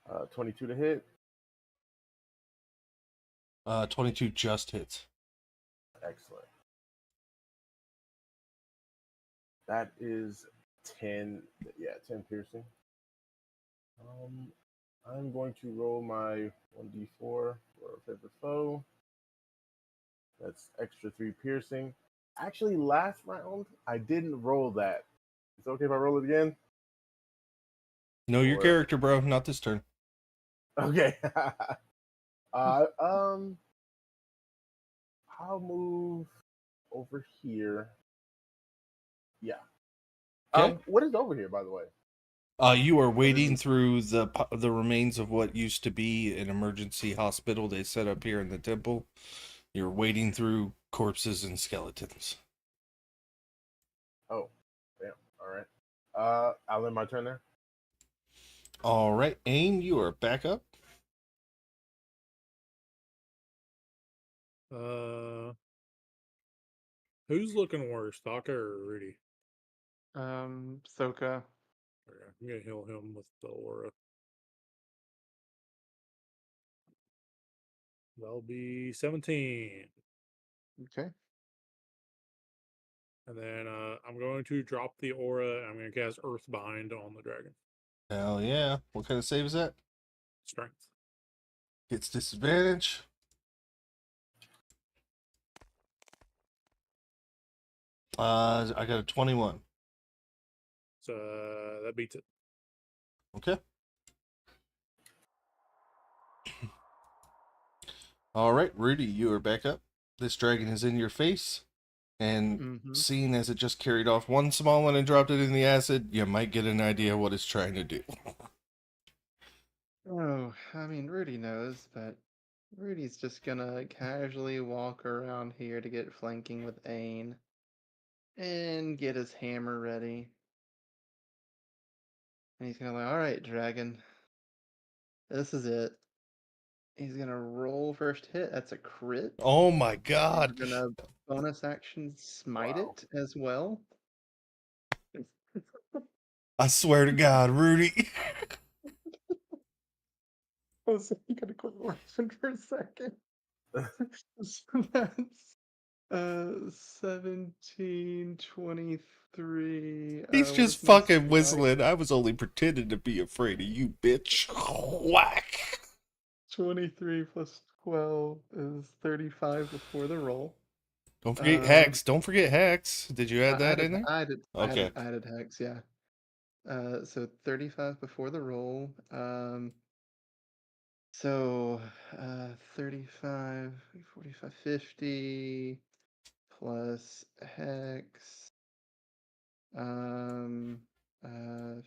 Uh, 22 to hit. 22 just hits. Excellent. That is 10. Yeah, 10 piercing. I'm going to roll my 1d4 for a favorite foe. That's extra 3 piercing. Actually, last round, I didn't roll that. Is it okay if I roll it again? Know your Or- character, bro. Not this turn. Okay. I'll move over here. Yeah. Okay. What is over here, by the way? You are wading through the remains of what used to be an emergency hospital they set up here in the temple. You're wading through corpses and skeletons. Oh, damn. All right. I'll end my turn there. All right, Aim, you are back up. Who's looking worse, Taka or Rudy? Soka. Okay, I'm gonna heal him with the aura. That'll be 17. Okay. And then I'm going to drop the aura. And I'm going to cast Earthbind on the dragon. Hell yeah. What kind of save is that? Strength. Gets disadvantage. I got a 21. So that beats it. Okay. All right, Rudy, you are back up. This dragon is in your face, and seeing as it just carried off one small one and dropped it in the acid, you might get an idea what it's trying to do. Oh, I mean, Rudy knows, but Rudy's just gonna casually walk around here to get flanking with Ain and get his hammer ready. And he's gonna like, all right, dragon, this is it. He's gonna roll first hit. That's a crit. Oh my And god. we're gonna bonus action smite it as well. I swear to God, Rudy. I was gonna quit laughing for a second. So that's 17, 23. He's What just is my fucking smite? whistling. I was only pretending to be afraid of you, bitch. Whack. 23 plus 12 is 35 before the roll. Don't forget Hex. Don't forget Hex. Did you add that in there? I did. Okay. I added hex, yeah. So 35 before the roll. So 35, 45, 50 plus hex.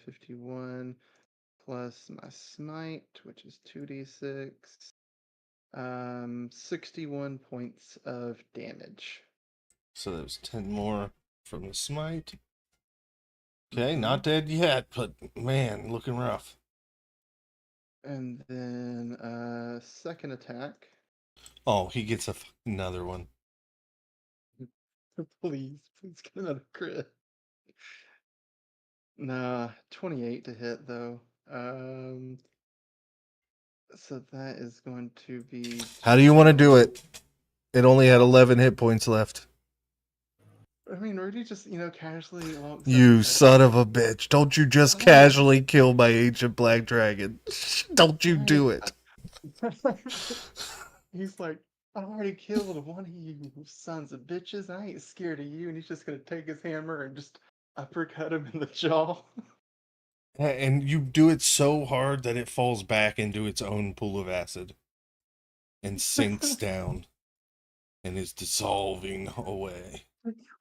51 plus my smite, which is 2d6. 61 points of damage. So there's 10 more from the smite. Okay, not dead yet, but man, looking rough. And then second attack. Oh, he gets another one. Please get another crit. Nah, 28 to hit though. So that is going to be. How do you want to do it? It only had 11 hit points left. I mean, Rudy just, casually walks up You and son of a bitch. Don't you just casually kill my ancient black dragon. Don't you do it. He's like, I already killed one of you sons of bitches. I ain't scared of you. And he's just gonna take his hammer and just uppercut him in the jaw. And you do it so hard that it falls back into its own pool of acid and sinks down and is dissolving away.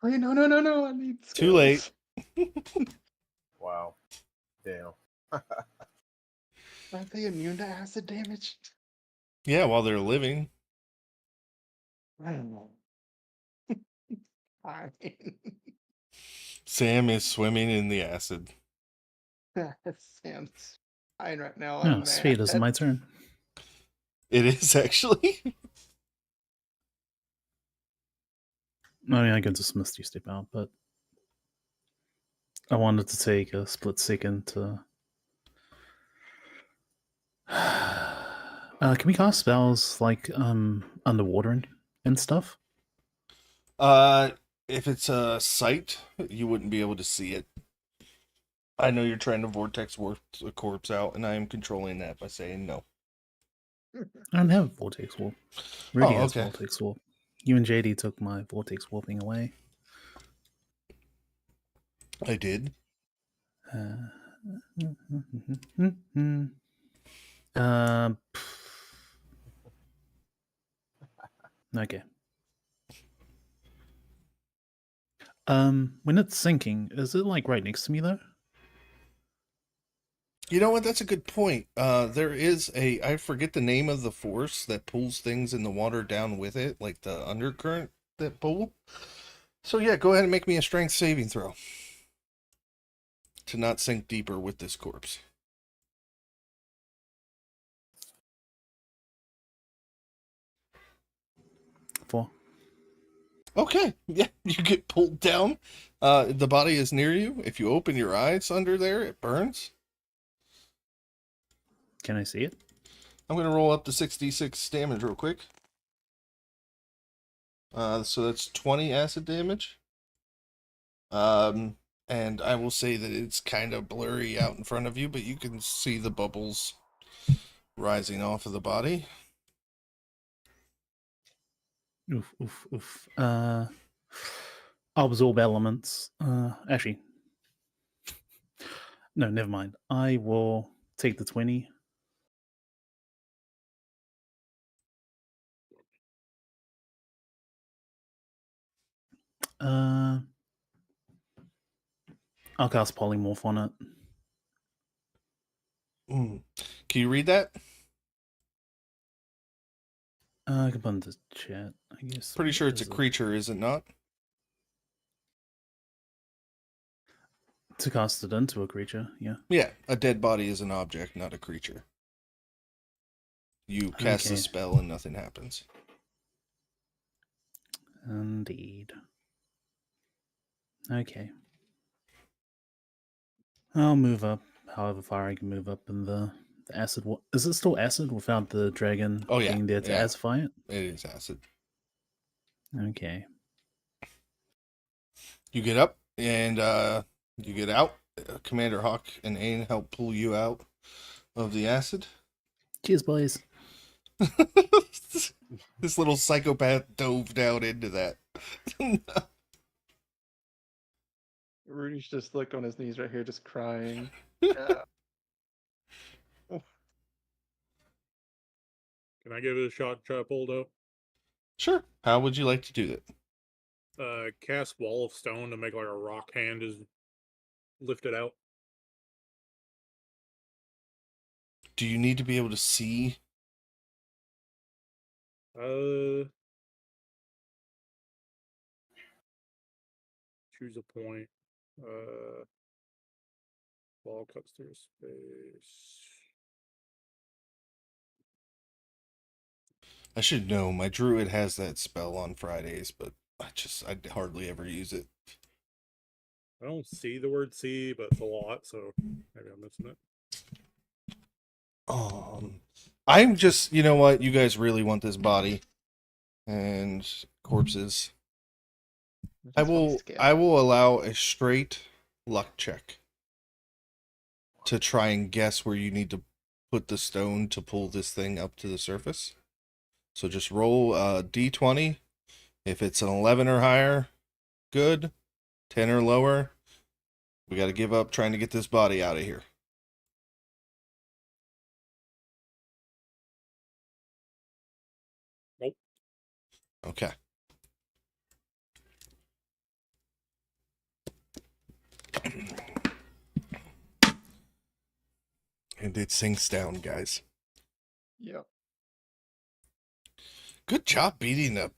Wait, no, no, no, no! I need skills. Too late. Wow. Damn. Aren't they immune to acid damage? Yeah, while they're living. I don't know. I mean, Sam is swimming in the acid. Sam's fine right now. No, I'm sweet, it's mad. my turn. It is actually. I mean, I can just Misty Step out, but I wanted to take a split second to. Can we cast spells like underwater and stuff? If it's a sight, you wouldn't be able to see it. I know you're trying to vortex warp the corpse out, and I am controlling that by saying no. I don't have vortex warp. Rudy has okay. vortex warp. You and JD took my vortex warping away. I did. Okay. When it's sinking, is it like right next to me though? You know what? That's a good point. There is I forget the name of the force that pulls things in the water down with it, like the undercurrent that pull. So yeah, go ahead and make me a strength saving throw to not sink deeper with this corpse. Four. Okay, yeah, you get pulled down. The body is near you. If you open your eyes under there, it burns. Can I see it? I'm going to roll up to 66 damage real quick. So that's 20 acid damage. And I will say that it's kind of blurry out in front of you, but you can see the bubbles rising off of the body. Oof, oof, oof. Absorb elements. Actually, no, never mind. I will take the 20. I'll cast polymorph on it. Can you read that? I can put into chat, I guess. Pretty sure it's a creature, is it not? To cast it into a creature, yeah. Yeah, a dead body is an object, not a creature. You cast Okay. a spell and nothing happens. Indeed. Okay. I'll move up however far I can move up in the acid. Is it still acid without the dragon being there to acify it? It is acid. Okay. You get up and you get out. Commander Hawk and Ain help pull you out of the acid. Cheers, boys. This little psychopath dove down into that. Rudy's just like on his knees right here, just crying. Yeah. Can I give it a shot to try to pull it up? Sure. How would you like to do that? Cast Wall of Stone to make like a rock hand is lifted out. Do you need to be able to see? Choose a point. Ball cuts through space. I should know. My druid has that spell on Fridays, but I hardly ever use it. I don't see the word see, but it's a lot, so maybe I'm missing it. I'm just, you know what? You guys really want this body and corpses. I will allow a straight luck check to try and guess where you need to put the stone to pull this thing up to the surface. So just roll d20. If it's an 11 or higher, good. 10 or lower, we got to give up trying to get this body out of here. Nope. Okay. And it sinks down, guys. Yep. Good job beating the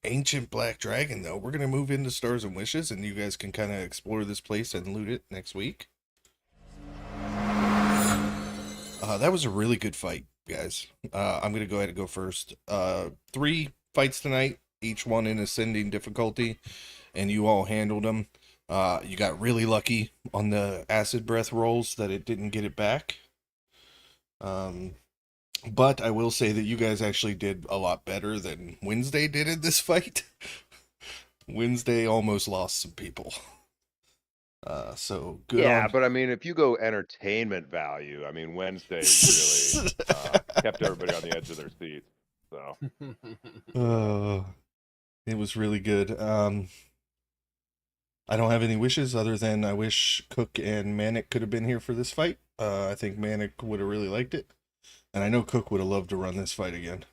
ancient black dragon, though. We're going to move into Stars and Wishes, and you guys can kind of explore this place and loot it next week. That was a really good fight, guys. I'm going to go ahead and go first. 3 fights tonight, each one in ascending difficulty, and you all handled them. You got really lucky on the acid breath rolls that it didn't get it back. But I will say that you guys actually did a lot better than Wednesday did in this fight. Wednesday almost lost some people. So good Yeah, on. but I mean, if you go entertainment value, I mean, Wednesday really kept everybody on the edge of their seats. So It was really good. I don't have any wishes other than I wish Cook and Manic could have been here for this fight. I think Manic would have really liked it. And I know Cook would have loved to run this fight again.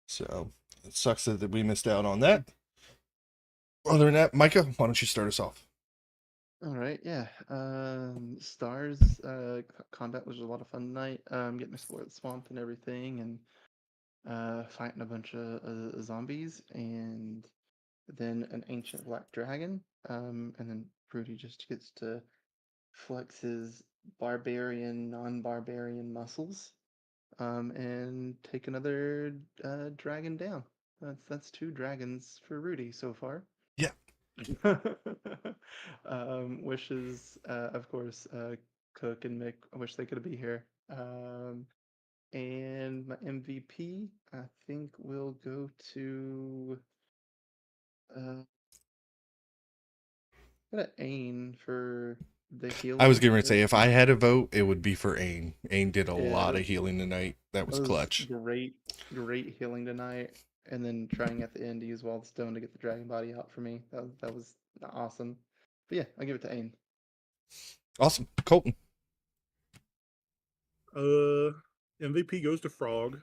So it sucks that we missed out on that. Other than that, Micah, why don't you start us off? All right, yeah. Stars combat was a lot of fun tonight. Getting to explore the swamp and everything, and fighting a bunch of zombies, and then an ancient black dragon. And then Rudy just gets to flex his barbarian, non-barbarian muscles, and take another dragon down. That's 2 dragons for Rudy so far. Yeah. Wishes, of course, Cook and Mick. I wish they could be here. And my MVP, I think, will go to got Ain for the I was healing. going to say, if I had a vote, it would be for Ain. Ain did a lot that, of healing tonight. That was that was clutch. great healing tonight. And then trying at the end to use Wild Stone to get the dragon body out for me. That was awesome. But yeah, I'll give it to Ain. Awesome. Colton. MVP goes to Frog.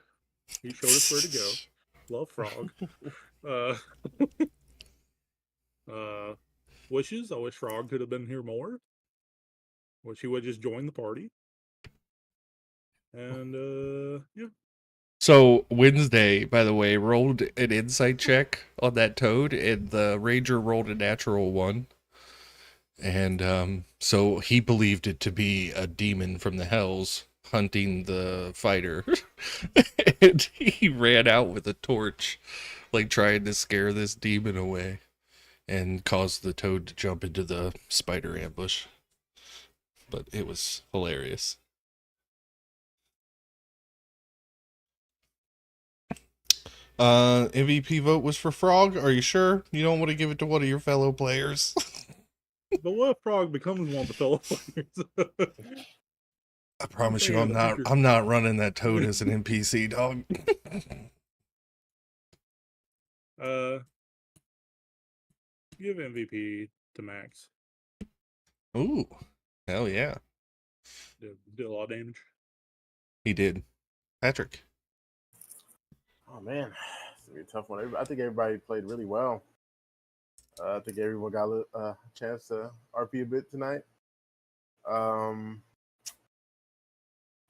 He showed us where to go. Love Frog. Wishes. I wish Frog could have been here more. Wish he would just join the party. And yeah. So Wednesday, by the way, rolled an insight check on that toad, and the ranger rolled a natural 1. And so he believed it to be a demon from the hells hunting the fighter. And he ran out with a torch, like trying to scare this demon away, and caused the toad to jump into the spider ambush. But it was hilarious. MVP vote was for Frog. Are you sure you don't want to give it to one of your fellow players? But what if Frog becomes one of the fellow players? I promise you, I'm not running that toad as an NPC, dog. Give MVP to Max. Ooh, hell yeah. Did a lot of damage. He did. Patrick. Oh man, it's gonna be a tough one. I think everybody played really well. I think everyone got a chance to RP a bit tonight.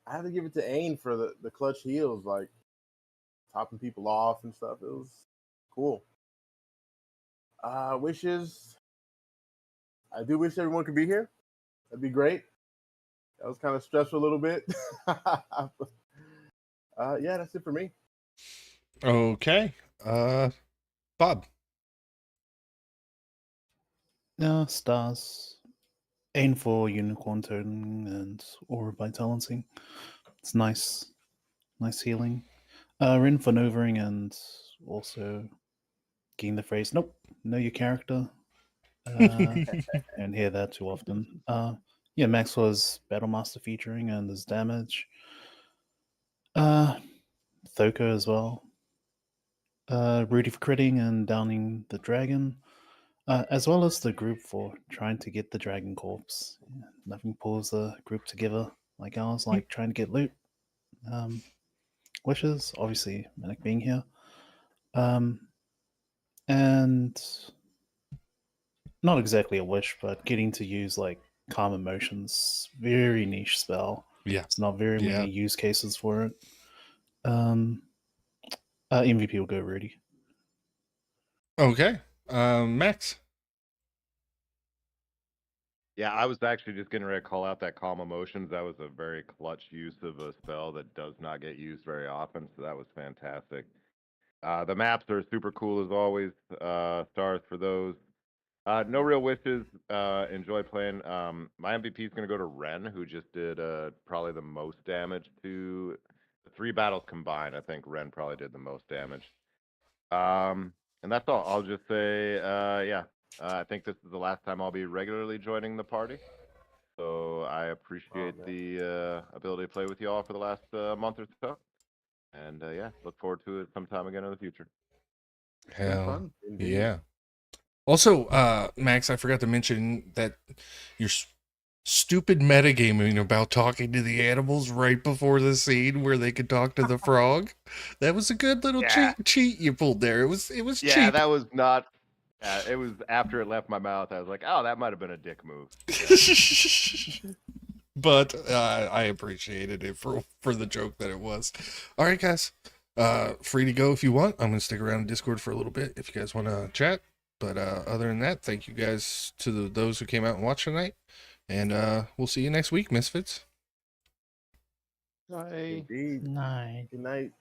I have to give it to Ain for the clutch heals, like topping people off and stuff. It was cool. Wishes. I do wish everyone could be here. That'd be great. That was kind of stressful a little bit. Yeah, that's it for me. Okay. Bob. Stars. Aim for unicorn totem and aura vitality. It's nice. Nice healing. Rin for novering and also getting the phrase, nope, know your character. And hear that too often. Yeah, Max was Battlemaster featuring and his damage. Thoko as well. Rudy for critting and downing the dragon, as well as the group for trying to get the dragon corpse. Yeah, nothing pulls the group together like ours, like trying to get loot. Wishes, obviously, Manic being here. And not exactly a wish, but getting to use like calm emotions, very niche spell. Yeah. There's not very Yeah. many use cases for it. MVP will go Rudy. Okay. Max. Yeah, I was actually just getting ready to call out that calm emotions. That was a very clutch use of a spell that does not get used very often, so that was fantastic. The maps are super cool as always. Stars for those. No real wishes. Enjoy playing. My MVP is going to go to Ren, who just did probably the most damage to the 3 battles combined. I think Ren probably did the most damage. And that's all. I'll just say, yeah. I think this is the last time I'll be regularly joining the party. So I appreciate man. the ability to play with you all for the last month or so. And yeah, look forward to it sometime again in the future. Been Hell, fun. Indeed. yeah. Also, Max, I forgot to mention that your stupid metagaming about talking to the animals right before the scene where they could talk to the frog. That was a good little Yeah. cheat you pulled there. It was Yeah, cheap. that was not. Yeah, it was after it left my mouth. I was like, oh, that might have been a dick move. But I appreciated it for the joke that it was. All right, guys. Free to go if you want. I'm gonna stick around in Discord for a little bit if you guys want to chat. But other than that, thank you guys to those who came out and watched tonight. And we'll see you next week, Misfits. Bye. Indeed. Night. Good night.